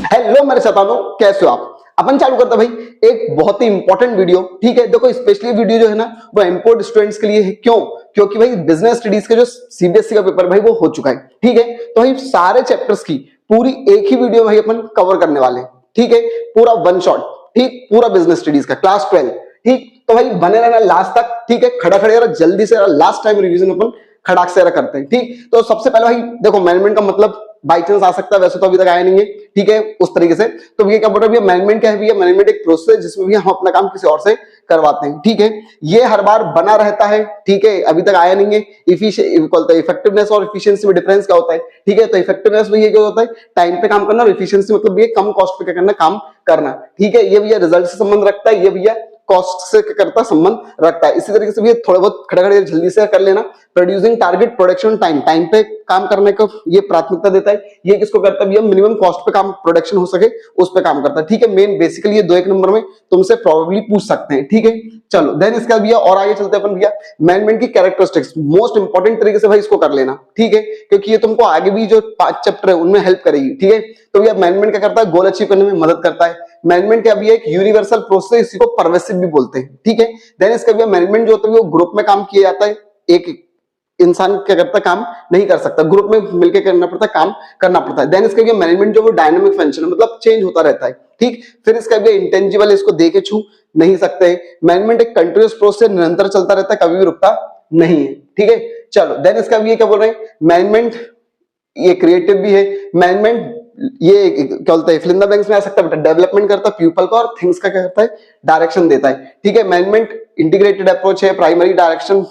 Hello मेरे शैतानों, कैसे हो आप। अपन चालू करता भाई एक बहुत ही इंपॉर्टेंट वीडियो। ठीक है, देखो स्पेशली वीडियो जो है ना वो इम्पोर्ट स्टूडेंट्स के लिए है। क्यों? क्योंकि भाई बिजनेस स्टडीज के जो सीबीएसई का पेपर भाई वो हो चुका है। ठीक है, तो भाई सारे चैप्टर्स की पूरी एक ही वीडियो भाई अपन कवर करने वाले हैं। ठीक है, पूरा वन शॉट। ठीक, पूरा बिजनेस स्टडीज का क्लास 12। ठीक, तो भाई बने रहना लास्ट तक। ठीक है, खड़ा खड़े जरा जल्दी से लास्ट टाइम रिवीजन अपन खड़ाक से करते हैं। ठीक, तो सबसे पहले भाई देखो मैनेजमेंट का मतलब बाई चांस आ सकता है, वैसे तो अभी तक आया नहीं है। ठीक है, उस तरीके से तो ये क्या बोल रहा है, मैनेजमेंट क्या है भैया? मैनेजमेंट एक प्रोसेस जिसमें भी हम अपना काम किसी और से करवाते हैं। ठीक है, ये हर बार बना रहता है। ठीक है, अभी तक आया नहीं है। इफेक्टिवनेस और इफिशियंसी में डिफरेंस क्या होता है? ठीक है, तो इफेक्टिवनेस में ये क्या होता है, टाइम पे काम करना, और इफिशियंसी मतलब ये कम कॉस्ट पे क्या करना, काम करना। ठीक है, ये भैया रिजल्ट से संबंध रखता है, ये भैया कॉस्ट से करता संबंध रखता है। इसी तरीके से भी थोड़ा बहुत खड़े खड़े जल्दी से कर लेना। Producing target production time, time पे काम करने को ये प्राथमिकता देता है। ये किसको करता है भैया? मिनिमम कॉस्ट पे काम प्रोडक्शन हो सके उस पे काम करता है। ठीक है, मेन बेसिकली ये दो एक नंबर में तुमसे प्रोबेबली पूछ सकते हैं। ठीक है, चलो देन इसका भैया और आगे चलते हैं अपन भैया मैनेजमेंट की कैरेक्टरिस्टिक्स। मोस्ट इंपॉर्टेंट तरीके से भाई इसको कर लेना। ठीक है, क्योंकि ये तुमको आगे भी जो 5 चैप्टर है उनमें हेल्प करेगी। ठीक है, तो भैया मैनेजमेंट क्या करता है? गोल अचीव करने में मदद करता है। मैनेजमेंट क्या भी एक यूनिवर्सल प्रोसेस, इसी को परवेसिव भी बोलते हैं। ठीक है, देन इसका भी मैनेजमेंट जो होता है वो ग्रुप में काम किया जाता है। एक इंसान क्या करता है, काम नहीं कर सकता, ग्रुप में मिलकर करना पड़ता है, काम करना पड़ता है। देन इसका भी मैनेजमेंट जो वो डायनामिक फंक्शन है, मतलब चेंज होता रहता है। ठीक, फिर इसका भी इंटेंजिबल, इसको देखे छू नहीं सकते। मैनेजमेंट एक कंटिन्यूअस प्रोसेस, निरंतर चलता रहता है, कभी भी रुकता नहीं है। ठीक है, चलो देन इसका भी क्या बोल रहे हैं, मैनेजमेंट ये क्रिएटिव भी है। मैनेजमेंट ये क्या बोलते हैं, फिल इन द ब्लैंक्स में आ सकता है, डेवलपमेंट करता है पीपल का, और थिंग्स का क्या करता है, डायरेक्शन देता है। ठीक है, मैनेजमेंट इंटीग्रेटेड अप्रोच है। प्राइमरी डायरेक्शन,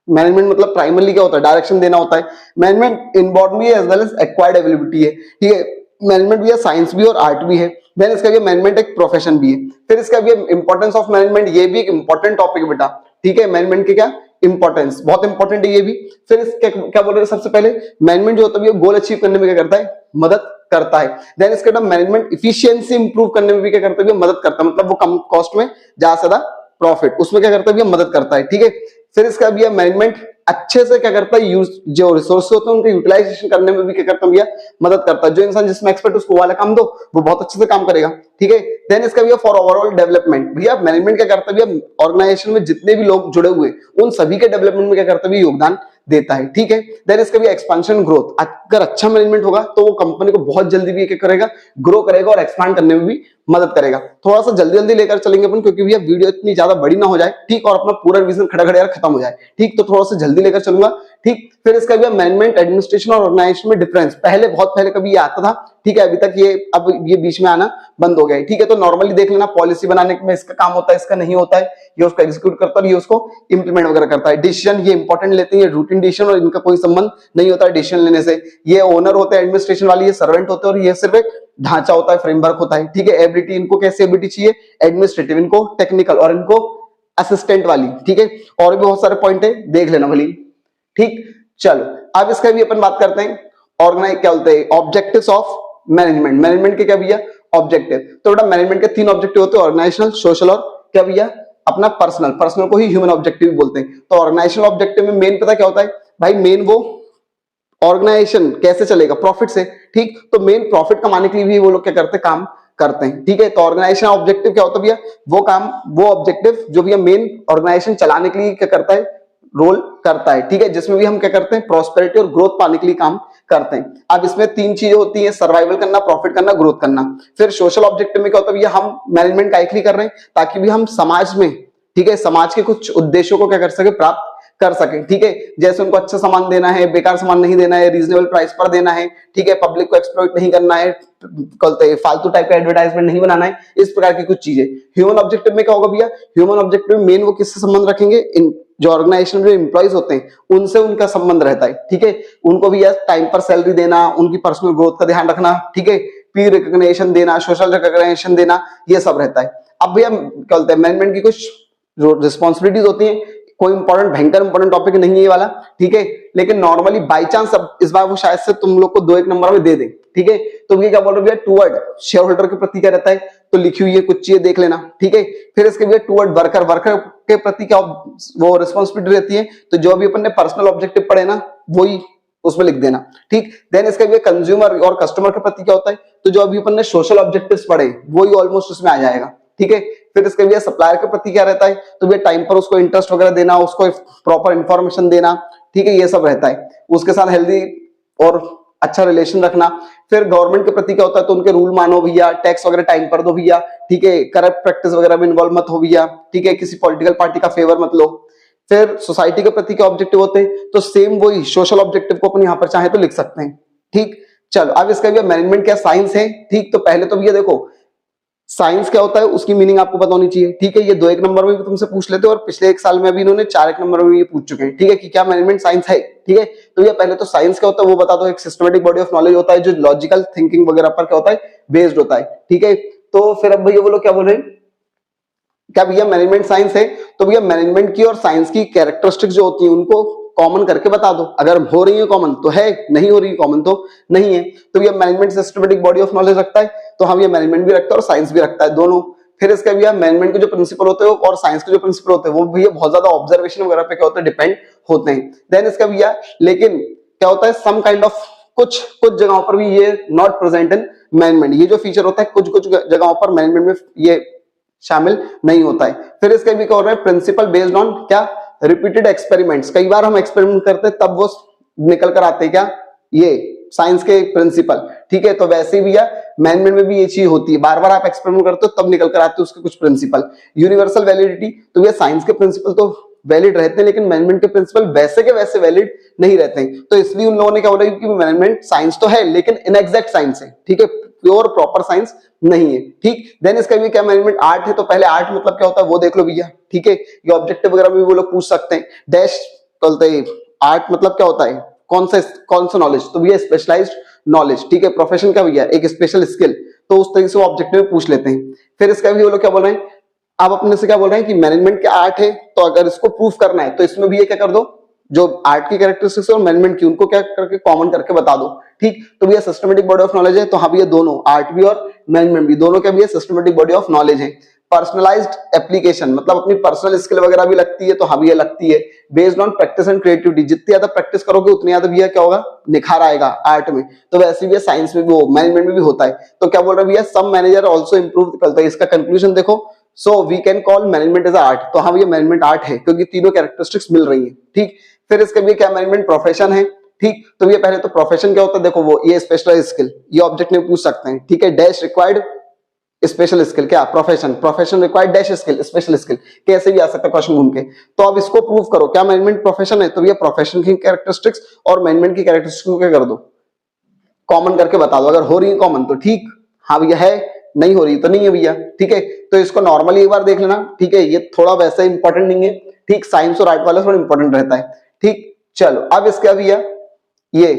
मैनेजमेंट मतलब प्राइमरी क्या होता है, डायरेक्शन देना होता है। मैनेजमेंट इनबॉर्न भी है as well as acquired ability है। ठीक है, मैनेजमेंट भी है, साइंस भी और आर्ट भी है। देन इसका भी मैनेजमेंट एक प्रोफेशन भी है। फिर इसका भी इंपॉर्टेंस ऑफ मैनेजमेंट, ये भी एक इंपॉर्टेंट टॉपिक है बेटा। ठीक है, मैनेजमेंट की क्या इंपॉर्टेंस, बहुत इंपॉर्टेंट है ये भी। फिर इसके क्या बोल रहे हैं, सबसे पहले मैनेजमेंट जो होता है गोल अचीव करने में क्या करता है, मदद करता है। देन इसके बाद मैनेजमेंट इफिशियंसी इंप्रूव करने में भी क्या करता है, मदद करता है, मतलब वो कम कॉस्ट में ज्यादा से ज्यादा प्रॉफिट, उसमें क्या करता है, मदद करता है। ठीक है, फिर इसका भी मैनेजमेंट अच्छे से क्या करता है, यूज जो रिसोर्स होते हैं उनके यूटिलाइजेशन करने में भी क्या करता है भैया, मदद करता है। जो इंसान जिसमें एक्सपर्ट उसको वाला काम दो, वो बहुत अच्छे से काम करेगा। ठीक है, देन इसका भैया फॉर ओवरऑल डेवलपमेंट, भैया मैनेजमेंट क्या करता है भैया, ऑर्गेनाइजेशन में जितने भी लोग जुड़े हुए उन सभी के डेवलपमेंट में क्या करता है, योगदान देता है। ठीक है, देन इसका भी एक्सपेंशन ग्रोथ, अगर अच्छा मैनेजमेंट होगा तो वो कंपनी को बहुत जल्दी भी क्या करेगा, ग्रो करेगा और एक्सपांड करने में भी मदद करेगा। थोड़ा सा जल्दी जल्दी लेकर चलेंगे अपन, क्योंकि भैया वीडियो इतनी ज्यादा बड़ी ना हो जाए। ठीक, और अपना पूरा रिवीजन खड़ा खड़ा यार खत्म हो जाए। ठीक, तो थोड़ा सा जल्दी लेकर चलूंगा। ठीक, फिर इसका भी मैनेजमेंट एडमिनिस्ट्रेशन और ऑर्गेनाइजेशन में डिफरेंस, पहले बहुत पहले कभी ये आता था। ठीक है, अभी तक ये अब ये बीच में आना बंद हो गया है। ठीक है, तो नॉर्मली देख लेना, पॉलिसी बनाने में इसका काम होता है, इसका नहीं होता है। ये उसको एग्जीक्यूट करता है, ये उसको इंप्लीमेंट वगैरह करता है। डिसीजन ये इंपॉर्टेंट लेते हैं, रूटीन डिसीजन, और इनका कोई संबंध नहीं होता है डिसीजन लेने से। ये ओनर होते हैं एडमिनिस्ट्रेशन वाली, ये सर्वेंट होते हैं, और ये सिर्फ एक ढांचा होता है, फ्रेमवर्क होता है। ठीक है, एबिलिटी इनको कैसी एबिलिटी चाहिए, एडमिनिस्ट्रेटिव, इनको टेक्निकल, और इनको असिस्टेंट वाली। ठीक है, और भी बहुत सारे पॉइंट है, देख लेना भली। ठीक, चलो अब इसका भी अपन बात करते हैं, ऑर्गेनाइज क्या बोलते हैं, ऑब्जेक्टिव्स ऑफ मैनेजमेंट। मैनेजमेंट के क्या भैया ऑब्जेक्टिव, तो बेटा मैनेजमेंट के 3 ऑब्जेक्टिव होते हैं, ऑर्गेनाइजेशनल, सोशल और क्या भैया अपना पर्सनल। पर्सनल को ही ह्यूमन ऑब्जेक्टिव बोलते हैं। तो ऑर्गेनाइजेशनल ऑब्जेक्टिव में मेन पता क्या होता है भाई, मेन वो ऑर्गेनाइजेशन कैसे चलेगा, प्रॉफिट से। ठीक, तो मेन प्रॉफिट कमाने के लिए भी वो लोग क्या करते हैं, काम करते हैं। ठीक है, तो ऑर्गेनाइजेशन ऑब्जेक्टिव क्या होता है भैया, वो काम, वो ऑब्जेक्टिव जो भैया मेन ऑर्गेनाइजेशन चलाने के लिए क्या करता है, रोल करता है। ठीक है, जिसमें भी हम क्या करते हैं, प्रॉस्पेरिटी और ग्रोथ पाने के लिए काम करते हैं। अब इसमें 3 चीजें होती हैं, सर्वाइवल करना, प्रॉफिट करना, ग्रोथ करना। फिर सोशल ऑब्जेक्टिव में क्या होता है भैया, हम मैनेजमेंट का इसलिए कर रहे हैं ताकि भी हम समाज में, ठीक है, समाज के कुछ उद्देश्यों को क्या कर सके, प्राप्त कर सके। ठीक है, जैसे उनको अच्छा सामान देना है, बेकार सामान नहीं देना है, रीजनेबल प्राइस पर देना है। ठीक है, पब्लिक को एक्सप्लॉइट नहीं करना है, फालतू टाइप का एडवर्टाइजमेंट नहीं बनाना है, इस प्रकार की कुछ चीजें। ह्यूमन ऑब्जेक्टिव में क्या होगा भैया, ह्यूमन ऑब्जेक्टिव में मेन वो किससे संबंध रखेंगे, जो ऑर्गेनाइजेशन में एम्प्लॉइज होते हैं उनसे उनका संबंध रहता है। ठीक है, उनको भी टाइम पर सैलरी देना, उनकी पर्सनल ग्रोथ का ध्यान रखना। ठीक है, पीर रिकॉग्निशन देना, सोशल रिकॉग्निशन देना, ये सब रहता है। अब भैया क्या बोलते हैं, मैनेजमेंट की कुछ जो रिस्पॉन्सिबिलिटीज होती हैं, कोई इंपॉर्टेंट भयंकर इंपॉर्टेंट टॉपिक नहीं है ये वाला। ठीक है, लेकिन नॉर्मली बाई चांस अब इस बार वो शायद से तुम लोग को 2-1 नंबर में दे दें। ठीक है, तो ये क्या बोल रहे हैं, टूवर्ड शेयर होल्डर के प्रति क्या रहता है, तो लिखी हुई है कुछ चीजें देख लेना। ठीक है, फिर इसके भी टूवर्ड वर्कर, वर्कर के प्रति क्या वो रिस्पॉन्सिबिलिटी रहती है। तो जो भी अपन ने पर्सनल ऑब्जेक्टिव पढ़े ना, वही उसमें लिख देना, ठीक। देन इसका भी कंज्यूमर और कस्टमर के प्रति क्या होता है, तो जो अभी अपन ने सोशल ऑब्जेक्टिव्स पढ़े वो ही ऑलमोस्ट उसमें आ जाएगा, ठीक है। फिर इसके भी सप्लायर के प्रति क्या रहता है, तो भैया टाइम पर उसको इंटरेस्ट वगैरह देना, उसको प्रॉपर इंफॉर्मेशन देना, ठीक है, ये सब रहता है। उसके साथ हेल्दी और अच्छा रिलेशन रखना। फिर गवर्नमेंट के प्रति क्या होता है, तो उनके रूल मानो भैया, टैक्स वगैरह टाइम पर दो भैया, ठीक है, करप्ट प्रैक्टिस वगैरह में इन्वॉल्व मत हो भैया, ठीक है, किसी पॉलिटिकल पार्टी का फेवर मत लो। फिर सोसाइटी के प्रति क्या ऑब्जेक्टिव होते हैं, तो सेम वही सोशल ऑब्जेक्टिव को अपन यहाँ पर चाहे तो लिख सकते हैं, ठीक। चलो अब इसका भी मैनेजमेंट क्या साइंस है, ठीक। तो पहले तो भैया देखो साइंस क्या होता है उसकी मीनिंग आपको पता होनी चाहिए, ठीक है। ये 2 एक नंबर में भी तुमसे पूछ लेते हो और पिछले एक साल में भी इन्होंने 4 एक नंबर में ये पूछ चुके हैं, ठीक है, कि क्या मैनेजमेंट साइंस है, ठीक है। तो ये पहले तो साइंस क्या होता है वो बता दो। एक सिस्टमेटिक बॉडी ऑफ नॉलेज होता है जो लॉजिकल थिंकिंग वगैरह पर क्या होता है, बेस्ड होता है, ठीक है। तो फिर अब भैया बोलो क्या बोल रहे हैं, क्या भैया मैनेजमेंट साइंस है, तो भैया मैनेजमेंट की और साइंस की कैरेक्टरिस्टिक्स जो होती है उनको कॉमन करके बता दो। अगर हो रही है कॉमन तो है, नहीं हो रही कॉमन तो नहीं है। तो भैया management systematic body of knowledge रखता है, तो हम ये मैनेजमेंट भी रखता है और साइंस भी रखता है, दोनों। फिर इसका भैया मैनेजमेंट के जो प्रिंसिपल होते हैं और साइंस के जो प्रिंसिपल होते हैं वो भैया बहुत ज्यादा ऑब्जर्वेशन वगैरह पे क्या होता है, डिपेंड होते हैं। देन इसका भैया लेकिन क्या होता है, सम काइंड ऑफ कुछ कुछ जगहों पर भी ये नॉट प्रेजेंट इन मैनेजमेंट, ये जो फीचर होता है कुछ कुछ जगहों पर मैनेजमेंट में ये शामिल नहीं होता है। फिर इसका भी क्या हो रहा है, प्रिंसिपल बेस्ड ऑन क्या, रिपीटेड एक्सपेरिमेंट्स। कई बार हम एक्सपेरिमेंट करते हैं तब वो निकल कर आते हैं क्या, ये साइंस के प्रिंसिपल, ठीक है। तो वैसे भी मैनेजमेंट में भी ये चीज होती है, बार बार आप एक्सपेरिमेंट करते हो तब निकल कर आते हो उसके कुछ प्रिंसिपल। यूनिवर्सल वैलिडिटी, तो ये साइंस के प्रिंसिपल तो वैलिड रहते हैं लेकिन मैनेजमेंट के प्रिंसिपल वैसे के वैसे वैलिड नहीं रहते हैं। तो इसलिए उन लोगों ने क्या बोला कि मैनेजमेंट साइंस तो है लेकिन इनएग्जैक्ट साइंस है, ठीक है, प्योर प्रॉपर साइंस नहीं है, ठीक। देन इसका भी क्या मैनेजमेंट आर्ट है, तो पहले आर्ट मतलब क्या होता है वो देख लो भैया, ठीक है। ये ऑब्जेक्टिव वगैरह में भी वो लोग पूछ सकते हैं। डैश बोलते हैं आर्ट मतलब क्या होता है, कौन सा नॉलेज, तो भैया स्पेशलाइज्ड नॉलेज, ठीक है। प्रोफेशन का भैया एक स्पेशल स्किल, तो उस तरीके से वो ऑब्जेक्टिव में पूछ लेते हैं। फिर इसका भी वो लोग क्या बोल रहे हैं, आप अपने से क्या बोल रहे हैं कि मैनेजमेंट क्या आर्ट है, तो अगर इसको प्रूफ करना है तो इसमें भी ये क्या कर दो, जो आर्ट की कैरेक्टरिस्टिक्स और मैनेजमेंट की उनको क्या करके कॉमन करके बता दो, ठीक। तो भैया सिस्टमेटिक बॉडी ऑफ नॉलेज है, तो हाँ भैया दोनों आर्ट भी और मैनेजमेंट भी दोनों क्या भैया सिस्टमेटिक बॉडी ऑफ नॉलेज है। पर्सनलाइज्ड एप्लीकेशन मतलब अपनी पर्सनल स्किल वगैरह भी लगती है, तो हाँ भैया लगती है। Based on practice and creativity, जितनी ज्यादा प्रैक्टिस करोगे उतनी ज्यादा भैया क्या होगा, निखार आएगा आर्ट में। तो वैसे भी साइंस में भी वो मैनेजमेंट में भी होता है। तो क्या बोल रहे भैया, सम मैनेजर ऑल्सो इंप्रूव करता है। इसका कंक्लूजन देखो, so we can call management as art, तो हाँ भैया मैनेजमेंट आर्ट है क्योंकि तीनों कैरेक्टरिस्टिक्स मिल रही है, ठीक। फिर इसके भी क्या मैनेजमेंट प्रोफेशन है, ठीक। तो ये पहले तो प्रोफेशन क्या होता है, देखो वो ये स्पेशलाइज्ड स्किल, ये ऑब्जेक्ट में पूछ सकते हैं, ठीक है। डैश रिक्वायर्ड स्पेशल स्किल, क्या profession required dash skill special skill, कैसे भी आ सकता है क्वेश्चन घूम के। तो अब इसको प्रूव करो, क्या मैनेजमेंट प्रोफेशन है, तो ये प्रोफेशन की कैरेक्टरिस्टिक्स और मैनेजमेंट की कैरेक्टरिस्टिक्स को क्या कर दो, कॉमन करके बता दो। अगर हो रही है कॉमन तो ठीक, हाँ भैया है, नहीं हो रही तो नहीं है भैया, ठीक है। तो इसको नॉर्मली एक बार देख लेना, ठीक है। ये थोड़ा वैसे इंपॉर्टेंट नहीं है, ठीक, साइंस और आर्ट वाला थोड़ा इंपॉर्टेंट रहता है, ठीक। चलो अब इसका भैया ये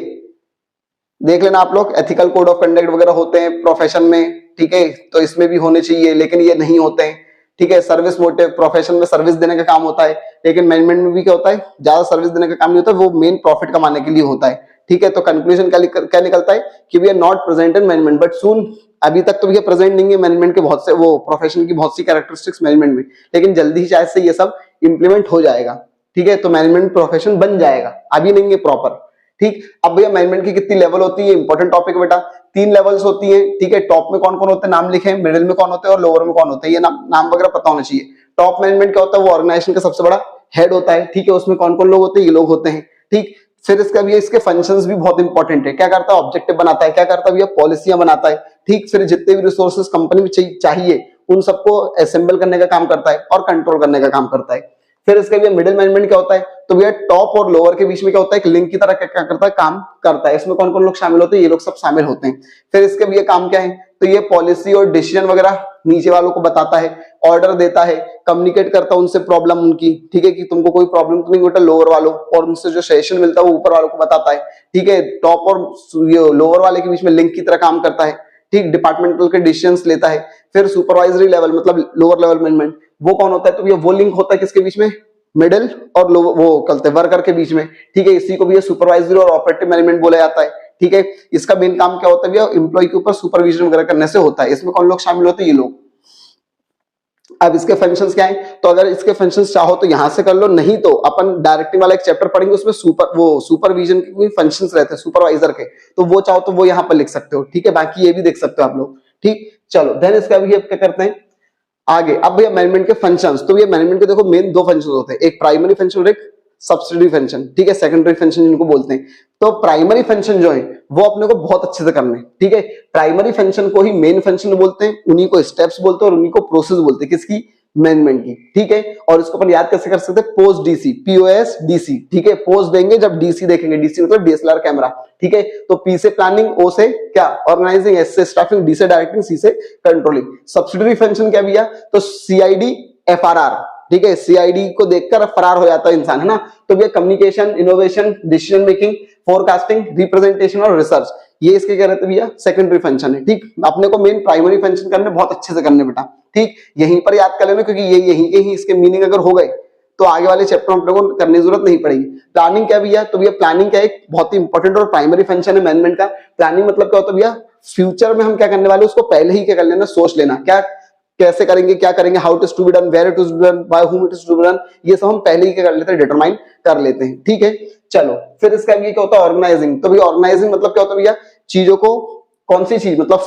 देख लेना आप लोग, एथिकल कोड ऑफ कंडक्ट वगैरह होते हैं प्रोफेशन में, ठीक है। तो इसमें भी होने चाहिए लेकिन ये नहीं होते हैं, ठीक है। सर्विस मोटिव, प्रोफेशन में सर्विस देने का काम होता है लेकिन मैनेजमेंट में भी क्या होता है, ज्यादा सर्विस देने का काम नहीं होता, वो मेन प्रॉफिट कमाने के लिए होता है, ठीक है। तो कंक्लूजन क्या निकलता है कि we are not present in management but soon, अभी तक तो भैया प्रेजेंट नहीं है मैनेजमेंट के बहुत से, वो प्रोफेशन की बहुत सी कैरेक्टरिस्टिक्स मैनेजमेंट में, लेकिन जल्दी ही शायद से ये सब इंप्लीमेंट हो जाएगा, ठीक है। तो मैनेजमेंट प्रोफेशन बन जाएगा, अभी नहीं है प्रॉपर, ठीक। अब भैया मैनेजमेंट की कितनी लेवल होती है, इंपॉर्टेंट टॉपिक बेटा, 3 लेवल्स होती है, ठीक है। टॉप में कौन कौन होते हैं नाम लिखे, मिडिल में कौन होते हैं और लोअर में कौन होते हैं, ये नाम वगैरह पता होना चाहिए। टॉप मैनेजमेंट क्या होता है, वो ऑर्गेनाइजेशन का सबसे बड़ा हेड होता है, ठीक है। उसमें कौन कौन लोग होते हैं, ये लोग होते हैं, ठीक। फिर इसका भी इसके फंक्शंस भी बहुत इंपॉर्टेंट है, क्या करता है, ऑब्जेक्टिव बनाता है, क्या करता है भैया, पॉलिसियां बनाता है, ठीक। फिर जितने भी रिसोर्सेज कंपनी में चाहिए उन सबको असेंबल करने का काम करता है और कंट्रोल करने का काम करता है। फिर इसके भी मिडिल मैनेजमेंट क्या होता है, तो भैया टॉप और लोअर के बीच में क्या होता है, एक लिंक की तरह क्या करता है, काम करता है। इसमें कौन कौन लोग शामिल होते हैं, ये लोग सब शामिल होते हैं। फिर इसके भी ये काम क्या है, तो ये पॉलिसी और डिसीजन वगैरह नीचे वालों को बताता है, ऑर्डर देता है, कम्युनिकेट करता है उनसे प्रॉब्लम उनकी, ठीक है, कि तुमको कोई प्रॉब्लम तो नहीं होता लोअर वालों, और उनसे जो सजेशन मिलता है वो ऊपर वालों को बताता है, ठीक है। टॉप और ये लोअर वाले के बीच में लिंक की तरह काम करता है, ठीक। डिपार्टमेंटल के डिसीजंस लेता है। फिर सुपरवाइजरी लेवल मतलब लोअर लेवल मैनेजमेंट, वो कौन होता है, तो ये वो लिंक होता है किसके बीच में, मिडिल और वो कहते हैं वर्कर के बीच में, ठीक है। इसी को भी सुपरवाइजरी और ऑपरेटिव मैनेजमेंट बोला जाता है, ठीक है। इसका मेन काम क्या होता है, एम्प्लॉय के ऊपर सुपरविजन वगैरह करने से होता है। इसमें कौन लोग शामिल होते हैं, ये लोग। अब इसके फंक्शंस क्या हैं, तो अगर इसके फंक्शंस चाहो तो यहां से कर लो, नहीं तो अपन डायरेक्टिंग वाला एक चैप्टर पढ़ेंगे, उसमें सुपरविजन के कोई फंक्शंस रहते हैं सुपरवाइजर के, तो वो चाहो तो वो यहाँ पर लिख सकते हो, ठीक है। बाकी ये भी देख सकते हो आप लोग, ठीक। चलो देन इसका भी क्या करते हैं आगे। अब भैया मैनेजमेंट के फंक्शंस, तो ये मैनेजमेंट के देखो मेन दो फंक्शन होते हैं, एक प्राइमरी फंक्शन और एक सब्सिडरी फंक्शन, ठीक है, सेकेंडरी फंक्शन जिनको बोलते हैं। तो प्राइमरी फंक्शन जो है वो अपने को बहुत अच्छे से करने, ठीक है। प्राइमरी फंक्शन को ही मेन फंक्शन बोलते हैं, उन्हीं को स्टेप्स बोलते हैं और उन्हीं को प्रोसेस बोलते हैं, किसकी, मैनेजमेंट की, ठीक है। और इसको अपन याद कैसे कर सकते हैं, पोस्ट डीसी, पीओएस डीसी, ठीक है। पोस्ट देंगे जब डीसी देखेंगे, डीसी मतलब डीएसएलआर कैमरा, ठीक है। तो पी से प्लानिंग, ओ से क्या ऑर्गेनाइजिंग, एस से स्टाफिंग, डी से डायरेक्टिंग, सी से कंट्रोलिंग। सब्सिडरी फंक्शन क्या भैया, तो सीआईडी एफआरआर, ठीक है। सीआईडी को देखकर फरार हो जाता है इंसान, है ना। तो भैया communication, innovation, decision making, forecasting, representation और रिसर्च, ये इसके क्या रहते हैं भैया, सेकेंडरी फंक्शन है, ठीक। अपने को मेन प्राइमरी फंक्शन करने बहुत अच्छे से करने बेटा, ठीक। यहीं पर याद कर लेना, क्योंकि ये यहीं के ही इसके मीनिंग अगर हो गए तो आगे वाले चैप्टर में अपने को करने की जरूरत नहीं पड़ेगी। प्लानिंग क्या भैया, तो भैया प्लानिंग क्या एक बहुत ही इंपॉर्टेंट और प्राइमरी फंक्शन है मैनेजमेंट का। प्लानिंग मतलब क्या होता है भैया, फ्यूचर में हम क्या करने वाले उसको पहले ही क्या कर लेना, सोच लेना, क्या कैसे करेंगे, क्या करेंगे, how it is to be done, where it is to be done, by whom it is to be done, ये सब हम पहले ही क्या कर लेते हैं, डिटरमाइन कर लेते हैं, ठीक है। चलो फिर इसका ये क्या होता है, ऑर्गेनाइजिंग। तो भैया ऑर्गेनाइजिंग मतलब क्या होता है भैया, चीजों को, कौन सी चीज मतलब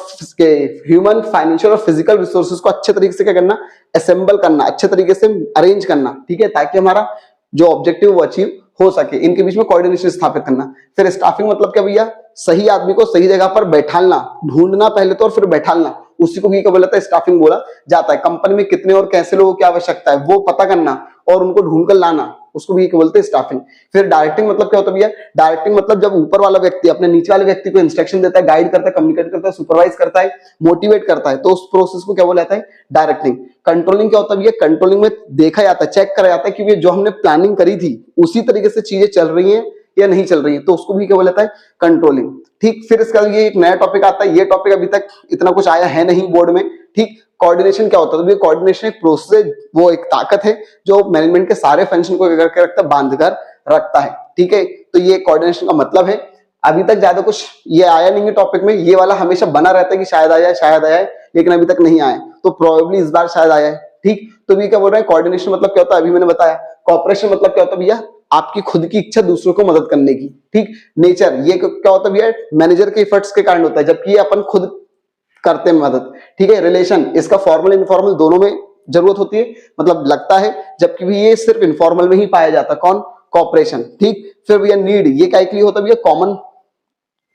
ह्यूमन, फाइनेंशियल और फिजिकल रिसोर्सेज को अच्छे तरीके से क्या करना, असेंबल करना, अच्छे तरीके से अरेंज करना, ठीक है, ताकि हमारा जो ऑब्जेक्टिव वो अचीव हो सके। इनके बीच में कोऑर्डिनेशन स्थापित करना। फिर स्टाफिंग मतलब क्या भैया, सही आदमी को सही जगह पर बैठालना, ढूंढना पहले तो और फिर बैठालना, उसी को भी क्या बोला जाता है, स्टाफिंग बोला जाता है। कंपनी में कितने और कैसे लोगों की आवश्यकता है वो पता करना और उनको ढूंढ कर लाना, उसको भी क्या बोलते हैं, स्टाफिंग। फिर डायरेक्टिंग मतलब क्या होता है भैया, डायरेक्टिंग मतलब जब ऊपर वाला व्यक्ति अपने नीचे वाले व्यक्ति को इंस्ट्रक्शन देता है, गाइड करता है, कम्युनिकेट करता है, सुपरवाइज करता है, मोटिवेट करता है, तो उस प्रोसेस को क्या बोला जाता है, डायरेक्टिंग। कंट्रोलिंग क्या होता है भैया, कंट्रोलिंग में देखा जाता है, चेक करा जाता है कि जो हमने प्लानिंग करी थी उसी तरीके से चीजें चल रही हैं या नहीं चल रही है, तो उसको भी क्या बोला जाता है, कंट्रोलिंग, ठीक। फिर इसका ये एक नया टॉपिक आता है, ये टॉपिक अभी तक इतना कुछ आया है नहीं बोर्ड में, ठीक। कोऑर्डिनेशन क्या होता है, तो ये कोऑर्डिनेशन एक प्रोसेस, वो एक ताकत है जो मैनेजमेंट के सारे फंक्शन को करके रखता है, बांध कर रखता है, ठीक है। तो ये कोऑर्डिनेशन का मतलब है। अभी तक ज्यादा कुछ ये आया नहीं है टॉपिक में, ये वाला हमेशा बना रहता है कि शायद आया है, शायद आया है, लेकिन अभी तक नहीं आया, तो प्रोबेबली इस बार शायद आया है, ठीक। तो ये क्या बोल रहे हैं, कोऑर्डिनेशन मतलब क्या होता है, अभी मैंने बताया। कोऑपरेशन मतलब क्या होता है भैया, आपकी खुद की इच्छा दूसरों को मदद करने की, ठीक। नेचर, ये क्या होता है भैया, मैनेजर के इफर्ट्स के कारण होता है, जबकि ये अपन खुद करते हैं मदद, ठीक है। रिलेशन, इसका फॉर्मल इनफॉर्मल दोनों में जरूरत होती है, मतलब लगता है, जबकि भी ये सिर्फ इनफॉर्मल में ही पाया जाता है, कौन, कॉपरेशन, ठीक। फिर भैया नीड, ये क्या के लिए होता है भैया, कॉमन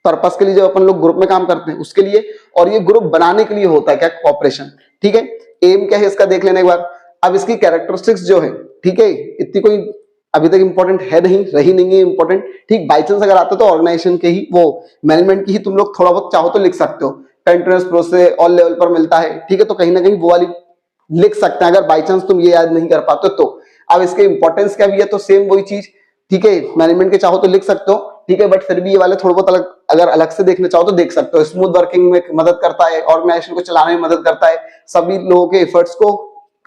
पर्पस के लिए, जब अपन लोग ग्रुप में काम करते हैं उसके लिए, और ये ग्रुप बनाने के लिए होता है क्या, कॉपरेशन, ठीक है। एम क्या है इसका देख लेने के बाद, अब इसकी कैरेक्टरिस्टिक्स जो है, ठीक है, इतनी कोई अभी तक इंपॉर्टेंट है नहीं, रही नहीं है इंपॉर्टेंट, ठीक। बाई चांस अगर आता तो ऑर्गेनाइजेशन के ही, वो मैनेजमेंट की ही तुम लोग थोड़ा बहुत चाहो तो लिख सकते हो, कंटिन्यूअस प्रोसेस ऑल लेवल पर मिलता है, ठीक है। तो कहीं ना कहीं वो वाली लिख सकते हैं अगर बाई चांस तुम ये याद नहीं कर पाते तो। अब इसके इंपॉर्टेंस क्या भी है, तो सेम वही चीज, ठीक है, मैनेजमेंट के चाहो तो लिख सकते हो, ठीक है। बट फिर भी ये वाले थोड़ा बहुत अलग, अगर अलग से देखना चाहो तो देख सकते हो। स्मूथ वर्किंग में मदद करता है, ऑर्गेनाइजेशन को चलाने में मदद करता है, सभी लोगों के एफर्ट्स को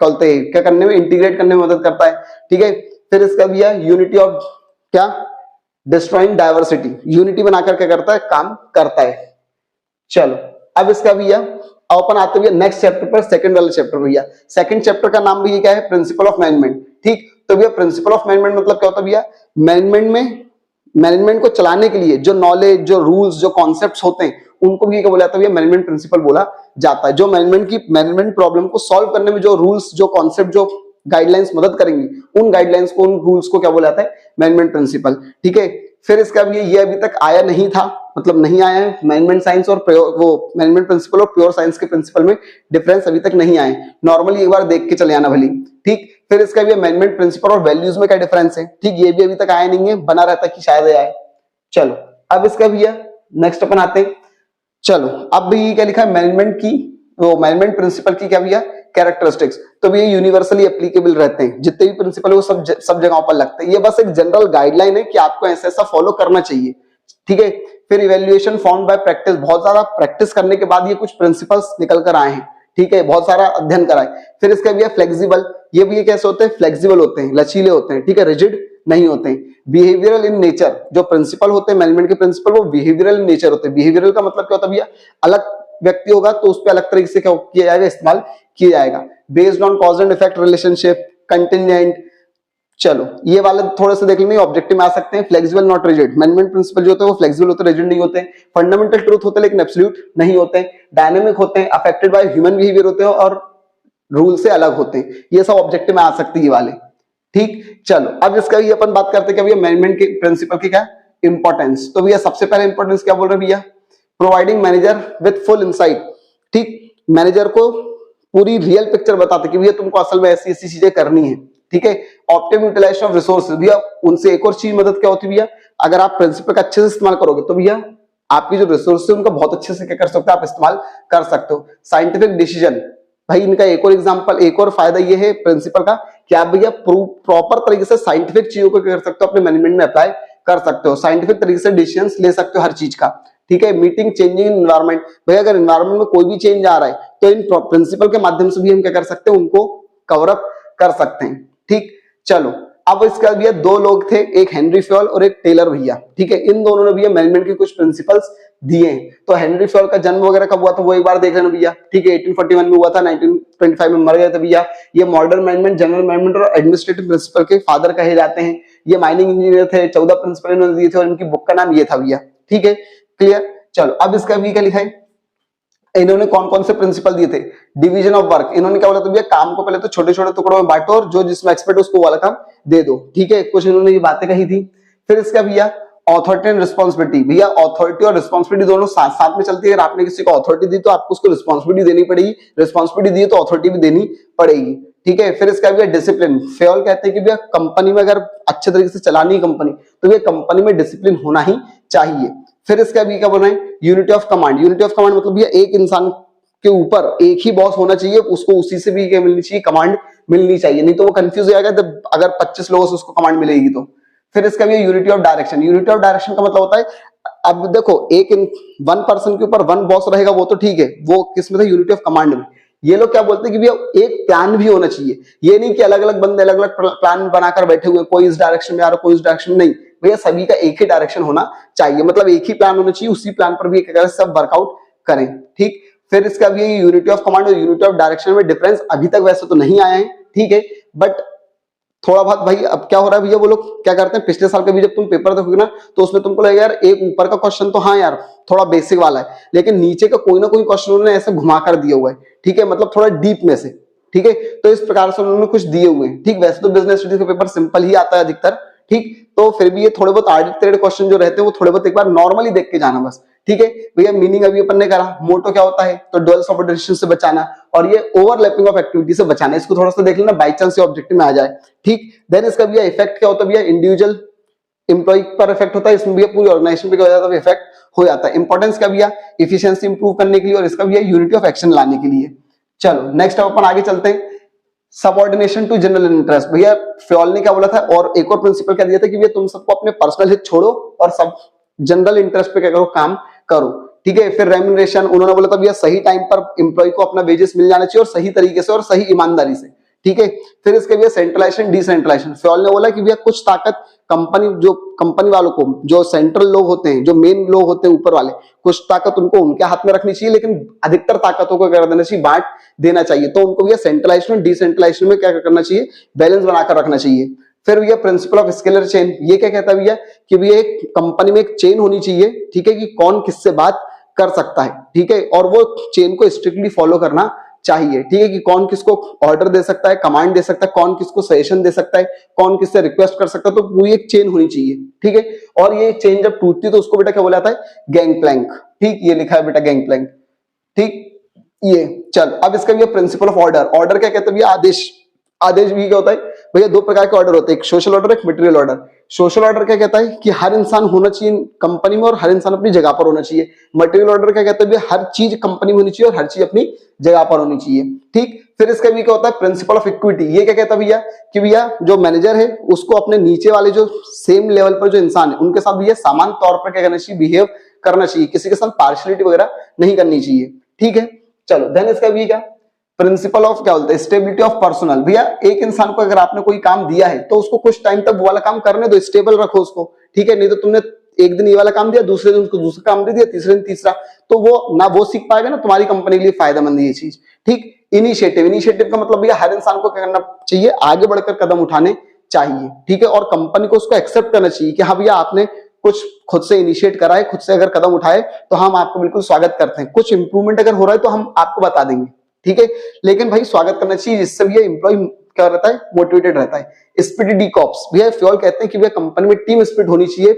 कहते हैं क्या करने में, इंटीग्रेट करने में मदद करता है, ठीक है। फिर इसका भी है यूनिटी ऑफ क्या, डिस्ट्रॉइंग डाइवर्सिटी, यूनिटी बनाकर क्या करता है, काम करता है। चलो अब इसका भी है, अब अपन आते हुए नेक्स्ट चैप्टर पर, सेकंड वाले चैप्टर भैया। सेकंड चैप्टर का नाम भी ये क्या है, प्रिंसिपल ऑफ मैनेजमेंट, ठीक। तो भैया प्रिंसिपल ऑफ मैनेजमेंट मतलब क्या होता है भैया, मैनेजमेंट में, मैनेजमेंट को चलाने के लिए जो नॉलेज, जो रूल्स, जो कॉन्सेप्ट्स होते हैं, उनको भी क्या बोला जाता है, मैनेजमेंट प्रिंसिपल बोला जाता है। जो मैनेजमेंट प्रॉब्लम को सॉल्व करने में जो रूल्स, जो कॉन्सेप्ट, जो गाइडलाइंस मदद करेंगी, उन गाइडलाइंस को, उन रूल्स को क्या बोला जाता है, मैनेजमेंट प्रिंसिपल, ठीक है। फिर इसका भी ये अभी तक आया नहीं था, मतलब नहीं आया है। मैनेजमेंट साइंस और वो मैनेजमेंट प्रिंसिपल और प्योर साइंस के प्रिंसिपल में डिफरेंस अभी तक नहीं आए, नॉर्मली एक बार देख के चले आना भली, ठीक। फिर इसका भी मैनेजमेंट प्रिंसिपल और वैल्यूज में क्या डिफरेंस है, ठीक, ये भी अभी तक आया नहीं है, बना रहता कि शायद आए। चलो अब इसका भी है, नेक्स्ट अपन आते हैं। चलो अब भी क्या लिखा है, मैनेजमेंट की, वो मैनेजमेंट प्रिंसिपल की क्या भैया, कैरेक्टरिस्टिक्स। तो ये यूनिवर्सली एप्लीकेबल रहते हैं, जितने भी प्रिंसिपल है वो सब जगहों पर लगते हैं। ये बस एक जनरल गाइडलाइन है कि आपको ऐसा ऐसा फॉलो करना चाहिए, ठीक है। फिर इवेल्युएशन फाउंड बाय प्रैक्टिस, बहुत ज्यादा प्रैक्टिस करने के बाद ये कुछ प्रिंसिपल्स निकल कर आए हैं, ठीक है, बहुत सारा अध्ययन कराए। फिर इसका भी है फ्लेक्सिबल, ये भी कैसे होते हैं, फ्लेक्सिबल होते हैं, लचीले होते हैं, ठीक है, रिजिड नहीं होते हैं। बिहेवियरल इन नेचर, जो प्रिंसिपल होते हैं मैनेजमेंट के प्रिंसिपल, वो बिहेवियरल इन नेचर होते हैं। बिहेवियरल का मतलब क्या होता है भैया, अलग व्यक्ति होगा तो उस पर अलग तरीके से क्या किया जाएगा, इस्तेमाल किया जाएगा। Based on cause and effect relationship, contingent. चलो ये वाले थोड़े से देख लेंगे, ऑब्जेक्टिव में आ सकते हैं। Flexible not rigid, management principle जो होते हैं वो फ्लेक्सिबल होते हैं, रिजिड नहीं होते। फंडामेंटल ट्रूथ होते हैं लेकिन एब्सोल्यूट नहीं होते। डायनेमिक होते हैं, अफेक्टेड बाय ह्यूमन बिहेवियर होते हैं और रूल से अलग होते हैं। ये सब ऑब्जेक्टिव में आ सकती है ये वाले। ठीक, चलो अब इसका भी अपन बात करते हैं कि भैया मैनेजमेंट के प्रिंसिपल की क्या इंपॉर्टेंस। तो भैया सबसे पहले इंपॉर्टेंस क्या बोल रहे हैं भैया, providing manager with full insight. ठीक, मैनेजर को पूरी रियल पिक्चर बताते कि भैया तुमको असल में ऐसी ऐसी चीजें करनी है। ठीक है, ऑप्टिमम यूटिलाइजेशन ऑफ रिसोर्सेज। भैया उनसे एक और चीज मदद क्या होती है भैया, अगर आप प्रिंसिपल का अच्छे से इस्तेमाल करोगे तो भैया आपकी जो रिसोर्स है उनका बहुत अच्छे से क्या कर सकते हो, आप इस्तेमाल कर सकते हो। साइंटिफिक डिसीजन, भाई इनका एक और एग्जांपल, एक और फायदा ये है प्रिंसिपल का कि आप भैया प्रॉपर तरीके से साइंटिफिक चीजों को कर सकते हो, अपने मैनेजमेंट में अप्लाई कर सकते हो, साइंटिफिक तरीके से डिसीजंस ले सकते हो हर चीज का। ठीक है, मीटिंग चेंजिंग एनवायरनमेंट, भैया अगर एनवायरनमेंट में कोई भी चेंज आ रहा है तो इन प्रिंसिपल के माध्यम से भी हम क्या कर सकते हैं, उनको कवर अप कर सकते हैं। ठीक, चलो अब इसका भैया दो लोग थे, एक हेनरी फ्योल और एक टेलर भैया। ठीक है, इन दोनों ने भैया मैनेजमेंट के कुछ प्रिंसिपल्स दिए हैं। तो हेनरी फ्योल का जन्म वगैरह कब हुआ था वो एक बार देख लेना भैया। ठीक है, 1841 में हुआ था, 1925 में मर गए थे भैया। ये मॉडर्न मैनेजमेंट, जनरल मैनेजमेंट और एडमिनिस्ट्रेटिव प्रिंसिपल के फादर कहे जाते हैं। ये माइनिंग इंजीनियर थे, 14 प्रिंसिपल इन्होंने दिए थे और इनकी बुक का नाम ये था भैया। ठीक है, क्लियर। चलो अब इसका भी क्या लिखा है, इन्होंने कौन कौन से प्रिंसिपल दिए थे। डिवीजन ऑफ वर्क, इन्होंने क्या बोला था भैया, काम को पहले तो छोटे छोटे टुकड़ों में बांटो और जो जिसमें एक्सपर्ट है उसको वाला काम दे दो। ठीक है, कुछ इन्होंने ये बातें कही थी। फिर इसका भैया अथॉरिटी एंड रिस्पॉन्सिबिलिटी, भैया अथॉरिटी और रिस्पॉन्सिबिलिटी दोनों साथ साथ में चलती है। अगर आपने किसी को अथॉरिटी दी तो आपको उसको रिस्पॉन्सिबिलिटी देनी पड़ेगी, रिस्पॉन्सिबिलिटी दी तो अथॉरिटी भी देनी पड़ेगी। ठीक है, फिर इसका भैया डिसिप्लिन, फेयल कहते हैं कि भैया कंपनी में अगर अच्छे तरीके से चलानी है कंपनी तो भैया कंपनी में डिसिप्लिन होना ही चाहिए। फिर इसका भी क्या बोल रहे हैं, unity of command. Unity of command मतलब भैया एक इंसान के ऊपर एक ही बॉस होना चाहिए, उसको उसी से भी क्या मिलनी चाहिए, कमांड मिलनी चाहिए, नहीं तो वो कंफ्यूज हो जाएगा अगर 25 लोगों से उसको कमांड मिलेगी तो। फिर इसका भी unity of direction. Unity of direction का मतलब होता है, अब देखो एक वन पर्सन के ऊपर वन बॉस रहेगा वो तो ठीक है, वो किसमें था, यूनिटी ऑफ कमांड में। ये लोग क्या बोलते हैं कि भैया एक प्लान भी होना चाहिए, ये नहीं कि अलग अलग बंदे अलग अलग प्लान बनाकर बैठे हुए, कोई इस डायरेक्शन में आ रहा कोई इस डायरेक्शन में, नहीं भैया सभी का एक ही डायरेक्शन होना चाहिए, मतलब एक ही प्लान होना चाहिए, उसी प्लान पर भी क्या करें, सब वर्कआउट करें। ठीक, फिर इसका भी यूनिटी ऑफ कमांड और यूनिटी ऑफ डायरेक्शन में डिफरेंस अभी तक वैसे तो नहीं आया है। ठीक है, बट थोड़ा बहुत भाई अब क्या हो रहा है भैया, वो लोग क्या करते हैं, पिछले साल का भी जब तुम पेपर देखोगे ना तो उसमें तुमको लगेगा यार एक ऊपर का क्वेश्चन तो हाँ यार थोड़ा बेसिक वाला है, लेकिन नीचे का कोई ना कोई क्वेश्चन उन्होंने ऐसे घुमा कर दिया हुआ है। ठीक है, मतलब थोड़ा डीप में से। ठीक है, तो इस प्रकार से उन्होंने कुछ दिए हुए हैं। ठीक, वैसे तो बिजनेस स्टडीज का पेपर सिंपल ही आता है अधिकतर। ठीक, तो फिर भी ये थोड़े बहुत आर्बिट्रेरी क्वेश्चन जो रहते हैं वो थोड़े बहुत एक बार नॉर्मली देख के जाना बस। ठीक है भैया, मीनिंग अभी अपन ने करा, मोटो क्या होता है, तो डुअल सबऑर्डिनेशन से बचाना और ये ओवरलैपिंग ऑफ एक्टिविटी से बचाना, इसको थोड़ा सा देख लेना बाई चांस ये ऑब्जेक्टिव में आ जाए। ठीक, देन इसका भैया इफेक्ट क्या होता है भैया, इंडिविजुअल एम्प्लॉय पर इफेक्ट होता है, इसमें भैया पूरी ऑर्गेनाइजेशन पे क्या हो जाता है, इफेक्ट हो जाता है। इंपॉर्टेंस का भैया इफिशियंसी इंप्रूव करने के लिए और इसका भैया यूनिटी ऑफ एक्शन लाने के लिए। चलो नेक्स्ट अपन आगे चलते हैं, सबऑर्डिनेशन टू जनरल इंटरेस्ट। भैया फ्योल ने क्या बोला था और एक और प्रिंसिपल क्या दिया था कि भैया तुम सबको अपने पर्सनल हित छोड़ो और सब जनरल इंटरेस्ट पे क्या करो, काम करो। ठीक है, फिर रेम्यूनरेशन, उन्होंने बोला था भैया सही टाइम पर एम्प्लॉय को अपना वेजेस मिल जाना चाहिए और सही तरीके से और सही ईमानदारी से। ठीक है, फिर इसके भैया सेंट्रलाइजेशन डिसेंट्रलाइजेशन। फ्योल ने बोला कि भैया कुछ ताकत कंपनी, जो कंपनी वालों को, जो सेंट्रल लोग होते हैं, जो मेन लोग होते हैं ऊपर वाले, कुछ ताकत उनको उनके हाथ में रखनी चाहिए, लेकिन अधिकतर ताकतों को कर देना चाहिए, बांट देना चाहिए। तो उनको भैया सेंट्रलाइजेशन डिसेंट्रलाइजेशन में क्या करना चाहिए, बैलेंस बनाकर रखना चाहिए। फिर भैया प्रिंसिपल ऑफ स्केलर चेन, ये क्या कहता है भैया कि भैया एक कंपनी में एक चेन होनी चाहिए। ठीक है, कि कौन किससे बात कर सकता है। ठीक है, और वो चेन को स्ट्रिक्टली फॉलो करना चाहिए। ठीक है, कि कौन किसको ऑर्डर दे सकता है, कमांड दे सकता है, कौन किसको सजेशन दे सकता है, कौन किससे रिक्वेस्ट कर सकता है, तो पूरी एक चेन होनी चाहिए। ठीक है, और ये चेन जब टूटती है तो उसको बेटा क्या बोला जाता है, गैंग प्लैंक। ठीक, ये लिखा है बेटा गैंग प्लैंक। ठीक, ये चल अब इसका भी प्रिंसिपल ऑफ ऑर्डर। ऑर्डर क्या कहते हैं भैया, आदेश। आदेश भी क्या होता है भैया, दो प्रकार के ऑर्डर होते हैं, एक सोशल ऑर्डर, एक मटेरियल ऑर्डर। सोशल ऑर्डर क्या कहता है कि हर इंसान होना चाहिए कंपनी में और हर इंसान अपनी जगह पर होना चाहिए। मटेरियल ऑर्डर क्या कहता है भैया, हर चीज कंपनी में होनी चाहिए और हर चीज अपनी जगह पर होनी चाहिए। ठीक, फिर इसका भी क्या होता है, प्रिंसिपल ऑफ इक्विटी। ये क्या कहता है भैया कि भैया जो मैनेजर है उसको अपने नीचे वाले जो सेम लेवल पर जो इंसान है उनके साथ भैया समान तौर पर क्या करना चाहिए, बिहेव करना चाहिए, किसी के साथ पार्शियलिटी वगैरह नहीं करनी चाहिए। ठीक है, चलो देन इसका भी क्या, प्रिंसिपल ऑफ क्या बोलते हैं, स्टेबिलिटी ऑफ पर्सनल। भैया एक इंसान को अगर आपने कोई काम दिया है तो उसको कुछ टाइम तक वो वाला काम करने दो, स्टेबल रखो उसको। ठीक है, नहीं तो तुमने एक दिन ये वाला काम दिया, दूसरे दिन उसको दूसरा काम दे दिया, तीसरे दिन तीसरा, तो वो ना वो सीख पाएगा ना तुम्हारी कंपनी के लिए फायदेमंद है ये चीज। ठीक, इनिशिएटिव का मतलब भैया हर इंसान को क्या करना चाहिए, आगे बढ़कर कदम उठाने चाहिए। ठीक है, और कंपनी को उसको एक्सेप्ट करना चाहिए कि हाँ भैया आपने कुछ खुद से इनिशिएट करा है, खुद से अगर कदम उठाए तो हम आपको बिल्कुल स्वागत करते हैं। कुछ इंप्रूवमेंट अगर हो रहा है तो हम आपको बता देंगे। ठीक है, लेकिन भाई स्वागत करना चाहिए, जिससे भैया एम्प्लॉय क्या रहता है, मोटिवेटेड रहता है। स्पिरिट डीकॉप्स भैया फ्यूल कहते हैं कि भैया कंपनी में टीम स्पिरिट होनी चाहिए,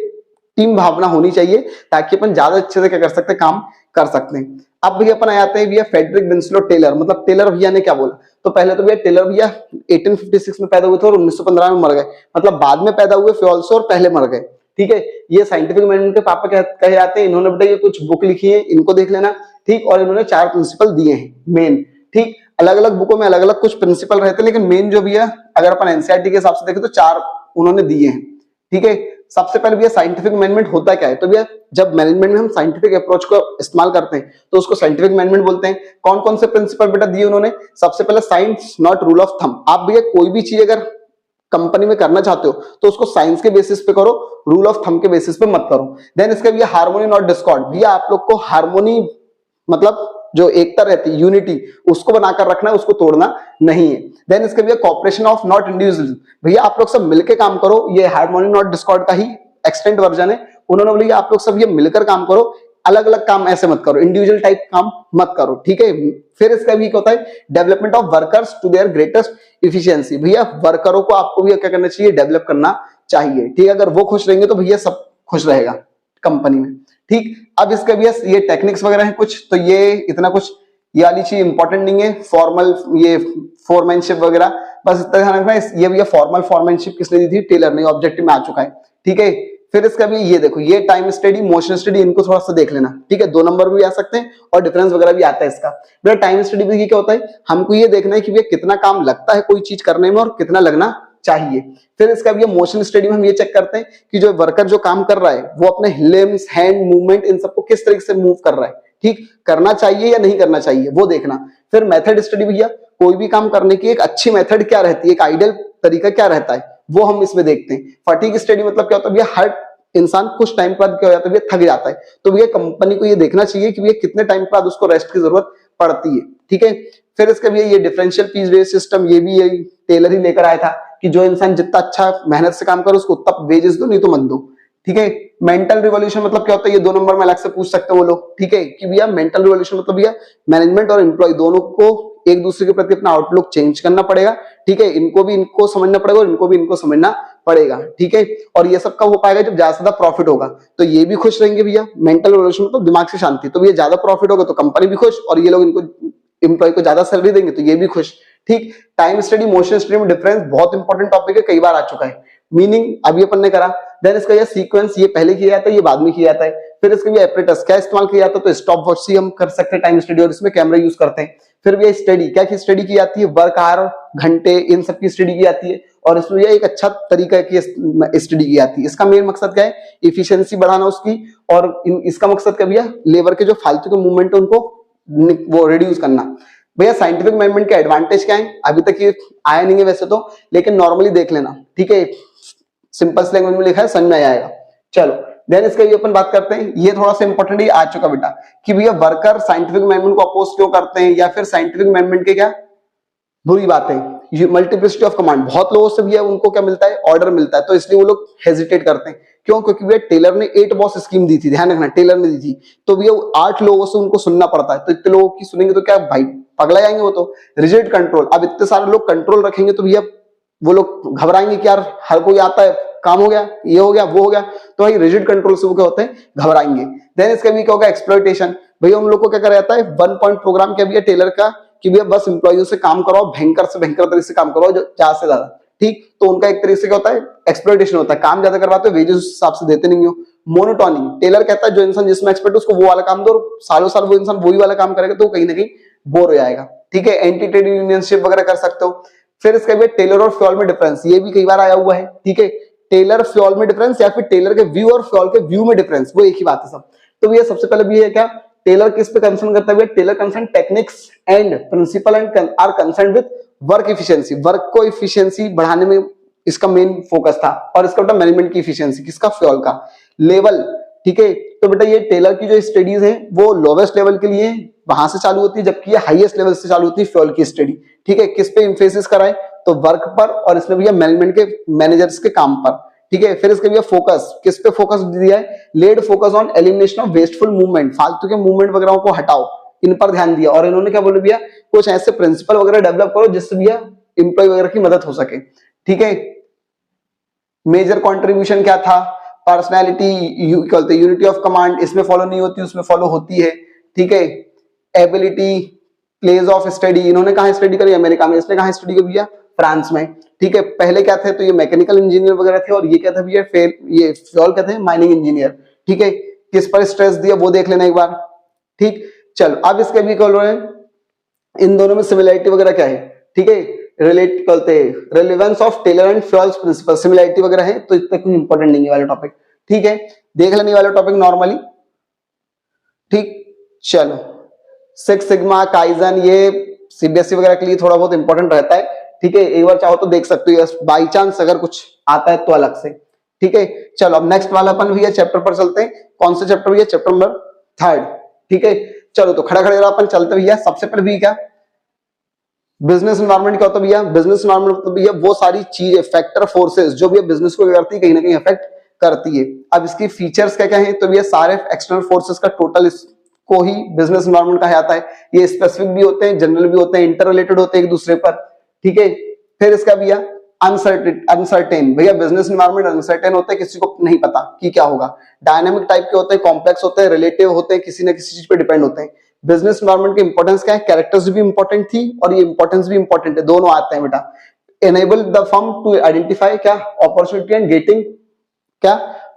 टीम भावना होनी चाहिए, ताकि अपन ज्यादा अच्छे से क्या कर सकते हैं, काम कर सकते हैं। अब भैया अपन आ जाते हैं भैया फ्रेडरिक विंसलो टेलर, मतलब टेलर भैया ने क्या बोला। तो पहले तो भैया टेलर भैया 1856 में पैदा हुए थे और 1915 में मर गए, मतलब बाद में पैदा हुए फ्यूल से और पहले मर गए। ठीक है, ये साइंटिफिक मैनेजमेंट के पापा कहे जाते हैं। इन्होंने बेटा ये कुछ बुक लिखी है, इनको देख लेना। ठीक, और इन्होंने 4 प्रिंसिपल दिए हैं मेन। ठीक, अलग अलग बुकों में अलग अलग कुछ प्रिंसिपल रहते हैं, लेकिन मेन जो भी है अगर अपन एनसीईआरटी के हिसाब से देखें तो 4 उन्होंने दिए हैं। ठीक है, सबसे पहले भैया साइंटिफिक मैनेजमेंट होता क्या है। तो भैया जब मैनेजमेंट में हम साइंटिफिक अप्रोच को इस्तेमाल करते हैं तो उसको साइंटिफिक मैनेजमेंट बोलते हैं। कौन कौन से प्रिंसिपल बेटा दिए उन्होंने, सबसे पहले science not rule of thumb. आप भैया कोई भी चीज अगर कंपनी में करना चाहते हो तो उसको साइंस के बेसिस पे करो, रूल ऑफ थंब के बेसिस पे मत करो। देन इसका भैया हार्मोनी नॉट डिस्कॉर्ड। भैया आप लोग को हार्मोनी मतलब जो एकता रहती है, यूनिटी, उसको बनाकर रखना है, उसको तोड़ना नहीं है। देन इसके भैया कॉपरेशन ऑफ नॉट इंडिविजुअल। भैया आप लोग सब मिलकर काम करो, ये हार्मोनी नॉट डिस्कॉर्ड का ही एक्सटेंड वर्जन है। उन्होंने बोला आप लोग सब ये मिलकर काम करो, अलग अलग काम ऐसे मत करो, इंडिविजुअल टाइप काम मत करो। ठीक है, फिर इसका भी क्या होता है, development of workers to their greatest efficiency. भैया वर्करों को आपको भी क्या करना चाहिए, डेवलप करना चाहिए। ठीक है, अगर वो खुश रहेंगे तो भैया सब खुश रहेगा कंपनी में। ठीक, अब इसका भी ये टेक्निक्स वगैरह है कुछ, तो ये इतना कुछ ये वाली चीज इंपॉर्टेंट नहीं है। फॉर्मल ये फोरमैनशिप वगैरह बस इतना ध्यान रखना है। ये भैया फॉर्मल फोरमैनशिप किसने दी थी, टेलर ने, ऑब्जेक्टिव में आ चुका है। ठीक है, फिर इसका भी ये देखो, ये टाइम स्टडी, मोशन स्टडी, इनको थोड़ा सा देख लेना। ठीक है, 2 नंबर भी आ सकते हैं और डिफरेंस वगैरह भी आता है इसका। बेटा टाइम स्टडी में क्या होता है, हमको ये देखना है कि भैया कितना काम लगता है कोई चीज करने में और कितना लगना चाहिए। फिर इसका भी मोशन स्टडी में हम ये चेक करते हैं कि जो वर्कर जो काम कर रहा है वो अपने लिम्स, हैंड मूवमेंट, इन सबको किस तरीके से मूव कर रहा है। ठीक, करना चाहिए या नहीं करना चाहिए वो देखना। फिर मेथड स्टडी, भैया कोई भी काम करने की एक अच्छी मेथड क्या रहती है, एक आइडियल तरीका क्या रहता है, वो हम इसमें देखते हैं। फटीग स्टडी मतलब क्या होता है भैया, हर इंसान कुछ टाइम के बाद क्या हो जाता है भैया, थक जाता है। तो भैया कंपनी को ये देखना चाहिए कि भैया कितने टाइम के बाद उसको रेस्ट की जरूरत पड़ती है। ठीक है, फिर इसका भैया ये डिफरेंशियल फीस बेस्ड सिस्टम, ये भी यही टेलर ही लेकर आया था कि जो इंसान जितना अच्छा मेहनत से काम करे उसको उतना वेजेस दो, नहीं तो मत दो। ठीक है, मेंटल रिवॉल्यूशन मतलब क्या होता है, ये 2 नंबर में अलग से पूछ सकते हैं वो लोग। ठीक है, कि भैया मेंटल रिवॉल्यूशन मतलब भैया मैनेजमेंट और एम्प्लॉय दोनों को एक दूसरे के प्रति अपना आउटलुक चेंज करना पड़ेगा। ठीक है, इनको भी इनको समझना पड़ेगा और इनको भी इनको समझना पड़ेगा। ठीक है, और ये सब कब हो पाएगा, जब ज्यादा से ज्यादा प्रॉफिट होगा तो ये भी खुश रहेंगे भैया। मेंटल रिवॉल्यूशन मतलब दिमाग से शांति, तो भैया ज्यादा प्रॉफिट होगा तो कंपनी भी खुश, और ये लोग इनको एम्प्लॉय को ज्यादा सैलरी देंगे तो ये भी खुश। ठीक, टाइम स्टडी, मोशन स्टडी में डिफरेंस बहुत इंपॉर्टेंट टॉपिक है, कई बार आ चुका है। मीनिंग अभी अपन ने करा। देन इसका ये सीक्वेंस, ये पहले किया जाता है, ये बाद में किया जाता है। फिर इसके भी एपरेटस क्या इस्तेमाल किया जाता है, तो स्टॉप वॉच से हम कर सकते हैं टाइम स्टडी, और इसमें कैमरा यूज करते हैं। फिर भी स्टडी क्या की स्टडी की जाती है, वर्क आवर, घंटे, इन सब की स्टडी की जाती है, और इसमें एक अच्छा तरीका की स्टडी की जाती है। इसका मेन मकसद क्या है, इफिशियंसी बढ़ाना उसकी, और इसका मकसद क्या भैया, लेबर के जो फालतू के मूवमेंट है उनको वो रिड्यूस करना। भैया साइंटिफिक मैनेजमेंट के एडवांटेज क्या है, अभी तक ये आया नहीं है वैसे तो, लेकिन नॉर्मली देख लेना। ठीक है, सिंपल लैंग्वेज में लिखा है, समझ में आएगा। चलो देन इसका भी अपन बात करते हैं, ये थोड़ा सा इंपॉर्टेंट आ चुका बेटा, कि भैया वर्कर साइंटिफिक मैनेजमेंट को अपोज क्यों करते हैं, या फिर साइंटिफिक मैनेजमेंट के क्या बुरी बातें। मल्टीप्लिसिटी ऑफ कमांड, बहुत लोगों से भैया उनको क्या मिलता है, ऑर्डर मिलता है, तो इसलिए वो लोग हेजिटेट करते हैं। क्यों, क्योंकि भैया टेलर ने 8 बॉस स्कीम दी थी, ध्यान रखना टेलर ने दी थी, तो भैया 8 लोगों से उनको सुनना पड़ता है। तो इतने लोगों की सुनेंगे तो क्या भाई पगला जाएंगे वो तो। रिजिड कंट्रोल, अब इतने सारे लोग कंट्रोल रखेंगे तो भैया वो लोग घबराएंगे कि यार हर कोई आता है, काम हो गया, ये हो गया, वो हो गया, तो भाई रिजिड कंट्रोल से वो क्या होते हैं, घबराएंगे। देन इसका भी क्या होगा, एक्सप्लॉइटेशन। भैया उन लोग को क्या करा जाता है, 1 पॉइंट प्रोग्राम क्या भैया टेलर का, कि भैया बस एम्प्लॉइयों से काम कराओ, भयंकर से भयंकर तरीके से काम कराओ, ज्यादा से ज्यादा। ठीक, तो उनका एक तरीके से क्या होता है, एक्सप्लॉइटेशन होता है, काम ज्यादा करवाते हो, वेजेस उस हिसाब से देते नहीं हो। मोनोटोनी, टेलर कहता है जो इंसान जिसमें एक्सपर्ट है उसको वो वाला काम दो, सालों साल वो इंसान वही वाला काम करेगा तो कहीं ना कहीं बोर हो जाएगा। ठीक है, एंटी ट्रेड यूनियनशिप वगैरह कर सकते हो। फिर इसके बाद टेलर और फ्यूल में डिफरेंस, ये भी कई बार आया हुआ है। ठीक है, टेलर फ्यूल में डिफरेंस या फिर टेलर के व्यू और फ्यूल के व्यू में डिफरेंस, वो एक ही बात है सब। तो भैया सबसे पहले भी है क्या, टेलर किस पे कंसर्न करता है, Taylor concern techniques and principle and are concern with work efficiency, work को इफिशियंसी बढ़ाने में इसका मेन फोकस था। और इसका मैनेजमेंट की इफिशियंसी, किसका, फ्यूल का। लेवल, ठीक है। तो बेटा ये टेलर की जो स्टडीज है वो लोवेस्ट लेवल के लिए वहां से चालू होती है, जबकि ये हाईएस्ट लेवल से चालू होती है फ्यूल की स्टडी, ठीक है। किस पे इंफेसिस कराए, तो वर्क पर, और इसमें भैया मैनेजमेंट के मैनेजर्स के काम पर, ठीक है। फिर इसके भैया फोकस, किस पे फोकस दिया है, laid focus on elimination of wasteful movement, फालतू के मूवमेंट वगैरह को हटाओ, इन पर ध्यान दिया। और इन्होंने क्या बोले भैया, कुछ ऐसे प्रिंसिपल वगैरह डेवलप करो जिससे भैया इंप्लॉय वगैरह की मदद हो सके, ठीक है। मेजर कंट्रीब्यूशन क्या था, पर्सनैलिटी, यूनिटी ऑफ कमांड, इसमें फॉलो नहीं होती उसमें फॉलो होती है, ठीक है। एबिलिटी, प्लेस ऑफ स्टडी, इन्होंने कहा स्टडी करी, अमेरिका में, इसने कहा स्टडी करी भैया, फ्रांस में, ठीक है। पहले क्या थे, तो ये मैकेनिकल इंजीनियर वगैरह थे, और ये क्या था भैया, ये फ्यूल क्या थे, माइनिंग इंजीनियर, ठीक है। किस पर स्ट्रेस दिया वो देख लेना एक बार, ठीक। चलो अब इसके भी कॉल रहे हैं, इन दोनों में सिमिलरिटी वगैरह क्या है, ठीक है। रिलेट करते हैं relevance of Taylor and Fayol's principle, similarity वगैरह है, तो इतना कुछ इंपॉर्टेंट नहीं है वाला टॉपिक, ठीक है। देख लेने वाला टॉपिक नॉर्मली, ठीक। चलो सिक्स सिग्मा, काइजन, ये सीबीएसई वगैरह के लिए थोड़ा बहुत इंपॉर्टेंट रहता है, ठीक है। एक बार चाहो तो देख सकते हो, बाई चांस अगर कुछ आता है तो अलग से, ठीक है। चलो अब नेक्स्ट वाला अपन भैया चैप्टर पर चलते हैं। कौन से चैप्टर भैया, चैप्टर नंबर 3, ठीक है। चलो तो खड़ा खड़े अपन चलते भैया। सबसे पहले भी क्या, बिजनेस एनवायरनमेंट क्या होता है भैया, बिजनेस एनवायरनमेंट मतलब भैया वो सारी चीजें, फैक्टर, फोर्सेस जो भी बिजनेस को करती है, कहीं ना कहीं अफेक्ट करती है। अब इसकी फीचर्स क्या क्या है, तो भैया सारे एक्सटर्नल फोर्सेस का टोटल को ही बिजनेस एनवायरनमेंट कहा जाता है। ये स्पेसिफिक भी होते हैं, जनरल भी होते हैं, इंटर रिलेटेड होते हैं एक दूसरे पर, ठीक है। फिर इसका भैया अनसर्टेन, भैया बिजनेस एनवायरनमेंट अनसर्टेन होता है, किसी को नहीं पता कि क्या होगा। डायनामिक टाइप के होते हैं, कॉम्प्लेक्स होते हैं, रिलेटिव होते हैं, किसी ना किसी चीज पे डिपेंड होते हैं। बिजनेस एनवायरनमेंट की इंपॉर्टेंस क्या है, कैरेक्टर्स भी इंपॉर्टेंट थी और ये इंपॉर्टेंस भी इंपॉर्टेंट है, दोनों आते हैं बेटा। Enable the firm to identify क्या अपॉर्चुनिटी एंड गेटिंग क्या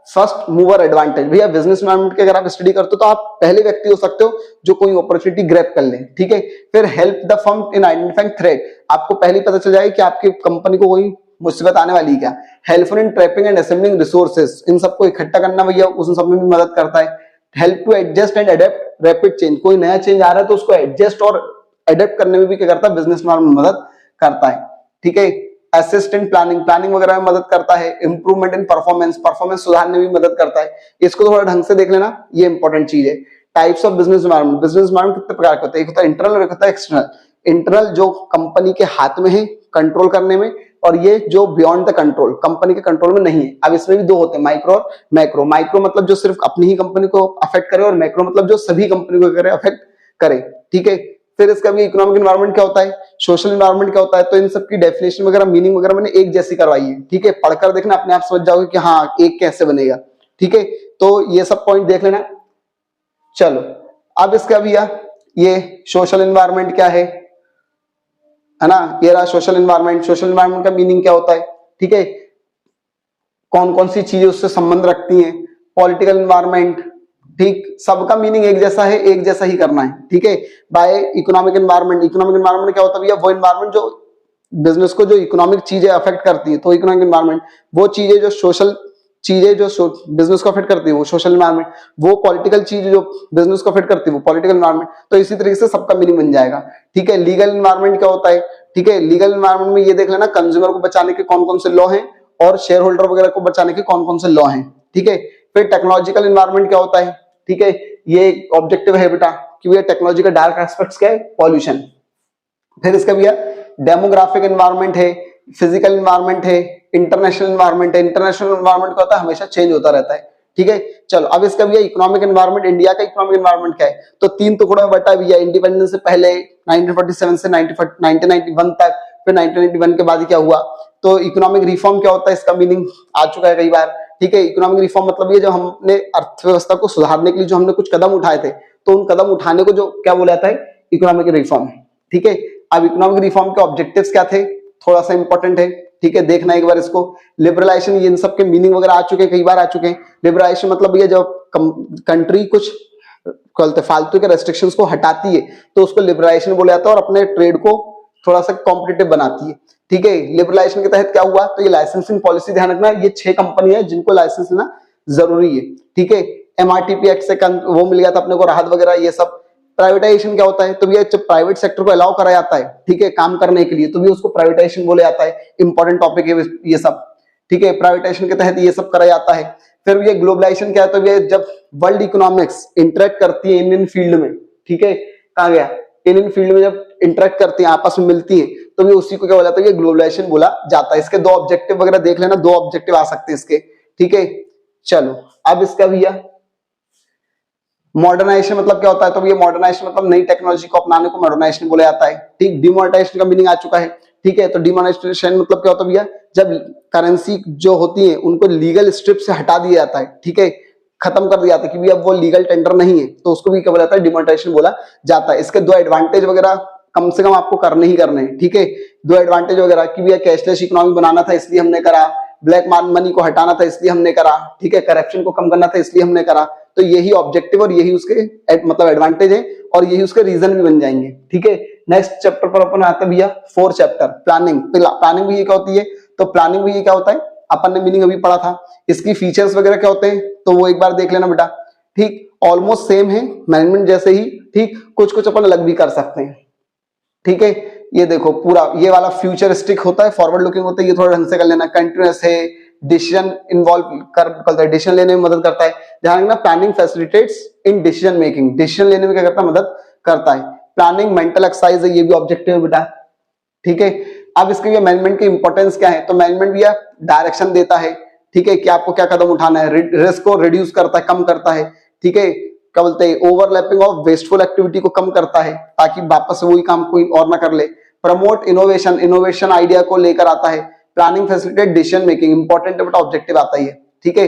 फर्स्ट मूवर एडवांटेज, भैया बिजनेस एनवायरनमेंट की अगर आप स्टडी करते हो तो आप पहले व्यक्ति हो सकते हो जो कोई अपॉर्चुनिटी ग्रैब कर ले, ठीक है। फिर help the firm in identifying threat, आपको पहले पता चल जाएगा कि आपकी कंपनी को कोई मुसीबत आने वाली है क्या। Helpful in trapping and assembling resources, इन सबको इकट्ठा करना भैया उस सब में भी मदद करता है। Help to adjust and adapt rapid change, कोई नया चेंज आ रहा है तो उसको एडजस्ट और अडेप्ट करने में भी क्या करता है, बिजनेस एनवायरनमेंट मदद करता है, ठीक है। असिस्टेंट प्लानिंग वगैरह में मदद करता है। इंप्रूवमेंट इन परफॉर्मेंस सुधारने में भी मदद करता है। इसको थोड़ा ढंग से देख लेना, ये इंपॉर्टेंट चीज है। Types of business environment, business environment कितने प्रकार के होते हैं, एक होता है इंटरनल और एक होता है एक्सटर्नल। इंटरनल जो कंपनी के हाथ में है कंट्रोल करने में, और ये जो बियॉन्ड द कंट्रोल, कंपनी के कंट्रोल में नहीं है। अब इसमें भी दो होते हैं, माइक्रो और मैक्रो। माइक्रो मतलब जो सिर्फ अपनी ही कंपनी को अफेक्ट करे, और मैक्रो मतलब जो सभी कंपनी को करे अफेक्ट करे, ठीक है। फिर इसका भी इकोनॉमिक एनवायरनमेंट क्या होता है, सोशल एनवायरनमेंट क्या होता है, तो इन सब की डेफिनेशन वगैरह, मीनिंग वगैरह मैंने एक जैसी करवाई है, ठीक है। पढ़कर देखना, अपने आप समझ जाओगे कि हाँ एक कैसे बनेगा, ठीक है। तो ये सब पॉइंट देख लेना। चलो अब इसका भी ये सोशल एनवायरनमेंट क्या है ना, ये रहा सोशल एनवायरनमेंट। सोशल एनवायरनमेंट का मीनिंग क्या होता है, ठीक है, कौन कौन सी चीजें उससे संबंध रखती हैं। पॉलिटिकल एनवायरनमेंट, ठीक, सबका मीनिंग एक जैसा है, एक जैसा ही करना है, ठीक है। By economic environment, economic environment क्या होता है भैया, वो एनवायरनमेंट जो बिजनेस को जो इकोनॉमिक चीजें अफेक्ट करती है, तो इकोनॉमिक एनवायरनमेंट। वो चीजें जो सोशल चीजें जो बिजनेस को अफेक्ट करती है वो सोशल एनवायरनमेंट। वो पॉलिटिकल चीज जो बिजनेस को अफेक्ट करती है वो पॉलिटिकल एनवायरनमेंट। तो इसी तरीके से सबका मीनिंग बन जाएगा, ठीक है। लीगल एनवायरनमेंट क्या होता है, ठीक है, लीगल एनवायरनमेंट में ये देख लेना कंज्यूमर को बचाने के कौन कौन से लॉ हैं, और शेयर होल्डर वगैरह को बचाने के कौन कौन से लॉ हैं, ठीक है। फिर टेक्नोलॉजिकल एनवायरनमेंट क्या होता है, ठीक है, ये ऑब्जेक्टिव है बेटा कि भैया टेक्नोलॉजी का डार्क एस्पेक्ट्स क्या है, पॉल्यूशन। फिर इसका भैया डेमोग्राफिक एनवायरनमेंट है, फिजिकल एनवायरनमेंट है, इंटरनेशनल एनवायरनमेंट है। इंटरनेशनल एनवायरनमेंट क्या होता है, हमेशा चेंज होता रहता है, ठीक है। चलो अब इसका भैया इकोनॉमिक एनवायरनमेंट, इंडिया का इकोनॉमिक एनवायरनमेंट क्या है, तो तीन टुकड़ों में बटा है भैया। इंडिपेंडेंस से पहले 1947 से 1991 तक, फिर 1991 के बाद क्या हुआ। तो इकोनॉमिक रिफॉर्म क्या होता है, इसका मीनिंग आ चुका है कई बार, ठीक है। इकोनॉमिक रिफॉर्म मतलब ये जब हमने अर्थव्यवस्था को सुधारने के लिए जो हमने कुछ कदम उठाए थे, तो उन कदम उठाने को जो क्या बोला जाता है, इकोनॉमिक रिफॉर्म, ठीक है। अब इकोनॉमिक रिफॉर्म के ऑब्जेक्टिव्स क्या थे, थोड़ा सा इंपॉर्टेंट है, ठीक है, देखना एक बार इसको। लिबरलाइजेशन, ये इन सब के मीनिंग वगैरह आ चुके हैं, कई बार आ चुके हैं। लिबरलाइजेशन मतलब ये जब कंट्री कुछ फालतू के रेस्ट्रिक्शंस को हटाती है तो उसको लिबरलाइजेशन बोला जाता है, और अपने ट्रेड को थोड़ा सा कॉम्पिटिटिव बनाती है, ठीक है। लिबरलाइजेशन के तहत क्या हुआ, तो ये लाइसेंसिंग पॉलिसी, ध्यान रखना ये 6 कंपनी है जिनको लाइसेंस लेना जरूरी है, ठीक है। MRTP एक्ट से वो मिल गया था अपने को राहत वगैरह, ये सब। प्राइवेटाइजेशन क्या होता है, तो भैया जब प्राइवेट सेक्टर को अलाउ करा जाता है, ठीक है, काम करने के लिए, तो भी उसको प्राइवेटाइजेशन बोले जाता है। इंपॉर्टेंट टॉपिक है ये सब, ठीक है, प्राइवेटाइजेशन के तहत ये सब करा जाता है। फिर ये ग्लोबलाइजेशन क्या है, तो ये जब वर्ल्ड इकोनॉमिक्स इंटरेक्ट करती है इंडियन फील्ड में, ठीक है, कहा गया इंडियन फील्ड में जब इंटरेक्ट करती है, आपस में मिलती है, तो ये उसी को क्या बोला जाता है, ये ग्लोबलाइजेशन बोला जाता है। इसके दो ऑब्जेक्टिव वगैरह देख लेना, दो ऑब्जेक्टिव आ सकते हैं इसके, ठीक है। चलो अब इसका भैया मॉडर्नाइजेशन मतलब क्या होता है, तो ये मॉडर्नाइजेशन मतलब नई टेक्नोलॉजी को अपनाने को मॉडर्नाइजेशन बोला जाता है, ठीक। डिमोनेटाइजेशन का मीनिंग आ चुका है, ठीक है। तो डिमोनेटाइजेशन मतलब क्या होता है भैया, जब करेंसी जो होती है उनको लीगल स्ट्रिप से हटा दिया जाता है, ठीक है, खत्म कर दिया जाता है कि अब वो लीगल टेंडर नहीं है, तो उसको भी क्या बोला जाता है, डिमोनेटाइजेशन बोला जाता है। इसके दो एडवांटेज वगैरह कम से कम आपको करने ही करने हैं, ठीक है। दो एडवांटेज वगैरह कि भैया कैशलेस इकोनॉमी बनाना था इसलिए हमने करा, ब्लैक मनी को हटाना था इसलिए हमने करा, ठीक है, करप्शन को कम करना था इसलिए हमने करा। तो यही ऑब्जेक्टिव और यही उसके मतलब एडवांटेज है और यही उसके रीजन भी बन जाएंगे, ठीक है। नेक्स्ट चैप्टर पर अपन आते हैं भैया, 4th चैप्टर प्लानिंग। प्लानिंग भी ये क्या होती है, तो प्लानिंग भी ये क्या होता है, अपन ने मीनिंग अभी पढ़ा था। इसकी फीचर्स वगैरह क्या होते हैं, तो वो एक बार देख लेना बेटा, ठीक। ऑलमोस्ट सेम है मैनेजमेंट जैसे ही, ठीक, कुछ कुछ अपन अलग भी कर सकते हैं, ठीक है। ये देखो पूरा ये वाला फ्यूचरिस्टिक होता है, फॉरवर्ड लुकिंग होता है, ये थोड़ा ढंग से कर लेना। कंटिन्यूअस है, डिसीजन इन्वॉल्व करता है, डिसीजन लेने में मदद करता है। ध्यान रखना, planning facilitates in decision making, decision लेने में क्या करता है, मदद करता है। प्लानिंग मेंटल एक्सरसाइज है, ये भी ऑब्जेक्टिव है बेटा, ठीक है। अब इसके लिए मैनेजमेंट की इंपॉर्टेंस क्या है, तो मैनेजमेंट भी डायरेक्शन देता है, ठीक है, कि आपको क्या कदम उठाना है, रिस्क को रिड्यूस करता है, कम करता है, ठीक है। क्या बोलते हैं, ओवरलैपिंग ऑफ वेस्टफुल एक्टिविटी को कम करता है ताकि वापस से वही काम कोई और ना कर ले। प्रमोट इनोवेशन, इनोवेशन आइडिया को लेकर आता है। Planning facilitate decision making, important बेटा ऑब्जेक्टिव आता है, ठीक है।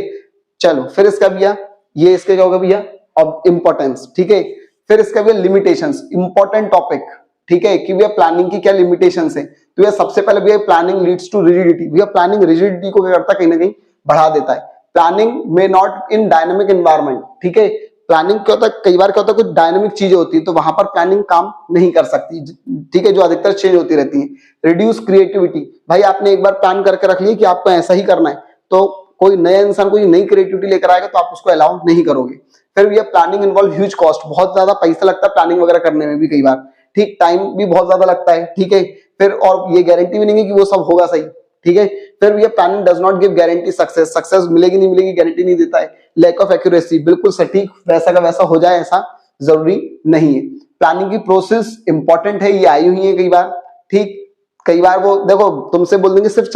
चलो फिर इसका भैया ये इसके क्या होगा भैया, अब इंपॉर्टेंस, ठीक है। फिर इसका भैया लिमिटेशंस, इंपॉर्टेंट टॉपिक, ठीक है, कि भैया प्लानिंग की क्या लिमिटेशंस है। तो भैया सबसे पहले भैया प्लानिंग लीड्स टू रिजिडिटी, भैया प्लानिंग रिजिडिटी को क्या करता है, कहीं ना कहीं बढ़ा देता है। प्लानिंग में नॉट इन डायनेमिक एनवायरनमेंट, ठीक है। प्लानिंग क्या होता है, कई बार क्या होता है कुछ डायनेमिक चीजें होती है तो वहां पर प्लानिंग काम नहीं कर सकती, ठीक है, जो अधिकतर चेंज होती रहती है। रिड्यूस क्रिएटिविटी, भाई आपने एक बार प्लान करके रख लिया कि आपको ऐसा ही करना है, तो कोई नया इंसान कोई नई क्रिएटिविटी लेकर आएगा तो आप उसको अलाउ नहीं करोगे। फिर ये प्लानिंग इन्वॉल्व ह्यूज कॉस्ट, बहुत ज्यादा पैसा लगता है प्लानिंग वगैरह करने में भी कई बार, ठीक, टाइम भी बहुत ज्यादा लगता है, ठीक है। फिर और ये गारंटी भी नहीं है कि वो सब होगा सही, ठीक है। फिर ये planning does not give guarantee success, success मिलेगी नहीं मिलेगी गारंटी नहीं देता है। लैक ऑफ एक्यूरेसी, बिल्कुल सटीक वैसा का वैसा हो जाए ऐसा जरूरी नहीं है। प्लानिंग की प्रोसेस इंपॉर्टेंट है, ये आई हुई है कई बार, ठीक। कई बार वो देखो तुमसे बोल देंगे सिर्फ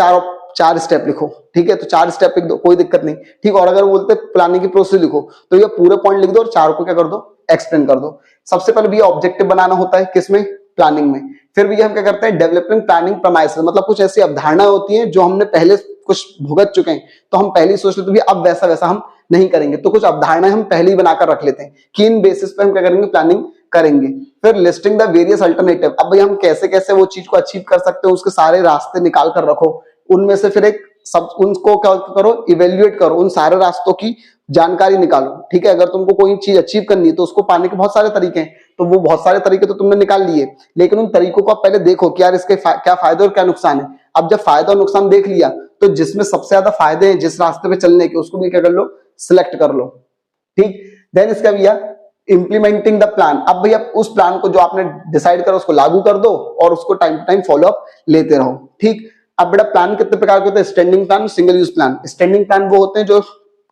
चार स्टेप लिखो, ठीक है, तो 4 स्टेप लिख दो, कोई दिक्कत नहीं, ठीक। और अगर बोलते प्लानिंग की प्रोसेस लिखो तो ये पूरे पॉइंट लिख दो और 4 को क्या कर दो, एक्सप्लेन कर दो। सबसे पहले भी ऑब्जेक्टिव बनाना होता है, किसमें, प्लानिंग में। फिर भी हम क्या करते हैं, डेवलपिंग प्लानिंग प्रेमाइसेस, मतलब कुछ ऐसी अवधारणा होती है जो हमने पहले कुछ भुगत चुके हैं, तो हम पहले ही सोच लेते हैं अब वैसा वैसा हम नहीं करेंगे, तो कुछ अवधारणाएं हम पहले ही बनाकर रख लेते हैं कि इन बेसिस पे हम क्या करेंगे, प्लानिंग करेंगे। फिर लिस्टिंग द वेरियस अल्टरनेटिव, अब भाई हम कैसे कैसे वो चीज को अचीव कर सकते हैं उसके सारे रास्ते निकाल कर रखो, उनमें से फिर एक सब उनको क्या करो, इवेल्युएट करो, उन सारे रास्तों की जानकारी निकालो, ठीक है। अगर तुमको कोई चीज अचीव करनी है तो उसको पाने के बहुत सारे तरीके हैं, तो वो बहुत सारे तरीके तो तुमने निकाल लिए, लेकिन उन तरीकों को आप पहले देखो कि यार इसके क्या फायदे और क्या नुकसान है। अब जब फायदा और नुकसान देख लिया तो जिसमें सबसे ज्यादा फायदे हैं जिस रास्ते पे चलने के, उसको भी क्या कर लो, सिलेक्ट कर लो, ठीक। देन इसका भैया इंप्लीमेंटिंग द प्लान, अब भैया उस प्लान को जो आपने डिसाइड करो उसको लागू कर दो और उसको time to time follow up लेते रहो, ठीक। अब बेटा प्लान कितने प्रकार के होते हैं, standing plan, single use plan. Standing plan वो होते हैं जो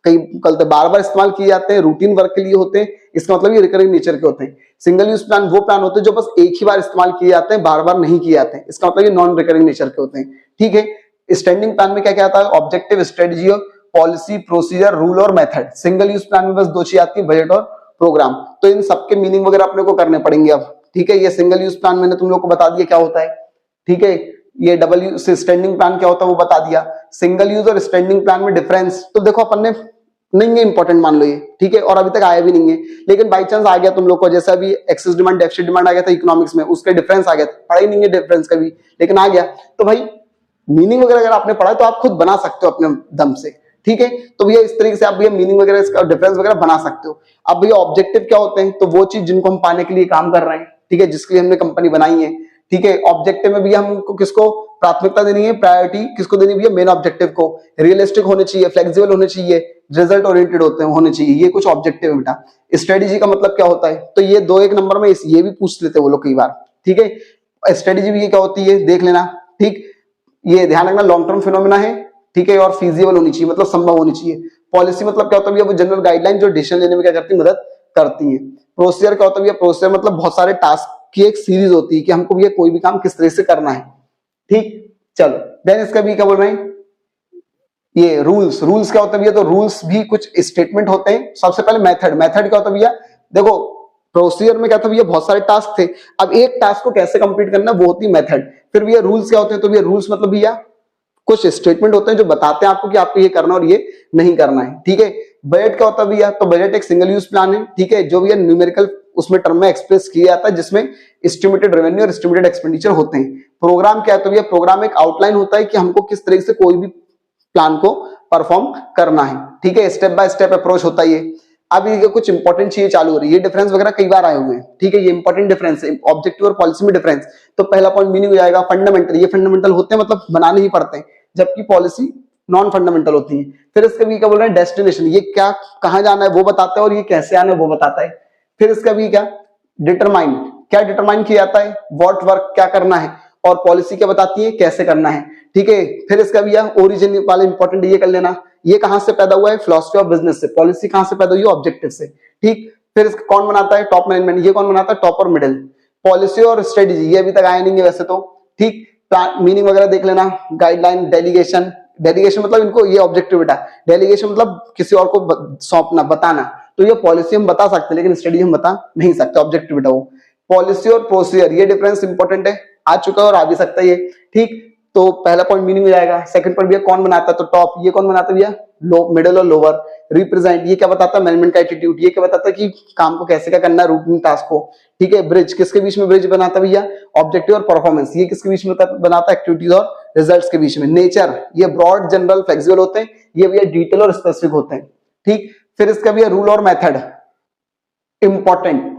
कई बार बार इस्तेमाल किए जाते हैं, रूटीन वर्क के लिए होते हैं, इसका मतलब ये रिकरिंग नेचर के होते हैं। सिंगल यूज प्लान वो प्लान होते हैं जो बस एक ही बार इस्तेमाल किए जाते हैं, बार बार नहीं किए जाते हैं, इसका मतलब ये नॉन रिकरिंग नेचर के होते हैं, ठीक है। स्टैंडिंग प्लान में क्या क्या आता है, objective, strategy, policy, procedure, rule और मेथड। सिंगल यूज प्लान में बस 2 चीज आती है, बजट और प्रोग्राम। तो इन सबके मीनिंग वगैरह अपने को करने पड़ेंगे अब, ठीक है। ये सिंगल यूज प्लान मैंने तुम लोग को बता दिया क्या होता है, ठीक है। ये डबल यूज स्टैंडिंग प्लान क्या होता है वो बता दिया। सिंगल यूज और स्टैंडिंग प्लान में डिफरेंस तो देखो अपन ने नहीं है, इंपॉर्टेंट मान लो ये, ठीक है, और अभी तक आया भी नहीं है, लेकिन बाई चांस आ गया तुम लोग को, जैसे अभी एक्सेस डिमांड डेफिसिट डिमांड आ गया था इकोनॉमिक्स में, उसके डिफरेंस आ गया था, पढ़ा ही नहीं है डिफरेंस कभी, लेकिन आ गया। तो भाई मीनिंग वगैरह अगर आपने पढ़ा तो आप खुद बना सकते हो अपने दम से, ठीक है। तो भैया इस तरीके से आप भैया मीनिंग वगैरह इसका डिफरेंस वगैरह बना सकते हो। अब भैया ऑब्जेक्टिव क्या होते हैं, तो वो चीज जिनको हम पाने के लिए काम कर रहे हैं, ठीक है, जिसके लिए हमने कंपनी बनाई है, ठीक है। ऑब्जेक्टिव में भैया हमको किसको प्राथमिकता देनी है, प्रायोरिटी किसको देनी है भैया, मेन ऑब्जेक्टिव को। रियलिस्टिक होने चाहिए, फ्लेक्सिबल होने चाहिए, रिजल्ट ओरिएंटेड होने चाहिए, ये कुछ ऑब्जेक्टिव है बेटा। स्ट्रेटेजी का मतलब क्या होता है, तो ये 2-1 नंबर में ये भी पूछ लेते हैं वो लोग कई बार, ठीक है। स्ट्रेटेजी भी ये क्या होती है देख लेना, ठीक। ये ध्यान रखना लॉन्ग टर्म फिनोमिना है, ठीक है, और फीजिबल होनी चाहिए, मतलब संभव होनी चाहिए। पॉलिसी मतलब क्या होता है भैया, वो जनरल गाइडलाइन जो डिसीजन लेने में क्या करती है, मदद करती है। प्रोसीजर क्या होता है भैया, प्रोसीजर मतलब बहुत सारे टास्क की एक सीरीज होती है कि हमको भैया कोई भी काम किस तरह से करना है, ठीक। चलो देन इसका भी क्या बोल रहे हैं, ये रूल्स। रूल्स क्या होता है भैया, तो रूल्स भी कुछ स्टेटमेंट होते हैं। सबसे पहले मेथड। मेथड क्या होता है भैया, देखो प्रोसीजर में क्या था भैया, बहुत सारे टास्क थे, अब एक टास्क को कैसे कंप्लीट करना वो होती है मेथड। फिर भैया रूल्स क्या होते हैं, तो भैया रूल्स मतलब भैया कुछ स्टेटमेंट होते हैं जो बताते हैं आपको कि आपको ये करना और ये नहीं करना है, ठीक है। बजट क्या होता है भैया, तो बजट एक सिंगल यूज प्लान है, ठीक है, जो भैया न्यूमेरिकल उसमें टर्म में एक्सप्रेस किया जाता है, जिसमें एस्टिमेटेड रेवेन्यू और एस्टिमेटेड एक्सपेंडिचर होते हैं। प्रोग्राम क्या है, तो भैया प्रोग्राम एक आउटलाइन होता है कि हमको किस तरह से कोई भी प्लान को परफॉर्म करना है, ठीक है, स्टेप बाय स्टेप अप्रोच होता है ये। अब ये कुछ इंपॉर्टेंट चीजें चालू हो रही है, ये डिफरेंस वगैरह कई बार आए हुए हैं, ठीक है, ये इंपॉर्टेंट डिफरेंस है ऑब्जेक्टिव और पॉलिसी में डिफरेंस। तो पहला पॉइंट मीनिंग हो जाएगा फंडामेंटल, ये फंडामेंटल होते हैं मतलब बनाने ही पड़ते हैं, जबकि पॉलिसी नॉन फंडामेंटल होती है। फिर इसका भी क्या बोल रहे हैं, डेस्टिनेशन, ये क्या कहां जाना है वो बताता है, और ये कैसे आना है वो बताता है। फिर इसका भी क्या, डिटरमाइन, क्या डिटरमाइन किया जाता है, व्हाट वर्क क्या करना है, और पॉलिसी क्या बताती है कैसे करना है, ठीक है। फिर इसका भी ओरिजिन वाला इंपॉर्टेंट ये कर लेना, ये कहां से पैदा हुआ है, फिलॉसफी ऑफ बिजनेस से। पॉलिसी कहां से पैदा हुई है, ऑब्जेक्टिव से, ठीक। फिर इसका कौन बनाता है, टॉप मैनेजमेंट, ये कौन बनाता है, टॉप और मिडिल। पॉलिसी और स्ट्रेटेजी ये अभी तक आया नहीं है वैसे तो, ठीक। मीनिंग वगैरह देख लेना, गाइडलाइन, डेलीगेशन। डेलीगेशन मतलब इनको ये ऑब्जेक्टिव बेटा, डेलीगेशन मतलब किसी और को सौंपना, बताना। तो ये पॉलिसी हम बता सकते हैं लेकिन स्ट्रेटेजी हम बता नहीं सकते, ऑब्जेक्टिव बेटा वो। पॉलिसी और प्रोसीजर ये डिफरेंस इंपॉर्टेंट है, आ चुका है और आ भी सकता है ये, ठीक। तो पहला पॉइंट मीनिंग हो जाएगा। सेकंड पॉइंट भैया कौन बनाता है, तो टॉप, ये कौन बनाता है भैया, लो, मिडिल और लोअर। रिप्रेजेंट, ये क्या बताता है, मैनेजमेंट का एटीट्यूड, ये क्या बताता है कि काम को कैसे क्या करना है, रूटीन टास्क को, ठीक है। ब्रिज, किसके बीच में ब्रिज बनाता है भैया, ऑब्जेक्टिव और परफॉर्मेंस, ये किसके बीच में बनाता है, एक्टिविटीज और रिजल्ट्स के बीच में। नेचर, ये ब्रॉड, जनरल, फ्लेक्सिबल होते हैं, ये भैया डिटेल और स्पेसिफिक होते हैं, ठीक। फिर इसका भैया रूल और मेथड इंपॉर्टेंट,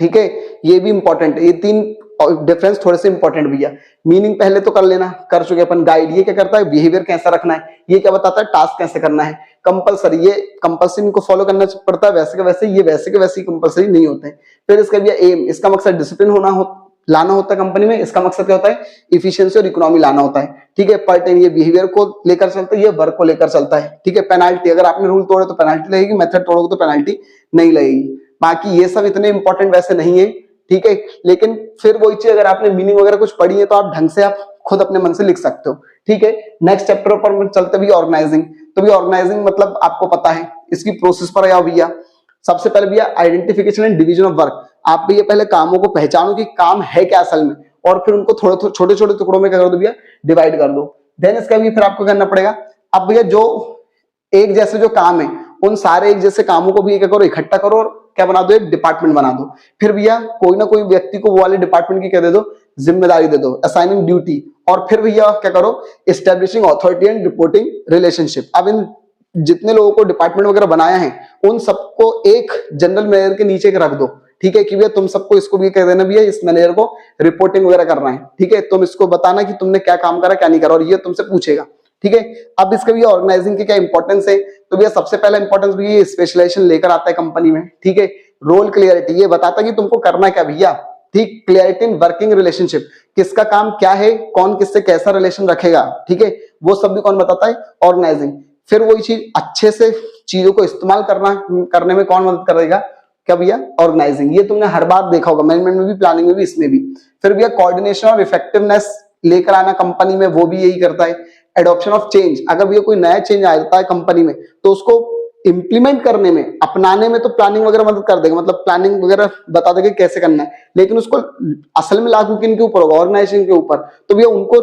ठीक है, ये भी इंपॉर्टेंट है। ये तीन डिफरेंस थोड़े से इंपॉर्टेंट भैया। मीनिंग पहले तो कर लेना, कर चुके अपन। गाइड, ये क्या करता है, बिहेवियर कैसा रखना है, ये क्या बताता है, टास्क कैसे करना है। कंपलसरी, ये कंपलसरी इनको फॉलो करना पड़ता है वैसे के वैसे, ये वैसे के वैसे कंपलसरी नहीं होते हैं। फिर इसका भैया एम, इसका मकसद डिसिप्लिन लाना होता है कंपनी में, इसका मकसद क्या होता है, इफिशियंसी और इकोनॉमी लाना होता है, ठीक है। पर्टेन, ये बिहेवियर को लेकर चलता है, ये वर्क को लेकर चलता है, ठीक है। पेनाल्टी, अगर आपने रूल तोड़े तो पेनाल्टी लगेगी, मेथड तोड़ोगे तो पेनाल्टी नहीं लगेगी। बाकी ये सब इतने इंपॉर्टेंट वैसे नहीं है, ठीक है। लेकिन फिर वही चीज अगर आपने मीनिंग वगैरह कुछ पढ़ी है तो आप ढंग से आप खुद अपने मन से लिख सकते हो, ठीक है। नेक्स्ट चैप्टर पर चलते भी ऑर्गेनाइजिंग। तो भी ऑर्गेनाइजिंग मतलब आपको पता है, इसकी प्रोसेस पर आओ भैया। सबसे पहले भैया identification and division of work, आप भैया पहले कामों को पहचानो कि काम है क्या असल में, और फिर उनको थोड़े छोटे छोटे टुकड़ों में क्या कर दो भैया, डिवाइड कर दो। देन इसका भी फिर आपको करना पड़ेगा। अब भैया जो एक जैसे जो काम है, उन सारे एक जैसे कामों को भी क्या करो, इकट्ठा करो और क्या बना दो, एक डिपार्टमेंट बना दो। फिर भैया कोई ना कोई व्यक्ति को वो वाले डिपार्टमेंट की क्या दे दो, जिम्मेदारी दे दो, असाइनिंग ड्यूटी। और फिर भैया क्या करो, establishing authority and reporting relationship. अब इन जितने लोगों को डिपार्टमेंट वगैरह बनाया है, उन सबको एक जनरल मैनेजर के नीचे रख दो, ठीक है, कि भैया तुम सबको इसको भी कह देना भैया, इस मैनेजर को रिपोर्टिंग वगैरह करना है, ठीक है। तुम इसको बताना कि तुमने क्या काम करा क्या नहीं करा, और ये तुमसे पूछेगा, ठीक है। अब इसका भी ऑर्गेनाइजिंग की क्या इंपॉर्टेंस है, तो भैया सबसे पहला इंपॉर्टेंस भी ये स्पेशलाइजेशन लेकर आता है कंपनी में, ठीक है। रोल क्लियरिटी, ये बताता है कि तुमको करना क्या भैया, ठीक। क्लियरिटी इन वर्किंग रिलेशनशिप, किसका काम क्या है, कौन किससे कैसा रिलेशन रखेगा, ठीक है, वो सब भी कौन बताता है, ऑर्गेनाइजिंग। फिर वही चीज अच्छे से चीजों को इस्तेमाल करने में कौन मदद करेगा, क्या भैया, ऑर्गेनाइजिंग। ये तुमने हर बार देखा होगा, मैनेजमेंट में भी, प्लानिंग में भी, इसमें भी। फिर भैया कोऑर्डिनेशन और इफेक्टिवनेस लेकर आना कंपनी में, वो भी यही करता है। एडॉप्शन ऑफ चेंज, अगर भैया कोई नया चेंज आता है कंपनी में तो उसको इंप्लीमेंट करने में, अपनाने में तो प्लानिंग वगैरह मदद कर देगा, मतलब प्लानिंग वगैरह बता देगा कैसे करना है, लेकिन उसको असल में लागू किन के ऊपर होगा, ऑर्गेनाइजेशन के ऊपर। तो भैया उनको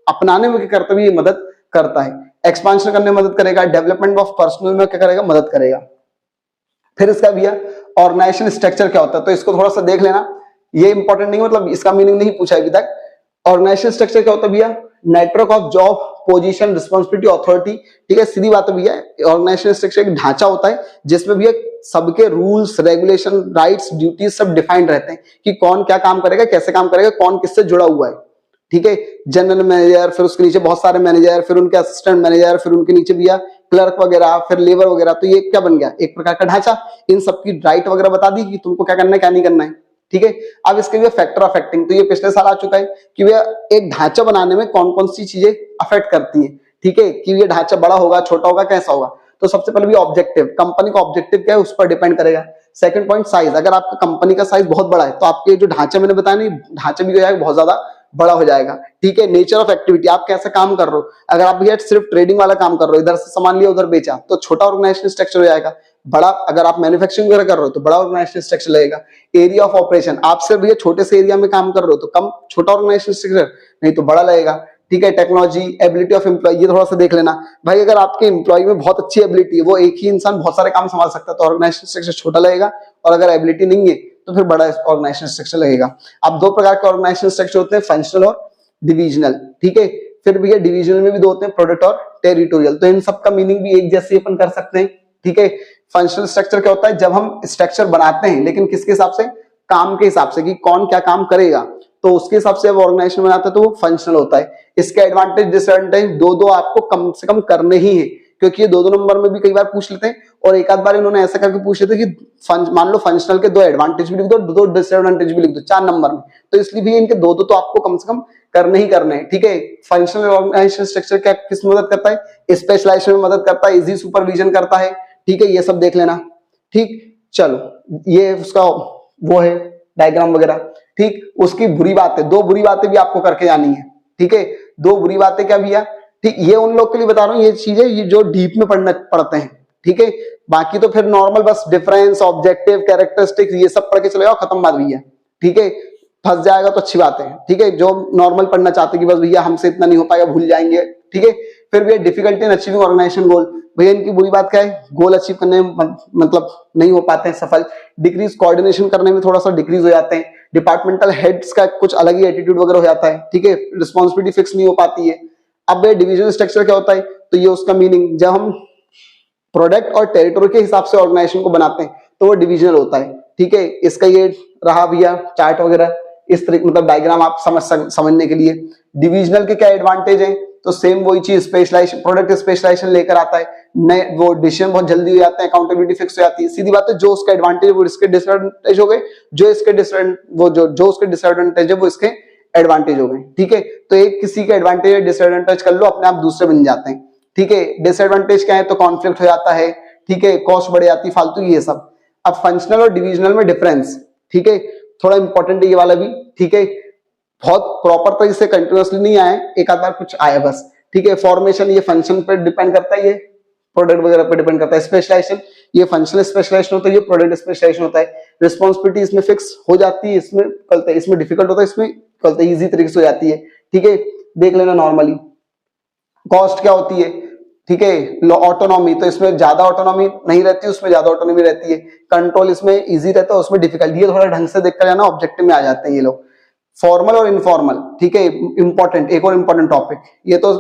अपनाने में क्या करता है, मदद करता है। एक्सपांशन करने में मदद करेगा, डेवलपमेंट ऑफ पर्सनल में क्या करेगा, मदद करेगा। फिर इसका भैया ऑर्गेनाइजेशन स्ट्रक्चर क्या होता है, तो इसको थोड़ा सा देख लेना, ये इंपॉर्टेंट नहीं, मतलब इसका मीनिंग नहीं पूछा अभी तक। ऑर्गेनाइजेशन स्ट्रक्चर क्या होता है भैया, network of job, position, responsibility, authority, ठीक है। सीधी बात है भैया, ऑर्गेनाइजेशन स्ट्रक्चर एक ढांचा होता है जिसमें भैया सबके रूल्स, रेगुलेशन, राइट्स, ड्यूटीज सब डिफाइंड रहते हैं कि कौन क्या काम करेगा, कैसे काम करेगा, कौन किससे जुड़ा हुआ है, ठीक है। जनरल मैनेजर, फिर उसके नीचे बहुत सारे मैनेजर, फिर उनके असिस्टेंट मैनेजर, फिर उनके नीचे भैया क्लर्क वगैरह, फिर लेबर वगैरह। तो ये क्या बन गया, एक प्रकार का ढांचा। इन सबकी राइट वगैरह बता दी कि तुमको क्या करना है क्या नहीं करना है, ठीक है। अब इसके लिए फैक्टर अफेक्टिंग, तो ये पिछले साल आ चुका है कि भैया एक ढांचा बनाने में कौन कौन सी चीजें अफेक्ट करती हैं, ठीक है, कि ये ढांचा बड़ा होगा छोटा होगा कैसा होगा। तो सबसे पहले भी ऑब्जेक्टिव, कंपनी का ऑब्जेक्टिव क्या है उस पर डिपेंड करेगा। सेकंड पॉइंट साइज, अगर आपका कंपनी का साइज बहुत बड़ा है तो आपके जो ढांचा मैंने बताया नहीं, ढांचा भी हो जाएगा बहुत ज्यादा बड़ा हो जाएगा। ठीक है, नेचर ऑफ एक्टिविटी, आप कैसे काम कर रहे हो, अगर आप भैया सिर्फ ट्रेडिंग वाला काम कर रहे हो, इधर से सामान लिया उधर बेचा, तो छोटा ऑर्गेनाइजेशन स्ट्रक्चर हो जाएगा। बड़ा अगर आप मैन्युफैक्चरिंग वगैरह कर रहे हो तो बड़ा ऑर्गेनाइजेशन स्ट्रक्चर लगेगा। एरिया ऑफ ऑपरेशन, आप सिर्फ भैया छोटे से एरिया में काम कर रहे हो तो कम छोटा ऑर्गेनाइजेशन स्ट्रक्चर, नहीं तो बड़ा लगेगा। ठीक है, टेक्नोलॉजी, एबिलिटी ऑफ एम्प्लॉय, ये थोड़ा सा देख लेना भाई। अगर आपके एम्प्लॉय में बहुत अच्छी एबिलिटी है, वो एक ही इंसान बहुत सारे काम संभाल सकता है, तो ऑर्गेनाइजेशन स्ट्रक्चर छोटा लगेगा। और अगर एबिलिटी नहीं है तो फिर बड़ा ऑर्गेनाइजेशन स्ट्रक्चर लगेगा। अब दो प्रकार के ऑर्गेनाइजेशन स्ट्रक्चर होते हैं, फंक्शनल और डिविजनल। ठीक है, फिर भैया डिविजनल में भी दो होते हैं, प्रोडक्ट और टेरिटोरियल। तो इन सब का मीनिंग भी एक जैसे अपन कर सकते हैं। ठीक है, फंक्शनल स्ट्रक्चर क्या होता है, जब हम स्ट्रक्चर बनाते हैं लेकिन किसके हिसाब से, काम के हिसाब से, कि कौन क्या काम करेगा, तो उसके हिसाब से ऑर्गेनाइजेशन बनाता है तो वो फंक्शनल होता है। इसके एडवांटेज डिसएडवांटेज दो आपको कम से कम करने ही है, क्योंकि ये दो नंबर में भी कई बार पूछ लेते हैं। और एक आध बार इन्होंने ऐसा करके पूछ लेते कि मान लो फंक्शनल के दो एडवांटेज भी लिख दो, दो डिसएडवांटेज भी लिख दो 4 नंबर में, तो इसलिए भी इनके दो तो आपको कम से कम करने ही करने हैं। ठीक है, फंक्शनल ऑर्गेनाइजेशन स्ट्रक्चर क्या किस में मदद करता है, स्पेशलाइजेशन में मदद करता है, इजी सुपरविजन करता है। ठीक है, ये सब देख लेना। ठीक, चलो ये उसका वो है डायग्राम वगैरह। ठीक, उसकी बुरी बातें, दो बुरी बातें भी आपको करके जानी है। ठीक है, दो बुरी बातें क्या भैया, ठीक, ये उन लोग के लिए बता रहा हूँ, ये चीजें ये जो डीप में पढ़ते हैं। ठीक है, बाकी तो फिर नॉर्मल बस डिफरेंस, ऑब्जेक्टिव, कैरेक्टरिस्टिक्स ये सब पढ़ के चले जाओ, खत्म बात भैया। ठीक है, फंस जाएगा तो अच्छी बात है। ठीक है, जो नॉर्मल पढ़ना चाहते कि बस भैया हमसे इतना नहीं हो पाएगा, भूल जाएंगे। ठीक है, फिर भैया डिफिकल्टी इन अचीविंग ऑर्गेनाइजेशन गोल, भैया इनकी बुरी बात क्या है, गोल अचीव करने में मतलब नहीं हो पाते हैं सफल। डिक्रीज कोऑर्डिनेशन करने में थोड़ा सा डिक्रीज हो जाते हैं। डिपार्टमेंटल हेड्स का कुछ अलग ही एटीट्यूड वगैरह हो जाता है। ठीक है, रिस्पॉन्सिबिलिटी फिक्स नहीं हो पाती है। अब डिविजन स्ट्रक्चर क्या होता है, तो ये उसका मीनिंग, जब हम प्रोडक्ट और टेरिटोरी के हिसाब से ऑर्गेनाइजेशन को बनाते हैं तो वो डिविजनल होता है। ठीक है, इसका ये रहा भैया चार्ट वगैरह, इस तरीके मतलब डायग्राम आप समझने के लिए। डिविजनल के क्या एडवांटेज है, तो सेम वही चीज, स्पेशलाइजेशन, प्रोडक्ट स्पेशलाइजेशन लेकर आता है, नए वो डिसीजन बहुत जल्दी हो जाते हैं, अकाउंटेबिलिटी फिक्स हो जाती है। सीधी बात है, जो उसका एडवांटेज वो इसके डिसएडवांटेज हो गए, जो इसके जो उसके डिसएडवांटेज है वो इसके एडवांटेज हो गए। ठीक है, तो एक किसी का एडवांटेज डिसएडवांटेज कर लो, अपने आप दूसरे बन जाते हैं। ठीक है, डिसएडवांटेज क्या है, तो कॉन्फ्लिक्ट हो जाता है। ठीक है, कॉस्ट बढ़ जाती है फालतू, ये सब। अब फंक्शनल और डिविजनल में डिफरेंस, ठीक है, थोड़ा इंपॉर्टेंट है ये वाला भी। ठीक है, बहुत प्रॉपर तरीके से कंटिन्यूअसली नहीं आए, एक आध बार कुछ आया बस। ठीक है, फॉर्मेशन ये फंक्शन पे डिपेंड करता है, ये प्रोडक्ट वगैरह पे डिपेंड करता है। स्पेशलाइजेशन ये फंक्शनल स्पेशलाइजेशन होता है, ये प्रोडक्ट स्पेशलाइजेशन होता है। रिस्पॉन्सिबिलिटी इसमें फिक्स हो जाती है, इसमें करते हैं, इसमें डिफिकल्ट होता है, इसमें करते हैं इजी तरीके से हो जाती है। ठीक है, देख लेना नॉर्मली। कॉस्ट क्या होती है, ठीक है, ऑटोनॉमी, तो इसमें ज्यादा ऑटोनॉमी नहीं रहती, उसमें ज्यादा ऑटोनॉमी रहती है। कंट्रोल इसमें इजी रहता है, उसमें डिफिकल्ट, ये थोड़ा ढंग से देखकर जाना, ऑब्जेक्टिव में आ जाते हैं ये लोग। फॉर्मल और इनफॉर्मल, ठीक है, इंपॉर्टेंट, एक और इंपॉर्टेंट टॉपिक, ये तो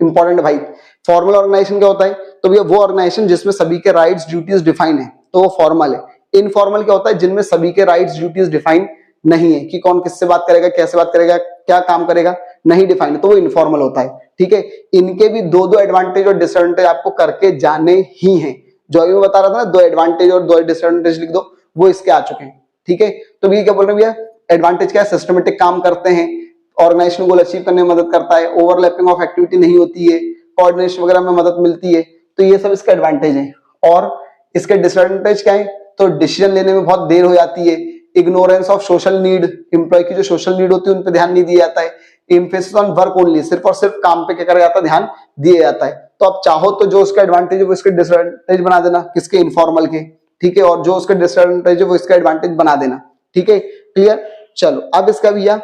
इंपॉर्टेंट भाई। फॉर्मल ऑर्गेनाइजेशन क्या होता है, तो भैया वो ऑर्गेनाइजेशन जिसमें सभी के राइट्स ड्यूटीज डिफाइन है, तो वो फॉर्मल है। इनफॉर्मल क्या होता है, जिनमें सभी के राइट्स ड्यूटीज डिफाइन नहीं है, कि कौन किससे बात करेगा, कैसे बात करेगा, क्या काम करेगा, नहीं डिफाइन, तो वो इनफॉर्मल होता है। ठीक है, इनके भी दो दो एडवांटेज और डिसएडवांटेज आपको करके जाने ही हैं। जो अभी मैं बता रहा था ना, दो एडवांटेज और दो डिसएडवांटेज लिख दो, वो इसके आ चुके हैं। ठीक है, तो भैया क्या बोल रहे हैं भैया, एडवांटेज क्या है, सिस्टमेटिक काम करते हैं, ऑर्गेनाइजेशन गोल अचीव करने में मदद करता है, ओवरलैपिंग ऑफ एक्टिविटी नहीं होती है, कोऑर्डिनेशन वगैरह में मदद मिलती है, तो ये सब इसका एडवांटेज है। और इसके डिसएडवांटेज क्या है, तो डिसीजन लेने में बहुत देर हो जाती है, ignorance of social need, employ की जो सोशल नीड होती है उन पे ध्यान नहीं दिया जाता है, एम्फेसिस ऑन वर्क ओनली, सिर्फ और सिर्फ काम पे क्या करा जाता है, ध्यान दिया जाता है। तो आप चाहो तो जो उसका एडवांटेज है वो इसके डिसएडवांटेज बना देना, किसके, इनफॉर्मल के। ठीक है, और जो उसका डिसएडवांटेज है वो इसका एडवांटेज बना देना। ठीक है, क्लियर। चलो अब इसका भैया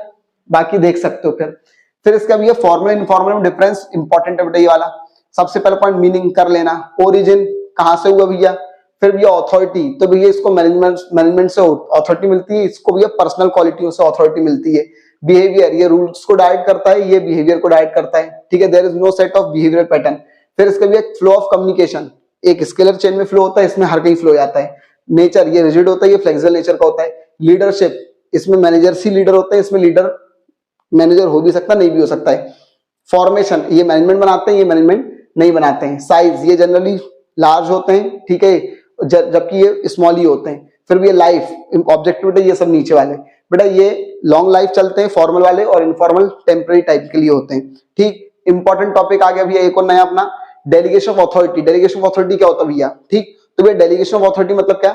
बाकी देख सकते हो। फिर इसका भैया फॉर्मल इनफॉर्मल में डिफरेंस इंपॉर्टेंट है बेटा ये वाला। सबसे पहले पॉइंट मीनिंग कर लेना, ओरिजिन कहां से हुआ भैया। फिर भैया अथॉरिटी, तो भैया इसको मैनेजमेंट से अथॉरिटी मिलती है, इसको भैया पर्सनल क्वालिटियों से अथॉरिटी मिलती है। बिहेवियर, ये रूल्स को डायरेक्ट करता है, ये बिहेवियर को डायरेक्ट करता है। ठीक है, there is no set of behaviour pattern. फिर इसका भैया फ्लो ऑफ कम्युनिकेशन, एक स्केलर चेन में फ्लो होता है, इसमें हर कहीं फ्लो जाता है। नेचर, ये रिजिड होता है, ये फ्लेक्सिबल नेचर का होता है। लीडरशिप, इसमें मैनेजर सी लीडर होते हैं, इसमें लीडर मैनेजर हो भी सकता, नहीं भी हो सकता है। फॉर्मेशन, ये मैनेजमेंट बनाते हैं, ये मैनेजमेंट नहीं बनाते हैं। साइज, ये जनरली लार्ज होते हैं, ठीक है, जबकि ये स्मॉल ही होते हैं। फिर भी ये लाइफ, ऑब्जेक्टिविटी, ये सब नीचे वाले बेटा ये लॉन्ग लाइफ चलते हैं फॉर्मल वाले, और इनफॉर्मल टेम्पररी टाइप के लिए होते हैं। ठीक, इंपॉर्टेंट टॉपिक आ गया भैया एक और नया अपना, delegation of authority. Delegation of authority क्या होता है भैया, ठीक। तो भैया डेलीगेशन ऑफ अथॉरिटी मतलब क्या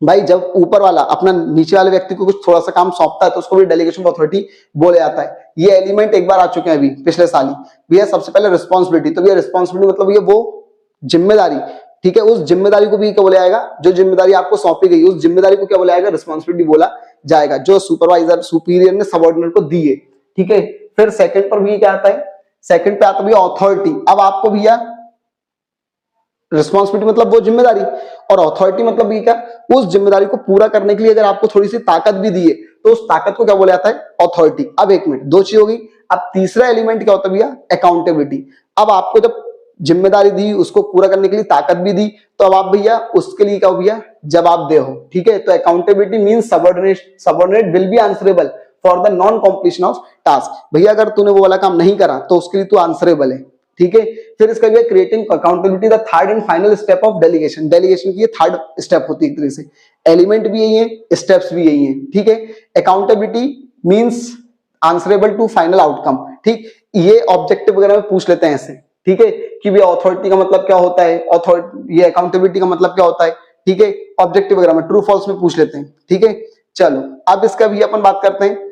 भाई, जब ऊपर वाला अपना नीचे वाले व्यक्ति को कुछ थोड़ा सा काम सौंपता है तो उसको भी डेलीगेशन ऑफ अथॉरिटी बोला जाता है। ये एलिमेंट एक बार आ चुके हैं अभी पिछले साल ही भैया। सबसे पहले रिस्पॉन्सिबिलिटी, तो भैया रिस्पॉन्सिबिलिटी मतलब ये वो जिम्मेदारी, ठीक है, उस जिम्मेदारी को भी क्या बोला जाएगा, जो जिम्मेदारी आपको सौंपी गई उस जिम्मेदारी को क्या बोला जाएगा, रिस्पॉन्सिबिलिटी बोला जाएगा, जो सुपरवाइजर सुपीरियर ने सबऑर्डिनेट को दी है, ठीक है। फिर सेकंड पर भी क्या आता है, सेकंड पे आता है भैया अथॉरिटी। अब आपको भैया रिस्पॉन्सिबिलिटी मतलब वो जिम्मेदारी, और अथॉरिटी मतलब ये क्या, उस जिम्मेदारी को पूरा करने के लिए अगर आपको थोड़ी सी ताकत भी दी है तो उस ताकत को क्या बोला जाता है, अथॉरिटी। अब एक मिनट, दो चीज होगी। अब तीसरा एलिमेंट क्या होता है भैया, अकाउंटेबिलिटी। अब आपको जब जिम्मेदारी दी, उसको पूरा करने के लिए ताकत भी दी, तो अब आप भैया उसके लिए क्या हो भैया, जवाबदेह हो, ठीक है। तो accountability means subordinate will be answerable for the non completion of task. भैया अगर तूने वो वाला काम नहीं करा तो उसके लिए तू आंसरेबल है, ठीक है। फिर इसका भी creating accountability, the third and final step of delegation. Delegation की ये थर्ड स्टेप होती है एक तरह से, एलिमेंट भी यही है, स्टेप्स भी यही है, ठीक है। Accountability means answerable to final outcome, ठीक। ये ऑब्जेक्टिव वगैरह में पूछ लेते हैं ऐसे, ठीक है, कि भैया अथॉरिटी का मतलब क्या होता है, अथॉरिटी, ये अकाउंटेबिलिटी का मतलब क्या होता है, ठीक है। ऑब्जेक्टिव वगैरह में ट्रू फॉल्स में पूछ लेते हैं, ठीक है। चलो अब इसका भी अपन बात करते हैं,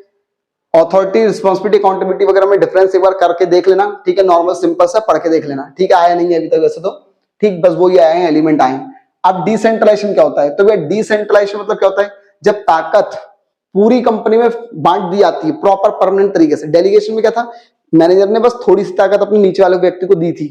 अथॉरिटी रिस्पॉन्सिबिलिटी अकाउंटेबिलिटी वगैरह में डिफरेंस एक बार करके देख लेना, ठीक है। नॉर्मल सिंपल सा पढ़ के देख लेना, ठीक है। आया नहीं है अभी तक वैसे तो, ठीक, बस वो ही आए हैं, एलिमेंट आए हैं। अब डिसेंट्रलाइजेशन क्या होता है, तो भैया डिसेंट्रलाइजेशन मतलब क्या होता है, जब ताकत पूरी कंपनी में बांट दी जाती है प्रॉपर परमानेंट तरीके से। डेलीगेशन में क्या था, मैनेजर ने बस थोड़ी सी ताकत अपने नीचे वाले व्यक्ति को दी थी,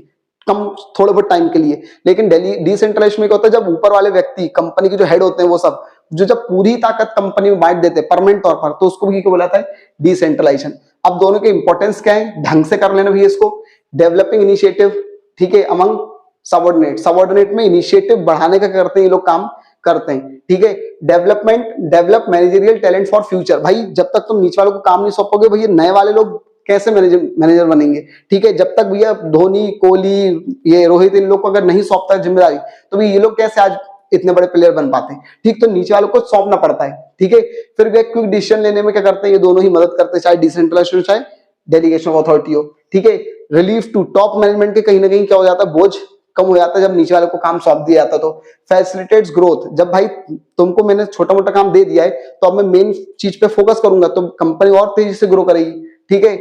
कम थोड़े बहुत टाइम के लिए। लेकिन डिसेंट्रलाइजेशन में क्या होता है, जब ऊपर वाले व्यक्ति कंपनी के जो हेड होते हैं वो सब जो जब पूरी ताकत कंपनी में बांट देते हैं परमानेंट तौर पर, तो उसको भी क्या बोला जाता है, डिसेंट्रलाइजेशन। अब दोनों के इंपॉर्टेंस क्या है, ढंग से कर लेना भैया इसको। डेवलपिंग इनिशिएटिव, ठीक है, अमंग सबऑर्डिनेट में इनिशिएटिव बढ़ाने का करते हैं ये लोग, काम करते हैं, ठीक है। Develop managerial talent for future. भाई जब तक तुम नीचे वालों को काम नहीं सौंपोगे भैया नए वाले लोग कैसे मैनेजर बनेंगे, ठीक है। जब तक भैया धोनी, कोहली, ये रोहित, इन लोग को अगर नहीं सौंपता जिम्मेदारी तो भैया ये लोग कैसे आज इतने बड़े प्लेयर बन पाते हैं, ठीक। तो नीचे वालों को सौंपना पड़ता है, ठीक है। फिर भी क्विक डिसीजन लेने में क्या करते हैं, ये दोनों ही मदद करते हैं, चाहे डिसेंट्रलाइजेशन चाहे डेलीगेशन ऑफ अथॉरिटी हो, ठीक है। रिलीफ टू टॉप मैनेजमेंट के कहीं ना कहीं क्या हो जाता है, बोझ कम हो जाता है जब नीचे वाले को काम सौंप दिया जाता। तो फैसिलिटेट्स ग्रोथ, जब भाई तुमको मैंने छोटा मोटा काम दे दिया है तो अब मैं मेन चीज पे फोकस करूंगा तो कंपनी और तेजी से ग्रो करेगी, ठीक है।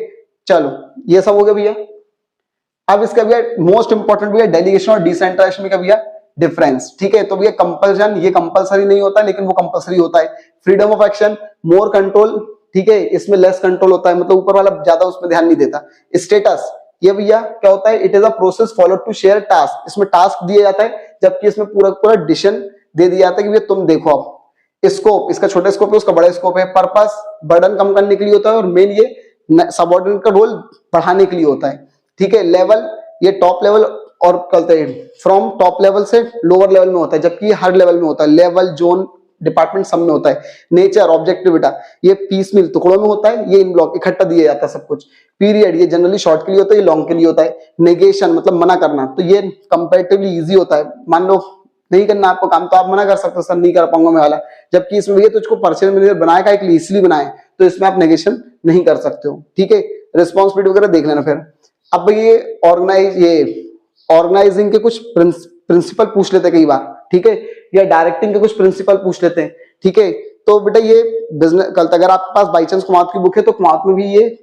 चलो ये सब हो गया भैया। अब इसका भैया मोस्ट इंपॉर्टेंट भैया डेलीगेशन और डिसेंट्रलाइजेशन में का भैया डिफरेंस, ठीक है। तो भैया कंपल्सन, ये कंपलसरी नहीं होता लेकिन वो कंपलसरी होता है। Freedom of action, more control, ठीक है, इसमें लेस कंट्रोल होता है, मतलब ऊपर वाला ज्यादा उसमें ध्यान नहीं देता। स्टेटस, ये भैया क्या होता है, it is a process follow to share task. इसमें टास्क दिया जाता है जबकि इसमें पूरा पूरा डिसीजन दे दिया जाता है कि भैया तुम देखो। अब स्कोप, इसका छोटा स्कोप है उसका बड़ा स्कोप है। पर्पस, बर्डन कम करने के लिए होता है, और मेन ये सबऑर्डिनेट का रोल बढ़ाने के लिए होता है, ठीक है। लेवल, ये टॉप लेवल और कहते हैं फ्रॉम टॉप लेवल से लोअर लेवल में होता है, जबकि हर लेवल में होता है, लेवल, जोन, डिपार्टमेंट सब में होता है। नेचर, ऑब्जेक्टिविटा, ये पीस मिल टुकड़ों में होता है, ये इन ब्लॉक इकट्ठा दिया जाता है सब कुछ। पीरियड, ये जनरली शॉर्ट के लिए होता है, ये लॉन्ग के लिए होता है। नेगेशन मतलब मना करना, तो ये कंपैरेटिवली इजी होता है। मान लो नहीं करना आपको काम तो आप मना कर सकते हो, सर नहीं कर पाऊंगा मैं वाला। जबकि इसमें भैया तुझको परचेज मैनेजर बनाएगा एक इसलिए बनाए, तो इसमें आप नेगेशन नहीं कर सकते हो, ठीक है। रिस्पॉन्सिबिलिटी वगैरह देख लेना। फिर अब ये ऑर्गेनाइजिंग के कुछ प्रिंसिपल पूछ लेते हैं कई बार, ठीक है, या डायरेक्टिंग के कुछ प्रिंसिपल पूछ लेते हैं, ठीक है। तो बेटा ये बिजनेस कल तक अगर आपके पास बाई चांस कुमावत की बुक है तो कुमावत में भी ये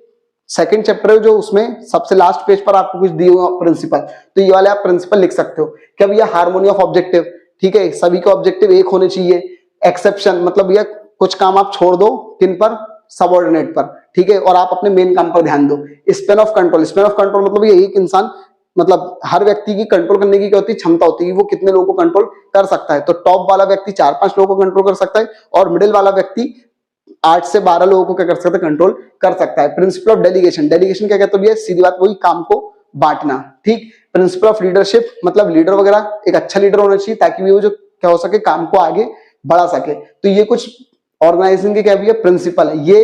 सेकंड चैप्टर है जो उसमें सबसे लास्ट पेज पर आपको कुछ दिए हुए प्रिंसिपल, तो ये वाले आप प्रिंसिपल लिख सकते हो। क्या भैया हार्मोनी ऑफ ऑब्जेक्टिव, ठीक है, सभी के ऑब्जेक्टिव एक होने चाहिए। एक्सेप्शन मतलब भैया कुछ काम आप छोड़ दो, किन पर, सबऑर्डिनेट पर, ठीक है, और आप अपने मेन काम पर ध्यान दो। Span of control, span of control मतलब ये एक इंसान, मतलब हर व्यक्ति की कंट्रोल करने की क्या होती है, क्षमता होती है, वो कितने लोगों को कंट्रोल कर सकता है। तो टॉप वाला व्यक्ति 4-5 लोगों को कंट्रोल कर सकता है, और मिडिल वाला व्यक्ति 8 से 12 लोगों को क्या कर सकता है, कंट्रोल कर सकता है। प्रिंसिपल ऑफ डेलीगेशन, डेलीगेशन क्या कहते हैं, सीधी बात वही काम को बांटना, ठीक। प्रिंसिपल ऑफ लीडरशिप मतलब लीडर वगैरह एक अच्छा लीडर होना चाहिए ताकि वो जो क्या हो सके, काम को आगे बढ़ा सके। तो ये कुछ ऑर्गेनाइजिंग के क्या भी प्रिंसिपल है। ये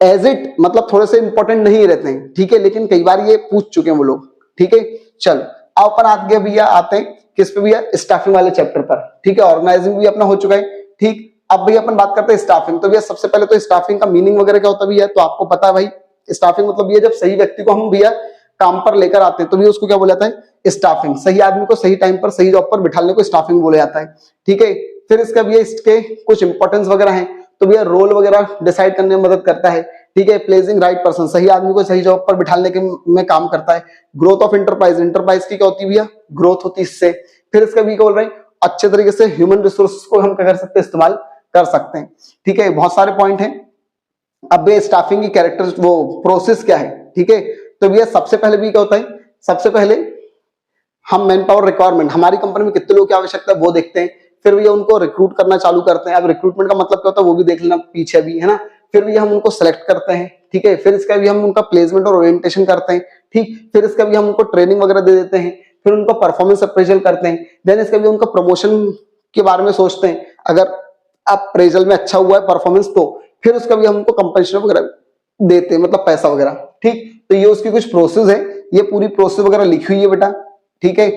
एज इट मतलब थोड़े से इंपॉर्टेंट नहीं रहते हैं, ठीक है, लेकिन कई बार ये पूछ चुके हैं वो लोग, ठीक है। चलो अब अपन आगे भैया आते हैं किस पे भैया, स्टाफिंग वाले चैप्टर पर, ठीक है। ऑर्गेनाइजिंग भी अपना हो चुका है, ठीक। अब भैया अपन बात करते हैं स्टाफिंग। तो भैया सबसे पहले तो स्टाफिंग का मीनिंग वगैरह क्या होता है भैया, तो आपको पता है भाई स्टाफिंग मतलब ये जब सही व्यक्ति को हम भैया काम पर लेकर आते हैं तो भी उसको क्या बोला जाता है, स्टाफिंग। सही आदमी को सही टाइम पर सही जॉब पर बिठाने को स्टाफिंग बोला जाता है, ठीक है। फिर इसका भी इसके कुछ इंपॉर्टेंस वगैरह हैं, तो भैया रोल वगैरह डिसाइड करने में मदद करता है, ठीक है। प्लेसिंग राइट पर्सन, सही आदमी को सही जॉब पर बिठाने के में काम करता है। ग्रोथ ऑफ इंटरप्राइज, इंटरप्राइज की क्या होती है भैया, ग्रोथ होती है इससे। फिर इसका भी क्या बोल रहे हैं, अच्छे तरीके से ह्यूमन रिसोर्सेज को हम क्या कर सकते हैं, इस्तेमाल कर सकते हैं, ठीक है। बहुत सारे पॉइंट हैं। अब ये स्टाफिंग की कैरेक्टर वो प्रोसेस क्या है, ठीक है। तो भैया सबसे पहले भी क्या होता है, सबसे पहले हम मैन पावर रिक्वायरमेंट, हमारी कंपनी में कितने लोगों की आवश्यकता है वो देखते हैं। फिर भैया उनको रिक्रूट करना चालू करते हैं। अब रिक्रूटमेंट का मतलब क्या होता है वो भी देख लेना पीछे भी, है ना। फिर भैया हम उनको सेलेक्ट करते हैं, ठीक है। फिर इसका भी हम उनका प्लेसमेंट और ओरिएंटेशन करते हैं, ठीक। फिर इसका भी हम उनको ट्रेनिंग वगैरह दे देते हैं। फिर उनका परफॉर्मेंस अप्रेजल करते हैं। देन इसका भी उनका प्रमोशन के बारे में सोचते हैं। अगर अप्रेजल में अच्छा हुआ है परफॉर्मेंस तो फिर उसका भी हम उनको कंपनसेशन वगैरह देते हैं, मतलब पैसा वगैरह, ठीक। तो ये उसकी कुछ प्रोसेस है, ये पूरी प्रोसेस वगैरह लिखी हुई है बेटा, ठीक है।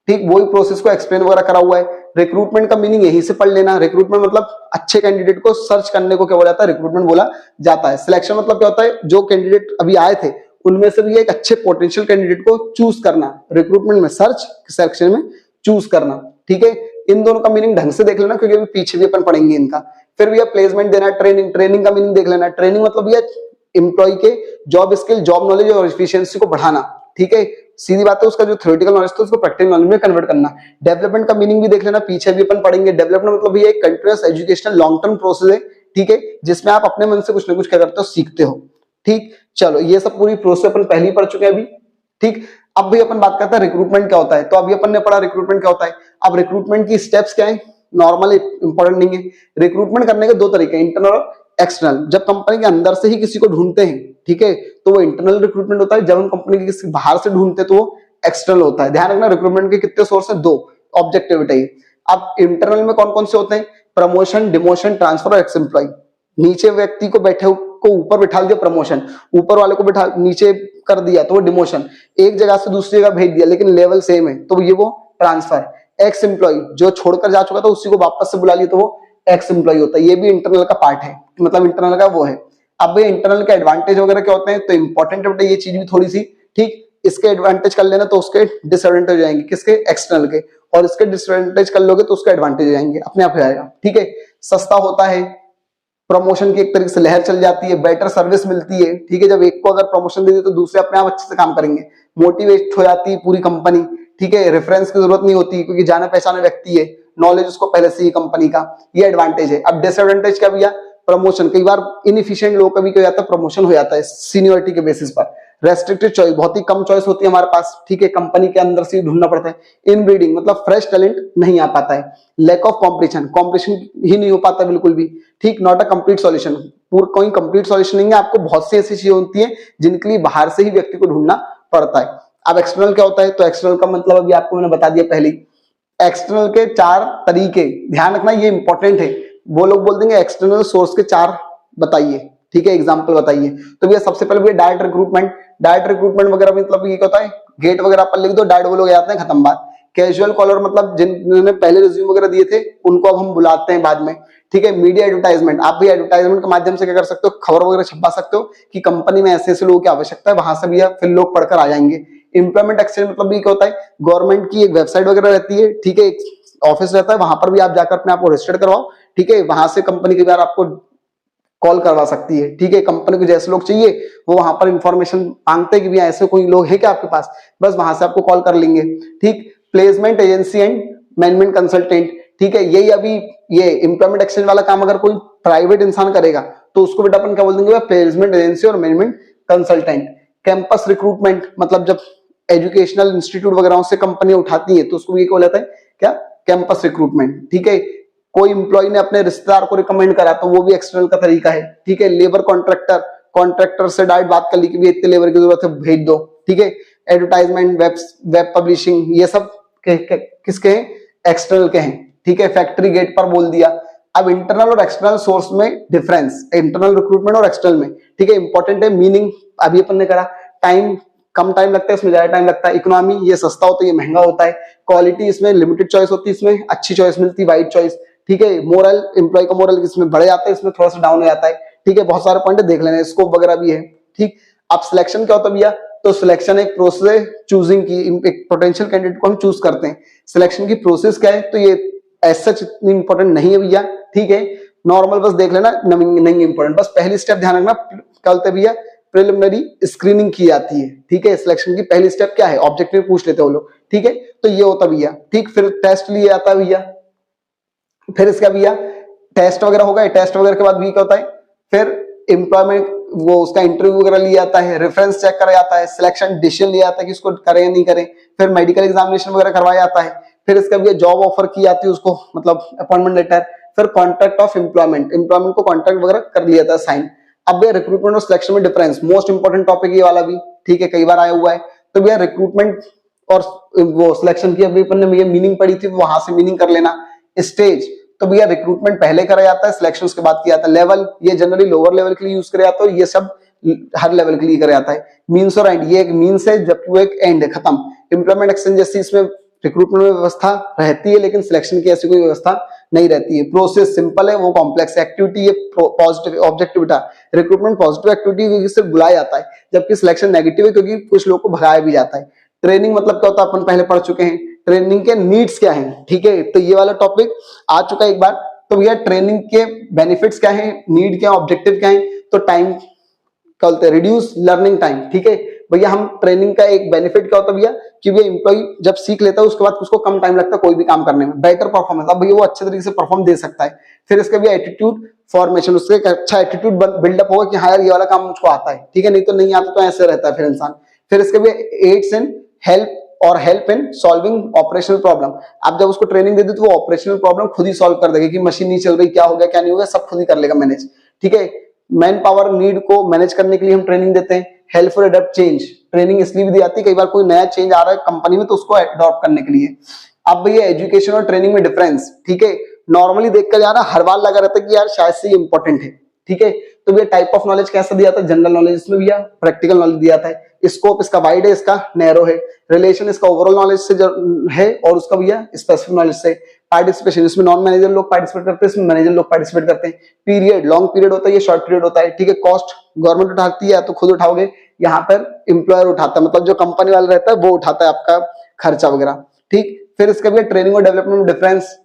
ठीक वही प्रोसेस को एक्सप्लेन वगैरह करा हुआ है। रिक्रूटमेंट का मीनिंग यहीं से पढ़ लेना। रिक्रूटमेंट मतलब अच्छे कैंडिडेट को सर्च करने को क्या बोला जाता है, रिक्रूटमेंट बोला जाता है। सिलेक्शन मतलब क्या होता है, जो कैंडिडेट अभी आए थे उनमें से भी एक अच्छे पोटेंशियल कैंडिडेट को चूज करना। रिक्रूटमेंट में सर्च, सिलेक्शन में चूज करना, ठीक है। इन दोनों का मीनिंग ढंग से देख लेना क्योंकि अभी पीछे भी अपन पढ़ेंगे इनका। फिर भैया प्लेसमेंट देना, ट्रेनिंग, ट्रेनिंग का मीनिंग देख लेना। ट्रेनिंग मतलब भैया एम्प्लॉय के जॉब स्किल, जॉब नॉलेज और एफिशिएंसी को बढ़ाना, ठीक है। सीधी बात है, उसका जो थ्योरेटिकल नॉलेज था उसको प्रैक्टिकल नॉलेज में कन्वर्ट करना। डेवलपमेंट का मीनिंग भी देख लेना, पीछे भी अपन पढ़ेंगे। डेवलपमेंट मतलब ये एक continuous educational long term process है, ठीक है, जिसमें आप अपने मन से कुछ ना कुछ क्या करते हो, सीखते हो, ठीक। चलो ये सब पूरी प्रोसेस अपन पहले ही पढ़ चुके हैं अभी, ठीक। अब भी अपन बात करते हैं रिक्रूटमेंट क्या होता है। तो अभी अपन ने पढ़ा रिक्रूटमेंट क्या होता है। अब रिक्रूटमेंट की स्टेप्स क्या है, नॉर्मल इंपॉर्टेंट नहीं है। रिक्रूटमेंट करने के दो तरीके, इंटरनल और एक्सटर्नल। जब कंपनी के अंदर से ही किसी को ढूंढते हैं, ठीक है, तो वो इंटरनल रिक्रूटमेंट होता है। जब हम कंपनी के किसी बाहर से ढूंढते हैं तो वो एक्सटर्नल होता है। ध्यान रखना रिक्रूटमेंट के कितने सोर्स हैं, दो ऑब्जेक्टिव बताइए। अब इंटरनल में कौन कौन से होते हैं, प्रमोशन, डिमोशन, ट्रांसफर और एक्स एम्प्लॉय। नीचे व्यक्ति को बैठे को ऊपर बिठा दिया प्रमोशन, ऊपर वाले को बिठा नीचे कर दिया तो वो डिमोशन। एक जगह से दूसरी जगह भेज दिया लेकिन लेवल सेम है तो ये वो ट्रांसफर। एक्स एम्प्लॉय, जो छोड़कर जा चुका था उसी को वापस से बुला लिया तो वो एक्स एम्प्लॉय होता है। ये भी इंटरनल का पार्ट है, मतलब इंटरनल का वो है। अब ये इंटरनल के एडवांटेज वगैरह क्या होते हैं, तो इंपॉर्टेंट है ये चीज भी थोड़ी सी, ठीक। इसके एडवांटेज कर लेना तो उसके डिसएडवांटेज हो जाएंगे, किसके, एक्सटर्नल के। और इसके डिसएडवांटेज कर लोगे तो उसके एडवांटेज हो जाएंगे, अपने आप हो जाएगा, ठीक है। सस्ता होता है, प्रमोशन की एक तरीके से लहर चल जाती है, बेटर सर्विस मिलती है, ठीक है। जब एक को अगर प्रमोशन दे दी तो दूसरे अपने आप अच्छे से काम करेंगे। मोटिवेट हो जाती है पूरी कंपनी, ठीक है। रेफरेंस की जरूरत नहीं होती क्योंकि जाने पहचाने व्यक्ति है, नॉलेज उसको पहले से ही कंपनी का, ये एडवांटेज है। अब डिसएडवांटेज क्या भैया, प्रमोशन, कई बार इनएफिशिएंट लोग का भी क्या जाता है, प्रमोशन हो जाता है सीनियरिटी के बेसिस पर। रेस्ट्रिक्टेड चॉइस, बहुत ही कम चॉइस होती है हमारे पास, ठीक है, कंपनी के अंदर से ही ढूंढना पड़ता है। इनब्रीडिंग मतलब फ्रेश टैलेंट नहीं आ पाता है। लैक ऑफ कॉम्पिटिशन, कॉम्पिटिशन ही नहीं हो पाता बिल्कुल भी, ठीक। नॉट अ कंप्लीट सॉल्यूशन, कोई कंप्लीट सॉल्यूशन नहीं है। आपको बहुत सी ऐसी चीजें होती है जिनके लिए बाहर से ही व्यक्ति को ढूंढना पड़ता है। अब एक्सटर्नल क्या होता है, तो एक्सटर्नल का मतलब अभी आपको मैंने बता दिया पहले। एक्सटर्नल के चार तरीके, ध्यान रखना ये इंपॉर्टेंट है। वो लोग बोल देंगे एक्सटर्नल सोर्स के चार बताइए, ठीक है, एग्जांपल बताइए। तो भैया सबसे पहले भैया डायरेक्ट रिक्रूटमेंट। डायरेक्ट रिक्रूटमेंट वगैरह मतलब ये क्या होता है, गेट वगैरह पर लिख दो, डायरेक्ट वो लोग आते हैं, खत्म बात। कैजुअल कॉलर मतलब जिन्होंने पहले रिज्यूम वगैरह दिए थे उनको अब हम बुलाते हैं बाद में, ठीक है। मीडिया एडवर्टाइजमेंट, आप भी एडवर्टाइजमेंट के माध्यम से क्या कर सकते हो, खबर वगैरह छपा सकते हो कि कंपनी में ऐसे ऐसे लोगों की आवश्यकता है, वहां से भी फिर लोग पढ़कर आ जाएंगे। इंप्लॉयमेंट एक्सचेंज मतलब ये क्या होता है, गवर्नमेंट की एक वेबसाइट वगैरह रहती है, ठीक है, ऑफिस रहता है, वहां पर भी आप जाकर अपने आप को रजिस्टर करवाओ, ठीक है। वहां से कंपनी के बारे आपको कॉल करवा सकती है, ठीक है। कंपनी को जैसे लोग चाहिए वो वहां पर इंफॉर्मेशन मांगते हैं कि भैया ऐसे कोई लोग है क्या आपके पास, बस वहां से आपको कॉल कर लेंगे, ठीक। Placement agency and management consultant, ठीक है। यही अभी ये एम्प्लॉयमेंट एक्सचेंज वाला काम अगर कोई प्राइवेट इंसान करेगा तो उसको बेटा अपन क्या बोल देंगे, प्लेसमेंट एजेंसी और मैनेजमेंट कंसल्टेंट। कैंपस रिक्रूटमेंट मतलब जब एजुकेशनल इंस्टीट्यूट वगैरह से कंपनियां उठाती है तो उसको ये क्या बोला जाता है, क्या, कैंपस रिक्रूटमेंट, ठीक है। कोई इंप्लॉय ने अपने रिश्तेदार को रिकमेंड करा तो वो भी एक्सटर्नल का तरीका है, ठीक है। लेबर कॉन्ट्रैक्टर, कॉन्ट्रैक्टर से डायरेक्ट बात कर ली कि इतने लेबर की जरूरत है, भेज दो, ठीक है। एडवर्टाइजमेंट, वेब पब्लिशिंग, ये सब किसके हैं, एक्सटर्नल के हैं, ठीक है। फैक्ट्री गेट पर बोल दिया। अब इंटरनल और एक्सटर्नल सोर्स में डिफरेंस, इंटरनल रिक्रूटमेंट और एक्सटर्नल में, ठीक है। इंपॉर्टेंट है मीनिंग, अभी अपन ने करा। टाइम, कम टाइम लगता है, इसमें ज्यादा टाइम लगता है। इकोनॉमी, ये सस्ता होता है, ये महंगा होता है। क्वालिटी, इसमें लिमिटेड चॉइस होती है, इसमें अच्छी चॉइस मिलती है, वाइड चॉइस, ठीक है। मोरल, एम्प्लॉय का मोरल इसमें बढ़ जाता है, इसमें थोड़ा सा डाउन हो जाता है, ठीक है। बहुत सारे पॉइंट देख लेना, स्कोप वगैरह भी है, ठीक। अब सिलेक्शन क्या होता है भैया, तो सिलेक्शन एक प्रोसेस है चूजिंग की, एक पोटेंशियल कैंडिडेट को हम चूज करते हैं। सिलेक्शन की प्रोसेस क्या है, तो ये एज सच इतनी इंपॉर्टेंट नहीं है भैया, ठीक है, नॉर्मल बस देख लेना, नहीं इंपॉर्टेंट, बस पहली स्टेप ध्यान रखना, क्या बोलते हैं भैया, प्रिलिमिनरी स्क्रीनिंग की जाती है, ठीक है। सिलेक्शन की पहली स्टेप क्या है, ऑब्जेक्टिव पूछ लेते हो लोग, ठीक है, तो ये होता भैया, ठीक। फिर टेस्ट लिया जाता है भैया, फिर इसका भैया टेस्ट वगैरह होगा, टेस्ट वगैरह के बाद भी क्या होता है, फिर एम्प्लॉयमेंट वो उसका इंटरव्यू वगैरह लिया जाता है, रेफरेंस चेक करा जाता है, सिलेक्शन डिसीजन लिया जाता है कि उसको करें या नहीं करें, फिर मेडिकल एग्जामिनेशन वगैरह करवाया जाता है, फिर इसका भैया जॉब ऑफर की जाती है उसको, मतलब अपॉइंटमेंट लेटर, फिर कॉन्ट्रैक्ट ऑफ एम्प्लॉयमेंट को कॉन्ट्रैक्ट वगैरह कर लिया जाता है साइन। अब भैया रिक्रूटमेंट और सिलेक्शन में डिफरेंस, मोस्ट इंपॉर्टेंट टॉपिक ये वाला भी, ठीक है, कई बार आया हुआ है। तो भैया रिक्रूटमेंट और वो सिलेक्शन की अभी अपन ने भैया मीनिंग पढ़ी थी, वहां से मीनिंग कर लेना। स्टेज, तो भैया रिक्रूटमेंट पहले करा जाता है, सिलेक्शन उसके बाद किया जाता है। लेवल, ये जनरली लोअर लेवल के लिए यूज किया जाता है, ये सब हर लेवल के लिए करा जाता है। मीन्स और एंड, ये एक मीन्स है जबकि वो एक एंड है, खत्म। एम्प्लॉयमेंट एक्सचेंज जैसी इसमें रिक्रूटमेंट में व्यवस्था रहती है, लेकिन सिलेक्शन की ऐसी कोई व्यवस्था नहीं रहती है। प्रोसेस सिंपल है, वो कॉम्प्लेक्स एक्टिविटी है, पॉजिटिव ऑब्जेक्टिव बेटा। रिक्रूटमेंट पॉजिटिव एक्टिविटी से बुलाया जाता है, जबकि सिलेक्शन नेगेटिव है, क्योंकि कुछ लोग को भगाया भी जाता है। ट्रेनिंग मतलब क्या होता है अपन पहले पढ़ चुके हैं, ट्रेनिंग के नीड्स क्या हैं, ठीक है, तो ये वाला टॉपिक आ चुका है एक बार। तो भैया ट्रेनिंग के बेनिफिट्स क्या हैं, नीड क्या है, ऑब्जेक्टिव क्या है, तो टाइम क्या बोलते हैं, रिड्यूस लर्निंग टाइम, ठीक है भैया। हम ट्रेनिंग का एक बेनिफिट क्या होता है भैया, कि भैया एम्प्लॉय जब सीख लेता है उसके बाद उसको कम टाइम लगता है कोई भी काम करने में, बेटर परफॉर्मेंस, अब भैया वो अच्छे तरीके से परफॉर्म दे सकता है। फिर इसका भी एटीट्यूड फॉर्मेशन, उससे एक अच्छा एटीट्यूड बिल्डअप होगा कि हाँ यार ये वाला काम मुझको आता है, ठीक है, नहीं तो नहीं आता तो ऐसे रहता है फिर इंसान। फिर इसके भी aids in help in solving operational problem. आप जब उसको ट्रेनिंग दे दी तो वो ऑपरेशनल प्रॉब्लम खुद ही सॉल्व कर देगा, कि मशीन नहीं चल रही, क्या हो गया क्या नहीं होगा, सब खुद ही कर लेगा मैनेज, ठीक है। मैन पावर नीड को मैनेज करने के लिए हम ट्रेनिंग देते हैं। Help for adopt change, training इसलिए भी दी जाती है, कई बार कोई नया चेंज आ रहा है कंपनी में तो उसको अडॉप्ट करने के लिए। अब भैया एजुकेशन और ट्रेनिंग में डिफरेंस, ठीक है, नॉर्मली देखकर जाना हर बार लगा रहता है कि यार शायद से ये इंपॉर्टेंट है, ठीक है। तो भैया टाइप ऑफ नॉलेज कैसा दिया था, जनरल नॉलेज, इसमें भैया प्रैक्टिकल नॉलेज दिया था। स्कोप इसका वाइड है, इसका नैरो है। रिलेशन इसका ओवरऑल नॉलेज से है और उसका भैया स्पेसिफिक नॉलेज से। पार्टिसिपेशन, इसमें नॉन मैनेजर लोग पार्टिसिपेट करते हैं, इसमें मैनेजर लोग पार्टिसिपेट करते हैं। पीरियड, लॉन्ग पीरियड होता है, ये शॉर्ट पीरियड होता है, ठीक है। कॉस्ट गवर्नमेंट उठाती है तो खुद उठाओगे, यहाँ पर एम्प्लॉयर उठाता है, मतलब जो कंपनी वाला रहता है वो उठाता है आपका खर्चा वगैरह, ठीक। फिर इसका भी ट्रेनिंग और डेवलपमेंट में डिफरेंस,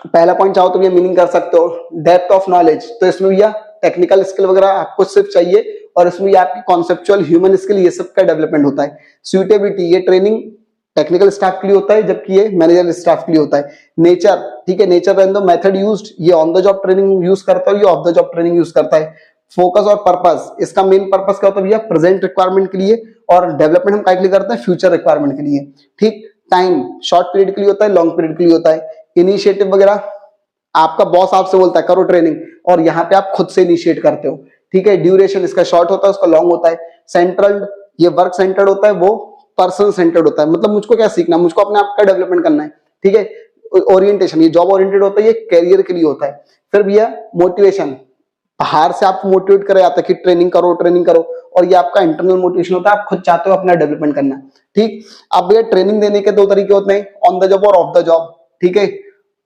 पहला पॉइंट चाहो तो ये मीनिंग कर सकते हो, डेप्थ ऑफ नॉलेज, तो इसमें भैया टेक्निकल स्किल वगैरह आपको सिर्फ चाहिए, और इसमें ये आपकी कॉन्सेप्चुअल ह्यूमन स्किल ये सब का डेवलपमेंट होता है। सुइटेबिलिटी, ये ट्रेनिंग टेक्निकल स्टाफ के लिए होता है, जबकि ये मैनेजर स्टाफ के लिए होता है। नेचर, ठीक है, nature and the method used, ये on the job training use करता है, ये off the job training use करता है। फोकस और पर्पस, इसका मेन पर्पस क्या होता है भैया, प्रेजेंट रिक्वायरमेंट के लिए, और डेवलपमेंट हम क्या के लिए करते हैं, फ्यूचर रिक्वायरमेंट के लिए, ठीक। टाइम शॉर्ट पीरियड के लिए होता है, लॉन्ग पीरियड के लिए होता है। इनिशिएटिव वगैरह, आपका बॉस आपसे बोलता है करो ट्रेनिंग, और यहाँ पे आप खुद से इनिशिएट करते हो, ठीक है। ड्यूरेशन इसका शॉर्ट होता है, उसका लॉन्ग होता है। सेंट्रल, ये वर्क सेंटर्ड होता है, वो पर्सन सेंटर्ड होता है, मतलब मुझको क्या सीखना, मुझको अपने आप का डेवलपमेंट करना है, ठीक है। ओरिएंटेशन, ये जॉब ओरिएंटेड होता है, ये कैरियर के लिए होता है। फिर भैया मोटिवेशन, बाहर से आप मोटिवेट करे जाता है कि ट्रेनिंग करो ट्रेनिंग करो, और ये आपका इंटरनल मोटिवेशन होता है, आप खुद चाहते हो अपना डेवलपमेंट करना, ठीक। अब भैया ट्रेनिंग देने के दो तरीके होते हैं, ऑन द जॉब और ऑफ द जॉब, ठीक है।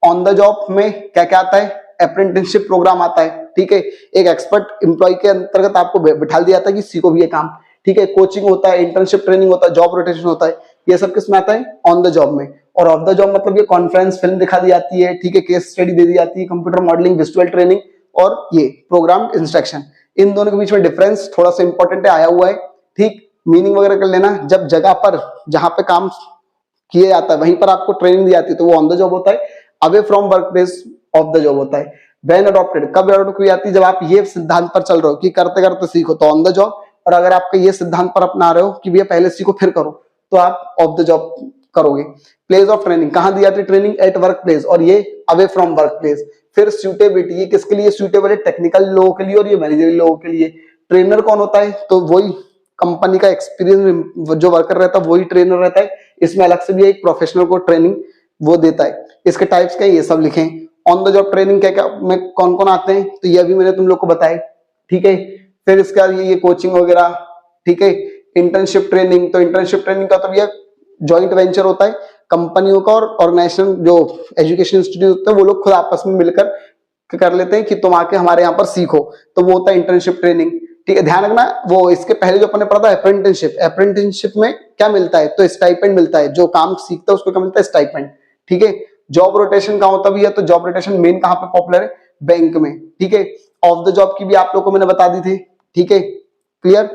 ऑन द जॉब में क्या क्या आता है, अप्रेंटिसशिप प्रोग्राम आता है, ठीक है, एक एक्सपर्ट एम्प्लॉय के अंतर्गत आपको बिठा दिया जाता है कि सीखो भी ये काम, ठीक है। कोचिंग होता है, इंटर्नशिप ट्रेनिंग होता है, जॉब रोटेशन होता है, ये सब किस में आता है, ऑन द जॉब में। और ऑफ द जॉब मतलब ये कॉन्फ्रेंस फिल्म दिखा दी जाती है, ठीक है, केस स्टडी दे दी जाती है, कंप्यूटर मॉडलिंग, विजुअल ट्रेनिंग, और ये प्रोग्राम इंस्ट्रक्शन। इन दोनों के बीच में डिफरेंस थोड़ा सा इंपॉर्टेंट है, आया हुआ है, ठीक। मीनिंग वगैरह कर लेना, जब जगह पर जहां पे काम किया जाता है वहीं पर आपको ट्रेनिंग दी जाती है तो वो ऑन द जॉब होता है। Away from work place of the job होता है। व्हेन अडॉप्टेड, कब अडॉप्ट की जाती है, जब आप ये सिद्धांत पर चल रहे हो कि करते करते सीखो तो ऑन द जॉब, और अगर आपका ये सिद्धांत पर अपना रहे हो कि भैया पहले सीखो फिर करो तो आप ऑफ द जॉब करोगे। प्लेस ऑफ ट्रेनिंग, कहां दी जाती है ट्रेनिंग, एट वर्क प्लेस, और ये अवे फ्रॉम वर्क प्लेस। फिर सूटेबिलिटी, ये किसके लिए सूटेबल है, टेक्निकल लोगों के लिए और ये मैनेजरियल लोगों के लिए। ट्रेनर कौन होता है, तो वही कंपनी का एक्सपीरियंस जो वर्कर रहता है वही ट्रेनर रहता है। इसमें अलग से भी एक प्रोफेशनल को ट्रेनिंग वो देता है। इसके टाइप्स क्या है ये सब लिखे। ऑन द जॉब ट्रेनिंग क्या क्या में कौन कौन आते हैं, तो ये अभी मैंने तुम लोग को बताया, ठीक है। फिर इसका ये कोचिंग वगैरह, ठीक है। इंटर्नशिप ट्रेनिंग, तो इंटर्नशिप ट्रेनिंग का तो ये जॉइंट वेंचर होता है कंपनियों का और ऑर्गेनाइजेशन, जो एजुकेशन इंस्टीट्यूट होते हैं वो लोग खुद आपस में मिलकर कर लेते हैं कि तुम आके हमारे यहाँ पर सीखो, तो वो होता है इंटर्नशिप ट्रेनिंग। ठीक है, ध्यान रखना। वो इसके पहले जो अपन ने पढ़ा था अप्रेंटिसशिप, अप्रेंटिसशिप में क्या मिलता है, तो स्टाइपेंड मिलता है, जो काम सीखता है उसको क्या मिलता है, स्टाइपेंड। ठीक है, जॉब रोटेशन कहाँ होता भी है, तो जॉब रोटेशन मेन कहाँ पे पॉपुलर है, बैंक में। ठीक है, ऑफ द जॉब की भी आप लोगों को मैंने बता दी थी। ठीक है, क्लियर।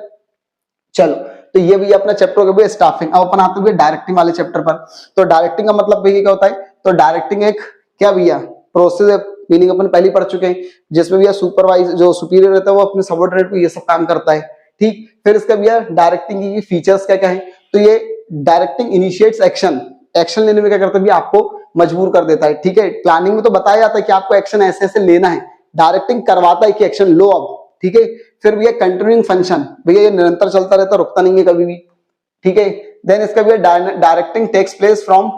चलो, तो ये भी अपना चैप्टर हो गया स्टाफिंग। अब अपन आते हैं डायरेक्टिंग वाले चैप्टर पर। तो डायरेक्टिंग का मतलब भैया क्या होता है, तो डायरेक्टिंग एक क्या भैया प्रोसेस है, मीनिंग अपन पहले पढ़ चुके हैं, जिसमें भैया सुपरवाइज जो सुपीरियर रहता है वो अपने सबऑर्डिनेट को ये सब काम करता है। ठीक, फिर इसका भैया डायरेक्टिंग की फीचर्स क्या क्या है, तो ये डायरेक्टिंग इनिशिएट्स एक्शन, एक्शन लेने में क्या करता है भैया, आपको मजबूर कर देता है। ठीक है, प्लानिंग में तो बताया जाता है कि आपको एक्शन ऐसे ऐसे लेना है, डायरेक्टिंग करवाता है कि एक्शन लो अब। ठीक है, फिर भैया कंटिन्यूइंग फंक्शन, भैया ये निरंतर चलता रहता है, रुकता नहीं है कभी भी। ठीक है, देन इसका भैया डायरेक्टिंग टेक्स प्लेस फ्रॉम,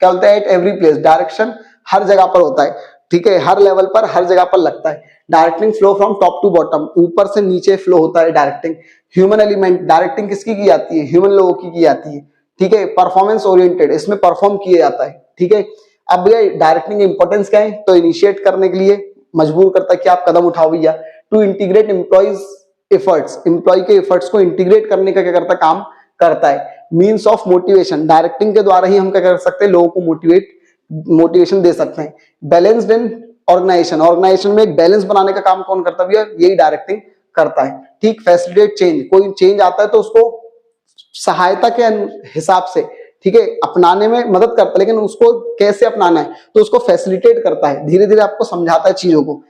क्या बोलते हैं, एट एवरी प्लेस, डायरेक्शन हर जगह पर होता है। ठीक है, हर लेवल पर हर जगह पर लगता है। Directing flow from top to bottom, ऊपर से नीचे फ्लो होता है डायरेक्टिंग। ह्यूमन एलिमेंट, डायरेक्टिंग किसकी की जाती है, ह्यूमन लोगों की जाती है। ठीक है, परफॉर्मेंस ओरिएंटेड, इसमें परफॉर्म किया जाता है। ठीक है, अब भैया डायरेक्टिंग इंपॉर्टेंस क्या है, तो इनिशिएट करने के लिए मजबूर करता है कि आप कदम उठाओ भैया। To integrate employees efforts, employ के एफर्ट्स को इंटीग्रेट करने का क्या करता है, काम करता है। मीन्स ऑफ मोटिवेशन, डायरेक्टिंग के द्वारा ही हम क्या कर सकते हैं, लोगों को मोटिवेशन दे सकते हैं। बैलेंस्ड इन ऑर्गेनाइजेशन, ऑर्गेनाइजेशन में एक बैलेंस बनाने का काम कौन करता है, यही डायरेक्टिंग करता है। ठीक, फैसिलिटेट चेंज, कोई चेंज आता है तो उसको सहायता के हिसाब से, ठीक है, अपनाने में मदद करता है, लेकिन उसको कैसे अपनाना है तो उसको फैसिलिटेट करता है, धीरे धीरे आपको समझाता है चीजों को।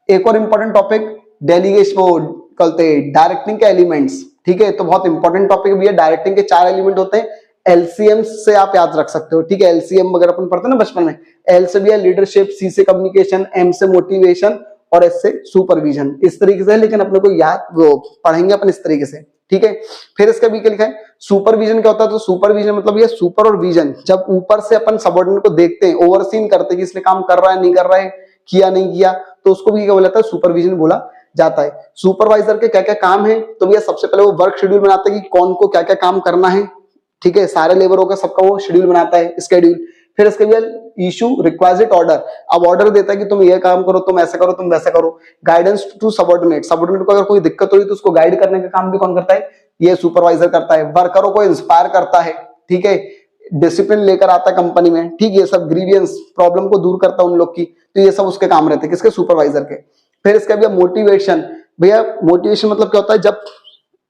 एक और इंपॉर्टेंट टॉपिक डेलीगेशन, वो कहते हैं डायरेक्टिंग के एलिमेंट्स। ठीक है, तो बहुत इंपॉर्टेंट टॉपिक भी है। डायरेक्टिंग के 4 एलिमेंट होते हैं, एलसीएम से आप याद रख सकते हो। ठीक है, एलसीएम वगैरह अपन पढ़ते हैं ना बचपन में। एल से भी है लीडरशिप, सी से कम्युनिकेशन, एम से मोटिवेशन और एस से सुपरविजन। इस तरीके से, लेकिन अपने को याद वो पढ़ेंगे अपन इस तरीके से। ठीक है, फिर इसका भी लिखा है सुपरविजन क्या होता है, तो सुपरविजन मतलब ये सुपर और विजन, जब ऊपर से अपन सबऑर्डिनेट को देखते हैं, ओवरसीन करते हैं कि इसने काम कर रहा है नहीं कर रहा है, किया नहीं किया, तो उसको भी क्या बोला जाता है, सुपरविजन बोला जाता है। सुपरवाइजर के क्या क्या काम है, तो भैया सबसे पहले वो वर्क शेड्यूल बनाते हैं कि कौन को क्या क्या काम करना है। ठीक है, सारे लेबरों का सबका वो शेड्यूल बनाता है, स्केड्यूल। फिर इसके लिए इशू रिक्वायर्ड ऑर्डर, अब ऑर्डर देता है कि तुम ये काम करो, तुम ऐसा करो, तुम वैसा करो। गाइडेंस टू सबऑर्डिनेट, सबऑर्डिनेट को अगर कोई दिक्कत हो रही तो उसको गाइड करने का काम भी कौन करता है, ये सुपरवाइजर करता है। वर्करों को इंस्पायर करता है। ठीक है, डिसिप्लिन लेकर आता है कंपनी में। ठीक, ये सब ग्रीवियंस प्रॉब्लम को दूर करता है उन लोग की, तो ये सब उसके काम रहते हैं, किसके, सुपरवाइजर के। फिर इसका भैया मोटिवेशन, भैया मोटिवेशन मतलब क्या होता है, जब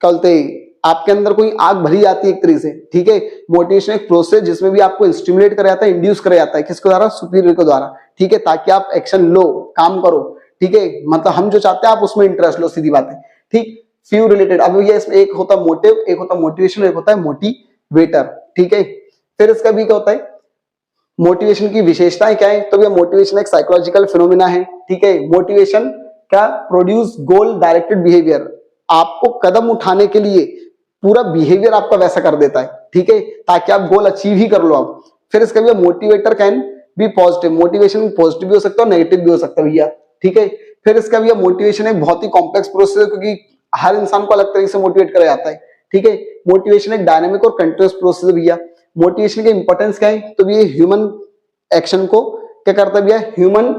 कहते आपके अंदर कोई आग भरी जाती है एक तरीके से। ठीक है, मोटिवेशन एक प्रोसेस जिसमें भी आपको स्टिमुलेट करा जाता है, इंड्यूस करा जाता है, किसके द्वारा, सुपीरियर के द्वारा। ठीक है, ताकि आप एक्शन लो, काम करो। ठीक है, मतलब हम जो चाहते हैं आप उसमें इंटरेस्ट लो, सीधी बात है। ठीक, फ्यू रिलेटेड, अब ये इसमें एक होता है मोटिव, एक होता है मोटिवेशन, एक होता है मोटिवेटर। ठीक है, फिर इसका भी क्या होता है, मोटिवेशन की विशेषताएं क्या है, तो ये मोटिवेशन एक साइकोलॉजिकल फिनोमिना है। ठीक है, मोटिवेशन का प्रोड्यूस गोल डायरेक्टेड बिहेवियर, आपको कदम उठाने के लिए पूरा बिहेवियर आपका वैसा कर देता है। ठीक है, ताकि आप गोल अचीव ही कर लो आप। फिर इसका भी motivator can be positive, motivation positive भी हो सकता है और नेगेटिव भी हो सकता है भैया। ठीक है, फिर इसका भी मोटिवेशन एक बहुत ही कॉम्प्लेक्स प्रोसेस है, क्योंकि हर इंसान को अलग तरीके से मोटिवेट करा जाता है। ठीक है, मोटिवेशन एक डायनामिक और कंटिन्यूअस प्रोसेस है भैया। मोटिवेशन की इंपॉर्टेंस क्या है, तो ये ह्यूमन एक्शन को क्या करता है भैया, ह्यूमन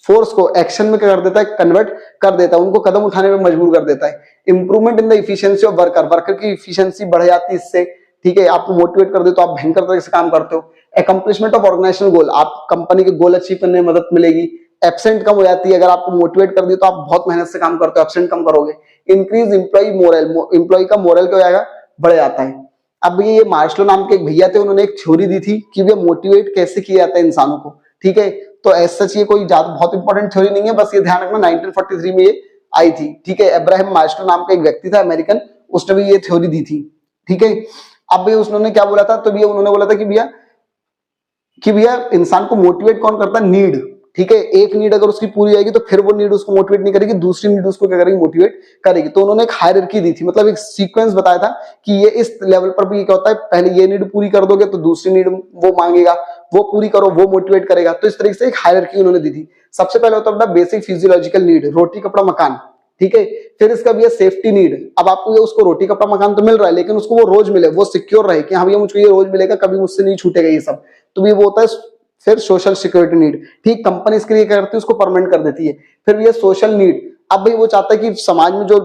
फोर्स को एक्शन में क्या कर देता है, कन्वर्ट कर देता है, उनको कदम उठाने में मजबूर कर देता है। Improvement in the efficiency of worker, worker की इफिशियंसी बढ़ जाती है इससे। ठीक है, आपको मोटिवेट कर दे तो आप भयंकर तरीके से काम करते हो। अकम्प्लिशमेंट ऑफ ऑर्गेनाइजेशनल गोल, आप कंपनी के गोल अचीव करने में मदद मिलेगी। एब्सेंट कम हो जाती है, अगर आपको मोटिवेट कर दिया तो आप बहुत मेहनत से काम करते हो, एब्सेंट कम करोगे। इंक्रीज एम्प्लॉय मोरल, एम्प्लॉय का मोरल क्या हो जाएगा, बढ़ जाता है। अब ये मार्शलो नाम के एक भैया थे, उन्होंने एक थ्योरी दी थी कि वे मोटिवेट कैसे किया जाता है इंसानों को। ठीक है, तो ऐसा सच ये कोई ज्यादा बहुत इंपॉर्टेंट थ्योरी नहीं है, बस ये ध्यान रखना 1943 में ये आई थी। ठीक है, अब्राहम मार्शलो नाम का एक व्यक्ति था अमेरिकन, उसने भी ये थ्योरी दी थी। ठीक है, अब भैया उसने क्या बोला था, तो भैया उन्होंने बोला था कि भैया इंसान को मोटिवेट कौन करता है, नीड। ठीक है, एक नीड अगर उसकी पूरी आएगी तो फिर वो नीड उसको मोटिवेट नहीं करेगी, दूसरी नीड उसको क्या करेगी, मोटिवेट करेगी। तो उन्होंने एक हायरार्की दी थी, मतलब एक सीक्वेंस बताया था कि ये इस लेवल पर भी क्या होता है, पहले ये नीड पूरी कर दोगे तो दूसरी नीड वो मांगेगा, वो पूरी करो, वो मोटिवेट करेगा। तो इस तरीके से एक हायरार्की उन्होंने दी थी। सबसे पहले होता है बेसिक फिजियोलॉजिकल नीड, रोटी कपड़ा मकान। ठीक है, फिर इसका भी है सेफ्टी नीड, अब आपको ये उसको रोटी कपड़ा मकान तो मिल रहा है, लेकिन उसको वो रोज मिले, वो सिक्योर रहे कि हाँ भैया मुझको ये रोज मिलेगा, कभी मुझसे नहीं छूटेगा ये सब, तो भी वो होता है। फिर सोशल सिक्योरिटी नीड, ठीक, कंपनी इसके लिए क्या करती है, उसको परमानेंट कर देती है। फिर ये सोशल नीड, अब भाई वो चाहता है कि समाज में जो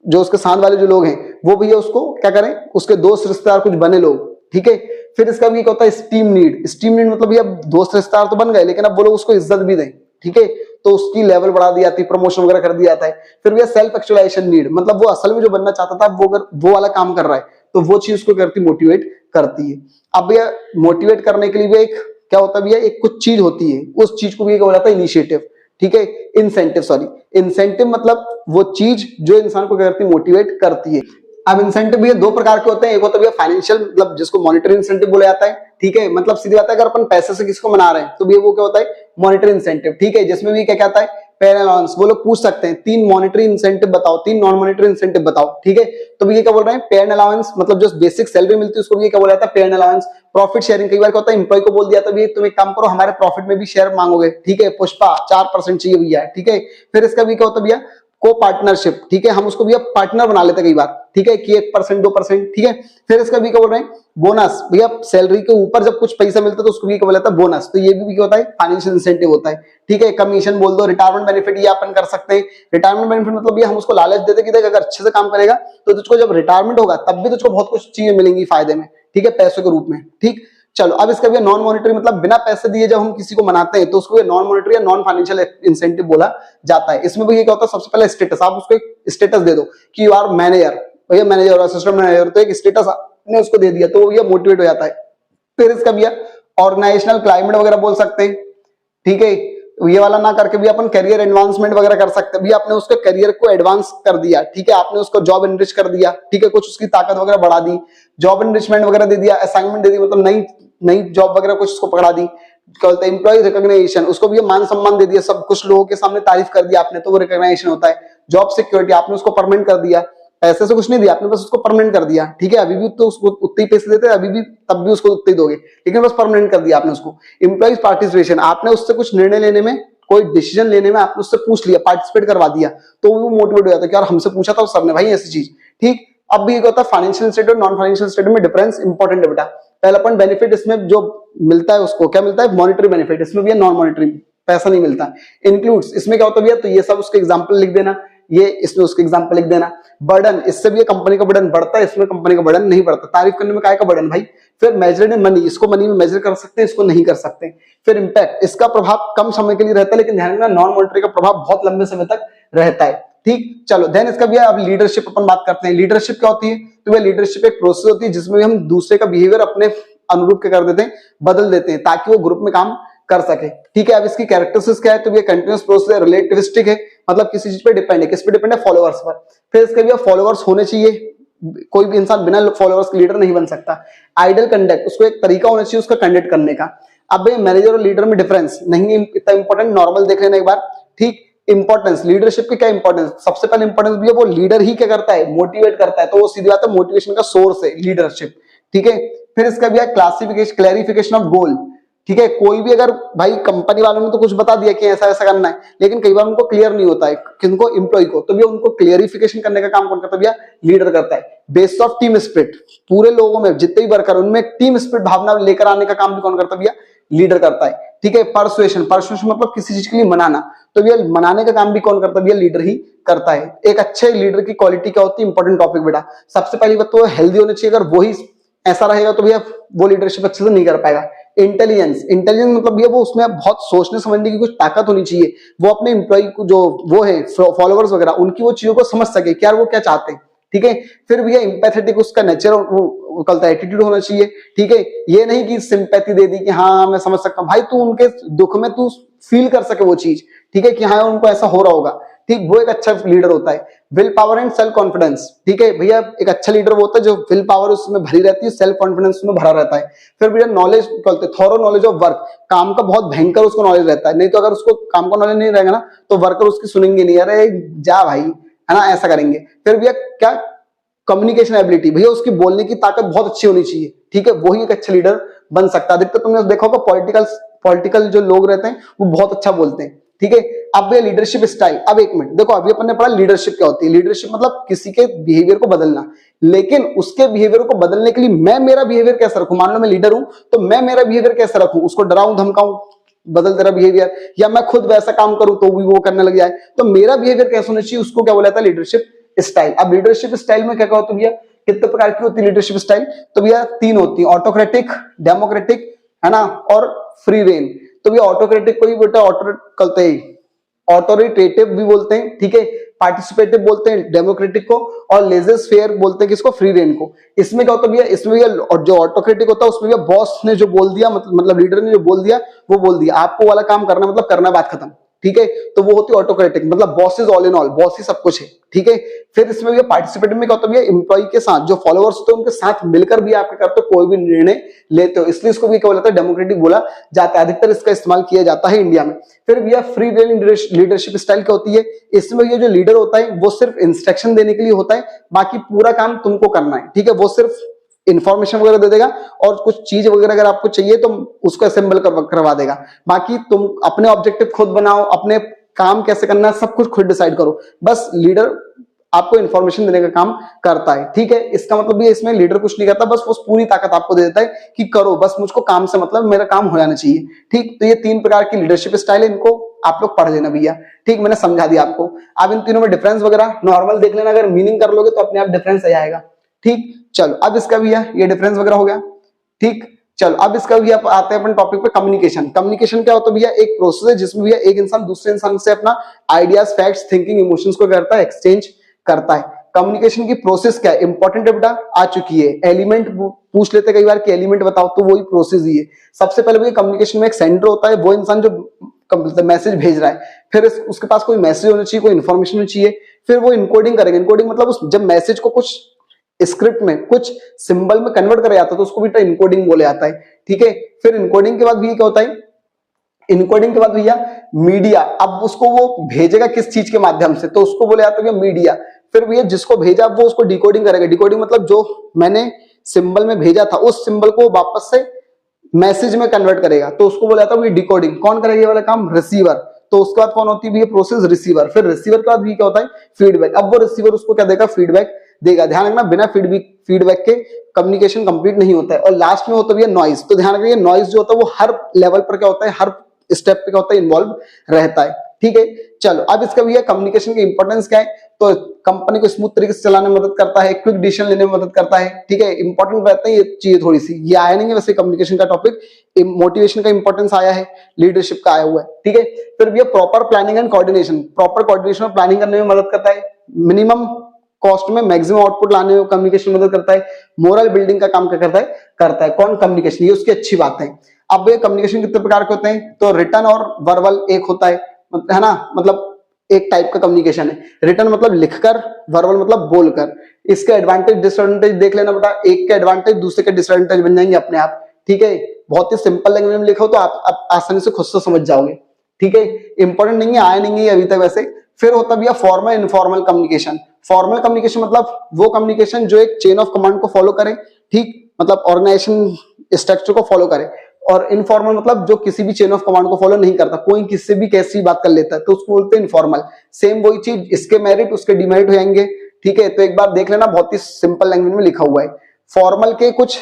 जो उसके साथ वाले जो लोग हैं वो भैया उसको क्या करें, उसके दोस्त रिश्तेदार कुछ बने लोग, ठीक है। फिर इसका भी क्या होता है, स्टीम नीड। स्टीम नीड मतलब भैया दोस्त रिश्तेदार तो बन गए, लेकिन अब वो लोग उसको इज्जत भी दें, ठीक है, तो उसकी लेवल बढ़ा दी जाती है, प्रमोशन वगैरह कर दिया जाता है। फिर भैया सेल्फ एक्चुअलाइजेशन नीड, मतलब वो असल में जो बनना चाहता था वो अगर वो वाला काम कर रहा है तो वो चीज उसको करती मोटिवेट करती है। अब भैया मोटिवेट करने के लिए भी एक क्या होता है भैया, एक कुछ चीज होती है, उस चीज को भी क्या बोला जाता है, इनिशिएटिव, ठीक है, इंसेंटिव, सॉरी इंसेंटिव मतलब वो चीज जो इंसान को क्या करती है, मोटिवेट करती है। अब इंसेंटिव भैया दो प्रकार के होते हैं, एक होता है भैया फाइनेंशियल, मतलब जिसको मॉनेटरी इंसेंटिव बोला जाता है, ठीक है, मतलब सीधी बात है अगर अपन पैसे से किसको मना रहे हैं तो भैया वो क्या होता है, मॉनेटरी इंसेंटिव, ठीक है, जिसमें भी क्या कहता है, पेन अलाउंस। वो लोग पूछ सकते हैं 3 मॉनेटरी इंसेंटिव बताओ, 3 नॉन मॉनेटरी इंसेंटिव बताओ, ठीक है, तो भैया क्या बोल रहे हैं, पेन अलाउंस, मतलब जो बेसिक सैलरी मिलती है उसको भी क्या बोला जाता है, पेन अलाउंस। प्रॉफिट शेयरिंग, कई बार क्या होता है, एम्प्लॉय को बोल दिया तो भैया तुम एक काम करो, हमारे प्रॉफिट में भी शेयर मांगोगे, ठीक है, पुष्पा 4% चाहिए भैया, ठीक है। फिर इसका भी क्या होता है भैया, को पार्टनरशिप, ठीक है, हम उसको भैया पार्टनर बना लेते कई बार, ठीक है, कि 1% 2%, ठीक है। फिर इसका भी क्या बोल रहे हैं, बोनस, भैया सैलरी के ऊपर जब कुछ पैसा मिलता है तो उसको भी क्या बोला जाता है, बोनस। तो ये भी क्या होता है, फाइनेंशियल इंसेंटिव होता है, ठीक है। कमीशन बोल दो, रिटायरमेंट बेनिफिट ये अपन कर सकते हैं। रिटायरमेंट बेनिफिट मतलब ये हम उसको लालच देते कि देख अगर अच्छे से काम करेगा तो तुझको जब रिटायरमेंट होगा तब भी तुझको बहुत कुछ चीजें मिलेंगी फायदे में, ठीक है, पैसों के रूप में, ठीक। चलो अब इसका भी नॉन मॉनेटरी, मतलब बिना पैसे दिए जब हम किसी को मनाते हैं तो उसको नॉन मॉनेटरी या नॉन फाइनेंशियल इंसेंटिव बोला जाता है। इसमें भी ये क्या होता है, सबसे पहले स्टेटस, आप उसको एक स्टेटस दे दो कि यू आर मैनेजर, भैया मैनेजर और असिस्टेंट मैनेजर, तो एक स्टेटस आपने उसको दे दिया तो ये मोटिवेट हो जाता है। फिर इसका भी ऑर्गेनाइजेशनल क्लाइमेट वगैरह बोल सकते हैं, ठीक है, ये वाला ना करके भी अपन करियर एडवांसमेंट वगैरह कर सकते हैं। भी आपने उसके करियर को एडवांस कर दिया, ठीक है, आपने उसको जॉब एनरिच कर दिया, ठीक है, कुछ उसकी ताकत वगैरह बढ़ा दी, जॉब एनरिचमेंट वगैरह दे दिया, असाइनमेंट दे दी, मतलब नई नई जॉब वगैरह कुछ उसको पकड़ा दी, क्या बोलते हैं एम्प्लॉय रिकॉग्निशन, उसको भी मान सम्मान दे दिया, सब कुछ लोगों के सामने तारीफ कर दिया आपने तो वो रिकॉग्निशन होता है। जॉब सिक्योरिटी, आपने उसको परमानेंट कर दिया, पैसे से कुछ नहीं दिया आपने, बस उसको परमानेंट कर दिया, ठीक है, अभी भी तो उसको उतने ही पैसे देते, अभी भी तब भी उसको उतने ही दोगे, लेकिन बस परमानेंट कर दिया आपने उसको। एम्प्लॉइज पार्टिसिपेशन, आपने उससे कुछ निर्णय लेने में, कोई डिसीजन लेने में आपने उससे पूछ लिया, पार्टिसिपेट करवा दिया, तो वो मोटिवेट हो जाता है कि यार हमसे पूछा था सर ने भाई ऐसी चीज, ठीक। अब भी होता है फाइनेंशियल इंसेंटिव और नॉन फाइनेंशियल इंसेंटिव में डिफरेंस इंपॉर्टेंट है बेटा। पहला पॉइंट बेनिफिट, इसमें जो मिलता है उसको क्या मिलता है, मॉनेटरी बेनिफिट, इसमें भी नॉन मॉनेटरी पैसा नहीं मिलता। इंक्लूड्स, इसमें क्या होता है, तो ये सब उसके एग्जांपल लिख देना, ये इसमें उसके एग्जांपल लिख देना। बर्डन, इससे भी कंपनी का बर्डन बढ़ता है, इसमें कंपनी का बर्डन नहीं बढ़ता। तारीफ करने में काय का बर्डन भाई। फिर मेजर्ड इन मनी, इसको मनी में मेजर कर सकते हैं, इसको नहीं कर सकते। फिर इंपैक्ट, इसका प्रभाव कम समय के लिए रहता है, लेकिन ध्यान रखना नॉन मॉनेटरी का प्रभाव बहुत लंबे समय तक रहता है, ठीक। चलो देन इसका भी अब लीडरशिप अपन बात करते हैं। लीडरशिप क्या होती है, तो वह लीडरशिप एक प्रोसेस होती है जिसमें हम दूसरे का बिहेवियर अपने अनुरूप के कर देते हैं, बदल देते हैं ताकि वो ग्रुप में काम कर सके, ठीक है। अब इसकी कैरेक्टरिस्टिक्स क्या है, तो ये कंटीन्यूअस प्रोसेस है, रिलेटिविस्टिक है, मतलब किसी चीज पे डिपेंड है, किस पे डिपेंड है, फॉलोअर्स पर। फिर इसके भी फॉलोअर्स होने चाहिए, कोई भी इंसान बिना फॉलोअर्स के लीडर नहीं बन सकता। आइडल कंडक्ट, उसको एक तरीका होना चाहिए उसका कंडक्ट करने का। अब मैनेजर और लीडर में डिफरेंस नहीं है इतना इंपॉर्टेंट, नॉर्मल देख लेना एक बार, ठीक। इंपॉर्टेंस, लीडरशिप की क्या इंपॉर्टेंस, सबसे पहले इंपॉर्टेंस भी है वो लीडर ही क्या करता है, मोटिवेट करता है, तो वो सीधी बात है मोटिवेशन का सोर्स है लीडरशिप, ठीक है। फिर इसका भी है क्लासिफिकेशन, क्लैरिफिकेशन ऑफ गोल, ठीक है। कोई भी अगर भाई कंपनी वालों ने तो कुछ बता दिया कि ऐसा ऐसा करना है, लेकिन कई बार उनको क्लियर नहीं होता है, किनको, एम्प्लॉय को, तो भैया उनको क्लियरिफिकेशन करने का काम कौन करता है, भैया लीडर करता है। बेस्ड ऑफ टीम स्पिरिट, पूरे लोगों में जितने भी वर्कर उनमें टीम स्पिरिट भावना लेकर आने का काम भी कौन करता है, भैया लीडर करता है, ठीक है। परसुएशन, परसुएशन मतलब किसी चीज के लिए मनाना, तो भैया मनाने का काम भी कौन करता है, भैया लीडर ही करता है। एक अच्छे लीडर की क्वालिटी क्या होती है, इंपॉर्टेंट टॉपिक बेटा। सबसे पहली बात तो हेल्दी होनी चाहिए, अगर वही ऐसा रहेगा तो भैया वो लीडरशिप अच्छे से नहीं कर पाएगा। इंटेलिजेंस, इंटेलिजेंस मतलब भैया वो उसमें बहुत सोचने समझने की कुछ ताकत होनी चाहिए, वो अपने एम्प्लॉय को जो वो है फॉलोअर्स वगैरह उनकी वो चीजों को समझ सके क्या वो क्या चाहते हैं, ठीक है। फिर भैया एम्पैथेटिक, उसका नेचर वो कहता है एटीट्यूड होना चाहिए, ठीक है। ये नहीं कि सिंपैथी दे दी कि हाँ मैं समझ सकता हूँ, भाई तू उनके दुख में तू फील कर सके वो चीज, ठीक है, कि हाँ उनको ऐसा हो रहा होगा, ठीक, वो एक अच्छा लीडर होता है। Will power and self confidence, ठीक है भैया, एक अच्छा लीडर वो होता है जो विल पावर उसमें भरी रहती है, सेल्फ कॉन्फिडेंस उसमें भरा रहता है। फिर भैया नॉलेज कहते हैं, थॉरो नॉलेज ऑफ वर्क, काम का बहुत भयंकर उसको नॉलेज रहता है, नहीं तो अगर उसको काम का नॉलेज नहीं रहेगा ना तो वर्कर उसकी सुनेंगे नहीं, अरे जा भाई, है ना, ऐसा करेंगे। फिर भैया क्या, कम्युनिकेशन एबिलिटी, भैया उसकी बोलने की ताकत बहुत अच्छी होनी चाहिए, ठीक है, वही एक अच्छा लीडर बन सकता है। अधिकतर तुमने देखा होगा पॉलिटिकल जो लोग रहते हैं वो बहुत अच्छा बोलते हैं, ठीक है। अब ये लीडरशिप स्टाइल, अब एक मिनट देखो, अभी अपन ने पढ़ा लीडरशिप क्या होती है। लीडरशिप मतलब किसी के बिहेवियर को बदलना, लेकिन उसके बिहेवियर को बदलने के लिए मैं मेरा बिहेवियर कैसा रखूं, मान लो मैं लीडर हूं तो मैं मेरा बिहेवियर कैसा रखूं, उसको डराऊं धमकाऊं बदल तेरा बिहेवियर, या मैं खुद वैसा काम करूं तो भी वो करने लग जाए, तो मेरा बिहेवियर कैसा होना चाहिए, उसको क्या बोला जाता है, लीडरशिप स्टाइल। अब लीडरशिप स्टाइल में क्या होता है भैया, कितने प्रकार की होती है लीडरशिप स्टाइल, तो भैया 3 होती है, ऑटोक्रेटिक, डेमोक्रेटिक, है ना, और फ्री रेन। तो भैया ऑटोक्रेटिक को ही बेटा ऑटोरिटेटिव भी बोलते हैं, ठीक है, पार्टिसिपेटिव बोलते हैं डेमोक्रेटिक को, और लेजेस फेयर बोलते हैं किसको, फ्री रेन को। इसमें क्या होता है भैया, इसमें भैया जो ऑटोक्रेटिक होता है उसमें भैया बॉस ने जो बोल दिया, मतलब लीडर ने जो बोल दिया वो बोल दिया, आपको वाला काम करना मतलब करना, बात खत्म, ठीक है। तो वो होती है ऑटोक्रेटिक, मतलब boss is all in all, boss ही सब कुछ है, ठीक है। फिर इसमें भैया पार्टिसिपेटिव में क्या होता है भैया, एम्प्लॉय के साथ जो फॉलोअर्स होते हैं उनके साथ मिलकर भी आप क्या करते हो, कोई भी निर्णय लेते हो, इसलिए इसको भी क्या बोला जाता है, डेमोक्रेटिक बोला जाता है, अधिकतर इसका इस्तेमाल किया जाता है इंडिया में। फिर भैया फ्री व्हीलिंग लीडरशिप स्टाइल क्या होती है, इसमें ये जो लीडर होता है वो सिर्फ इंस्ट्रक्शन देने के लिए होता है, बाकी पूरा काम तुमको करना है, ठीक है। वो सिर्फ इंफॉर्मेशन वगैरह दे देगा और कुछ चीज वगैरह अगर आपको चाहिए तो उसको असेंबल करवा देगा, बाकी तुम अपने ऑब्जेक्टिव खुद बनाओ, अपने काम कैसे करना है सब कुछ खुद डिसाइड करो, बस लीडर आपको इन्फॉर्मेशन देने का काम करता है, ठीक है। इसका मतलब ये इसमें लीडर कुछ नहीं करता, बस वो पूरी ताकत आपको दे देता है कि करो, बस मुझको काम से मतलब, मेरा काम हो जाना चाहिए, ठीक। तो ये 3 प्रकार की लीडरशिप स्टाइल है, इनको आप लोग पढ़ लेना भैया, ठीक, मैंने समझा दिया आपको। अब इन तीनों में डिफरेंस वगैरह नॉर्मल देख लेना, अगर मीनिंग कर लोगे तो अपने आप डिफरेंस आ जाएगा, ठीक। चलो अब इसका भैया ये डिफरेंस वगैरह हो गया, ठीक। चलो अब इसका भैया आते हैं अपन टॉपिक पे, कम्युनिकेशन। कम्युनिकेशन क्या होता है भैया, एक प्रोसेस है जिसमें भैया एक इंसान दूसरे इंसान से अपना आइडियाज, फैक्ट्स, थिंकिंग, इमोशंस को करता है, एक्सचेंज करता है। कम्युनिकेशन की प्रोसेस क्या है, इंपॉर्टेंट है बेटा, आ चुकी है। एलिमेंट पूछ लेते कई बार कि एलिमेंट बताओ, तो वही प्रोसेस ही है। सबसे पहले भैया कम्युनिकेशन में एक सेंडर होता है, वो इंसान जो मैसेज भेज रहा है, फिर उसके पास कोई मैसेज होना चाहिए, कोई इन्फॉर्मेशन होनी चाहिए, फिर वो इनकोडिंग करेगा। इनकोडिंग मतलब जब मैसेज को कुछ स्क्रिप्ट में, कुछ सिंबल में कन्वर्ट करा जाता है तो उसको भी इनकोडिंग बोले जाता है, ठीक है। फिर इनकोडिंग के बाद भी क्या होता है, इनकोडिंग के बाद भैया मीडिया, अब उसको वो भेजेगा किस चीज के माध्यम से, तो उसको बोले जाता है मीडिया। फिर भैया जिसको भेजा वो उसको डिकोडिंग करेगा, डिकोडिंग मतलब जो मैंने सिंबल में भेजा था उस सिंबल को वापस से मैसेज में कन्वर्ट करेगा, तो उसको बोला जाता है डिकोडिंग। कौन करेगा ये वाला काम, रिसीवर। तो उसके बाद कौन होती है ये प्रोसेस, रिसीवर। फिर रिसीवर के बाद भी क्या होता है, फीडबैक। अब वो रिसीवर उसको क्या देगा, फीडबैक देगा। ध्यान रखना, बिना फीडबैक के कम्युनिकेशन कंप्लीट नहीं होता है। और लास्ट में होता है नॉइज। तो ध्यान रखिए, नॉइज जो होता है वो हर लेवल पर क्या होता है, हर स्टेप पे क्या होता है, इन्वॉल्व रहता है, ठीक है। चलो अब इसका भैया कम्युनिकेशन की इंपॉर्टेंस क्या है, तो कंपनी को स्मूथ तरीके से चलाने में मदद करता है, क्विक डिसीजन लेने में मदद करता है, ठीक है। इंपॉर्टेंट रहता है ये चीज, थोड़ी सी ये आया नहीं है वैसे कम्युनिकेशन का टॉपिक, मोटिवेशन का इंपॉर्टेंस आया है, लीडरशिप का आया हुआ है, ठीक है। फिर भैया proper planning and coordination, proper coordination और प्लानिंग करने में मदद करता है, मिनिमम कॉस्ट में मैक्सिमम आउटपुट लाने में कम्युनिकेशन मदद करता है, मोरल बिल्डिंग का काम क्या करता है कौन, कम्युनिकेशन। ये उसकी अच्छी बात है। अब ये कम्युनिकेशन कितने प्रकार के होते हैं, तो रिटन और वर्बल एक होता है ना, मतलब एक टाइप का कम्युनिकेशन है। रिटन मतलब लिखकर, वर्बल मतलब बोलकर। इसके एडवांटेज डिसएडवांटेज देख लेना बेटा, एक के एडवांटेज दूसरे के डिसएडवांटेज बन जाएंगे अपने आप, ठीक है। बहुत ही सिंपल लैंग्वेज में लिखा हो तो आप आसानी से खुद से समझ जाओगे, ठीक है। इंपॉर्टेंट नहीं है, आया नहीं है अभी तक वैसे। फिर होता भैया formal informal communication. Formal communication मतलब वो कम्युनिकेशन जो एक चेन ऑफ कमांड को फॉलो करे, ठीक, मतलब ऑर्गेनाइजेशन स्ट्रक्चर को फॉलो करे। और इनफॉर्मल मतलब जो किसी भी चेन ऑफ कमांड को फॉलो नहीं करता, कोई किससे भी कैसी बात कर लेता है, तो उसको बोलते हैं इनफॉर्मल। सेम वही चीज, इसके मेरिट उसके डिमेरिट हो जाएंगे, ठीक है। तो एक बार देख लेना, बहुत ही सिंपल लैंग्वेज में लिखा हुआ है। फॉर्मल के कुछ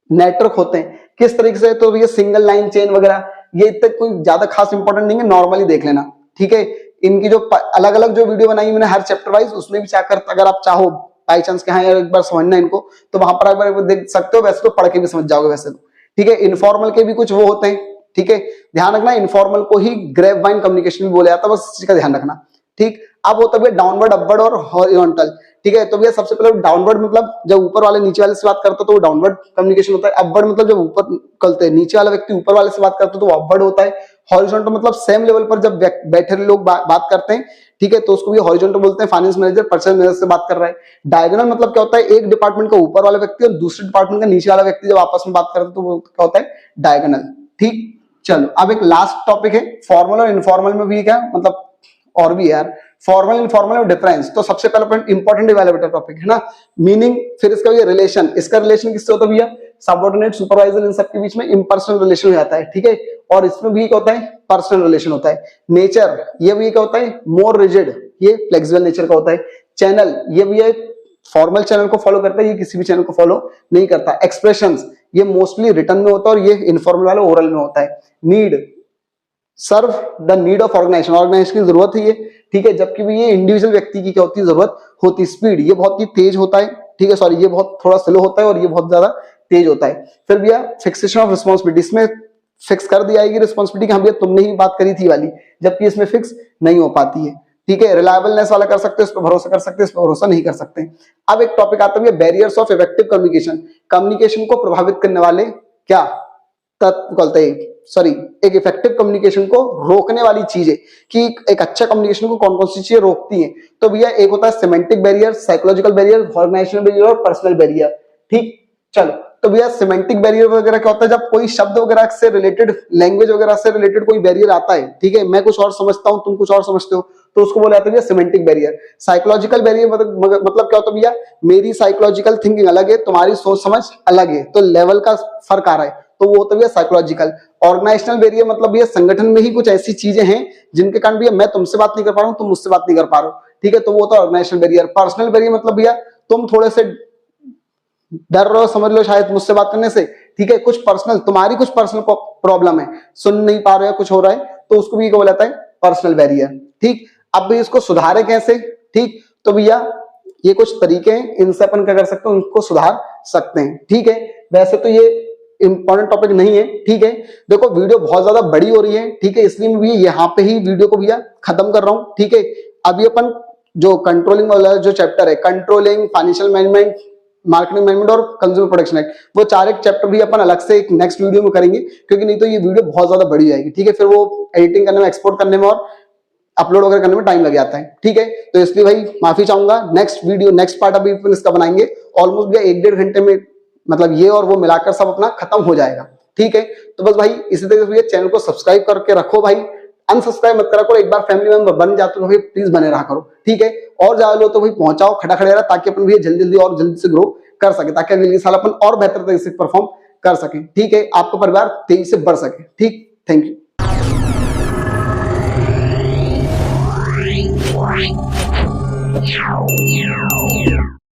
नेटवर्क होते हैं, किस तरीके से, तो ये सिंगल लाइन चेन वगैरह, ये इतना कोई ज्यादा खास इंपॉर्टेंट नहीं है, नॉर्मली देख लेना, ठीक है। इनकी जो अलग अलग जो वीडियो बनाई मैंने हर चैप्टर वाइज, उसमें भी चाहकर अगर आप चाहो बाई चांस के हाँ यार एक बार समझना इनको, तो वहां पर एक बार देख सकते हो, वैसे तो पढ़ के भी समझ जाओगे वैसे तो, ठीक है। इनफॉर्मल के भी कुछ वो होते हैं, ठीक है। ध्यान रखना, इनफॉर्मल को ही ग्रेप वाइन कम्युनिकेशन भी बोला जाता है, बस इसका ध्यान रखना, ठीक। अब होता है डाउनवर्ड, अपवर्ड और हॉरिजॉन्टल, ठीक है। तो भैया सबसे पहले डाउनवर्ड मतलब जब ऊपर वाले नीचे वाले से बात करता तो वो डाउनवर्ड कम्युनिकेशन होता है। अपवर्ड मतलब जब ऊपर करते हैं नीचे वाला व्यक्ति ऊपर वाले से बात करता तो वो अपवर्ड होता है। हॉरिजॉन्टल मतलब सेम लेवल पर जब बैठे लोग बात करते हैं, ठीक है, तो उसको भी हॉरिजॉन्टल बोलते हैं। फाइनेंस मैनेजर पर्सनल मैनेजर से बात कर रहा है। डायगोनल मतलब क्या होता है, एक डिपार्टमेंट का ऊपर वाला व्यक्ति और दूसरे डिपार्टमेंट का नीचे वाला व्यक्ति जब आपस में बात करते हैं तो वो क्या होता है, डायगोनल, ठीक। चलो अब एक लास्ट टॉपिक है, फॉर्मल और इनफॉर्मल में भी क्या मतलब और भी यार, फॉर्मल इनफॉर्मल में डिफरेंस। तो सबसे पहला पॉइंट इंपॉर्टेंट इवैल्यूएटर टॉपिक है ना, मीनिंग। फिर इसका ये रिलेशन, इसका रिलेशन किससे होता है भैया, सबऑर्डिनेट, सुपरवाइजर, इन सब के बीच में इम्पर्सनल रिलेशन हो जाता है, ठीक है। और इसमें भी क्या होता है, पर्सनल रिलेशन होता है। नेचर, ये भी क्या होता है, मोर रिजिड, ये फ्लेक्सिबल नेचर का होता है। चैनल, ये भी एक फॉर्मल चैनल को फॉलो करता है, ये किसी भी चैनल को फॉलो नहीं करता। एक्सप्रेशंस, ये मोस्टली रिटन में होता है और ये इनफॉर्मल वाला ओरल में होता है। Need, serve the need of organisation, organisation की जरूरत है ये, ठीक है, जबकि भी ये इंडिविजुअल व्यक्ति की क्या होती है जरूरत होती है, स्पीड ये बहुत ही तेज होता है, ठीक है, सॉरी ये बहुत थोड़ा स्लो होता है और ये बहुत ज्यादा तेज होता है। फिर भैया फिक्सेशन ऑफ रिस्पॉन्सिबिलिटी, इसमें फिक्स कर दी जाएगी रिस्पॉन्सिबिलिटी कि हाँ भैया तुमने ही बात करी थी वाली, जबकि इसमें फिक्स नहीं हो पाती है, ठीक है। रिलायबलनेस वाला कर सकते हो, इस पर भरोसा कर सकते हैं, इस पर भरोसा नहीं कर सकते। अब एक टॉपिक आता है barriers of effective communication, communication को प्रभावित करने वाले क्या तत्व बोलते हैं, सॉरी एक इफेक्टिव कम्युनिकेशन को रोकने वाली चीजें, कि एक अच्छा कम्युनिकेशन को कौन कौन सी चीजें रोकती हैं। तो भैया एक होता है semantic barrier, psychological barrier, organisational barrier और पर्सनल बैरियर, ठीक। चलो तो भैया सिमेंटिक बैरियर वगैरह क्या होता है, जब कोई शब्द वगैरह से रिलेटेड, लैंग्वेज वगैरह से रिलेटेड कोई बैरियर आता है, ठीक है, मैं कुछ और समझता हूं तुम कुछ और समझते हो, तो उसको बोला जाता है सिमेंटिक बैरियर। साइकोलॉजिकल बैरियर मतलब क्या होता है भैया, मेरी साइकोलॉजिकल थिंकिंग अलग है, तुम्हारी सोच समझ अलग है, तो लेवल का फर्क आ रहा है, तो वो होता है भैया साइकोलॉजिकल। ऑर्गेनाइजेशनल बैरियर मतलब भैया संगठन में ही कुछ ऐसी चीजें हैं जिनके कारण भैया मैं तुमसे बात नहीं कर पा रहा हूं, तुम मुझसे बात नहीं कर पा रहे हो, ठीक है, तो वो होता है ऑर्गेनाइजेशनल बैरियर। पर्सनल बैरियर मतलब भैया तुम थोड़े से डर रहे हो, समझ लो शायद मुझसे बात करने से, ठीक है, कुछ पर्सनल, तुम्हारी कुछ पर्सनल प्रॉब्लम है, सुन नहीं पा रहे हो, कुछ हो रहा है, तो उसको भी बोला जाता है पर्सनल बैरियर, ठीक। अब भी इसको सुधारे कैसे, ठीक, तो भैया ये कुछ तरीके हैं, इनसे अपन क्या कर सकते हैं, उनको सुधार सकते हैं, ठीक है। वैसे तो ये इंपॉर्टेंट टॉपिक नहीं है, ठीक है, देखो वीडियो बहुत ज्यादा बड़ी हो रही है, ठीक है, इसलिए मैं यहाँ पे ही वीडियो को भैया खत्म कर रहा हूँ, ठीक है। अभी अपन जो कंट्रोलिंग वाला जो चैप्टर है, controlling, financial management, marketing management और कंज्यूमर प्रोटेक्शन एक्ट, वो चार एक चैप्टर भी अपन अलग से एक नेक्स्ट वीडियो में करेंगे, क्योंकि नहीं तो ये वीडियो बहुत ज्यादा बड़ी जाएगी, ठीक है, फिर वो एडिटिंग करने में, एक्सपोर्ट करने में और अपलोड वगैरह करने में टाइम लग जाता है, ठीक है। तो इसलिए भाई माफी चाहूंगा, नेक्स्ट वीडियो नेक्स्ट पार्ट अभी अपन इसका बनाएंगे, ऑलमोस्ट भैया 1-1.5 घंटे में मतलब ये और वो मिलाकर सब अपना खत्म हो जाएगा, ठीक है। तो बस भाई इसी तरीके से भैया चैनल को सब्सक्राइब करके रखो भाई, अनसब्सक्राइब मत करा करो, एक बार फैमिली मेंबर बन जाते हो भाई प्लीज बने रहा करो, ठीक है। और ज्यादा लोग तो भाई पहुंचाओ खड़ा खड़े रहा, ताकि अपन भैया जल्दी जल्दी और जल्दी से ग्रो कर सके, ताकि अगले साल अपन और बेहतर तरीके से परफॉर्म कर सके, ठीक है, आपका परिवार तेजी से बढ़ सके, ठीक। Thank you.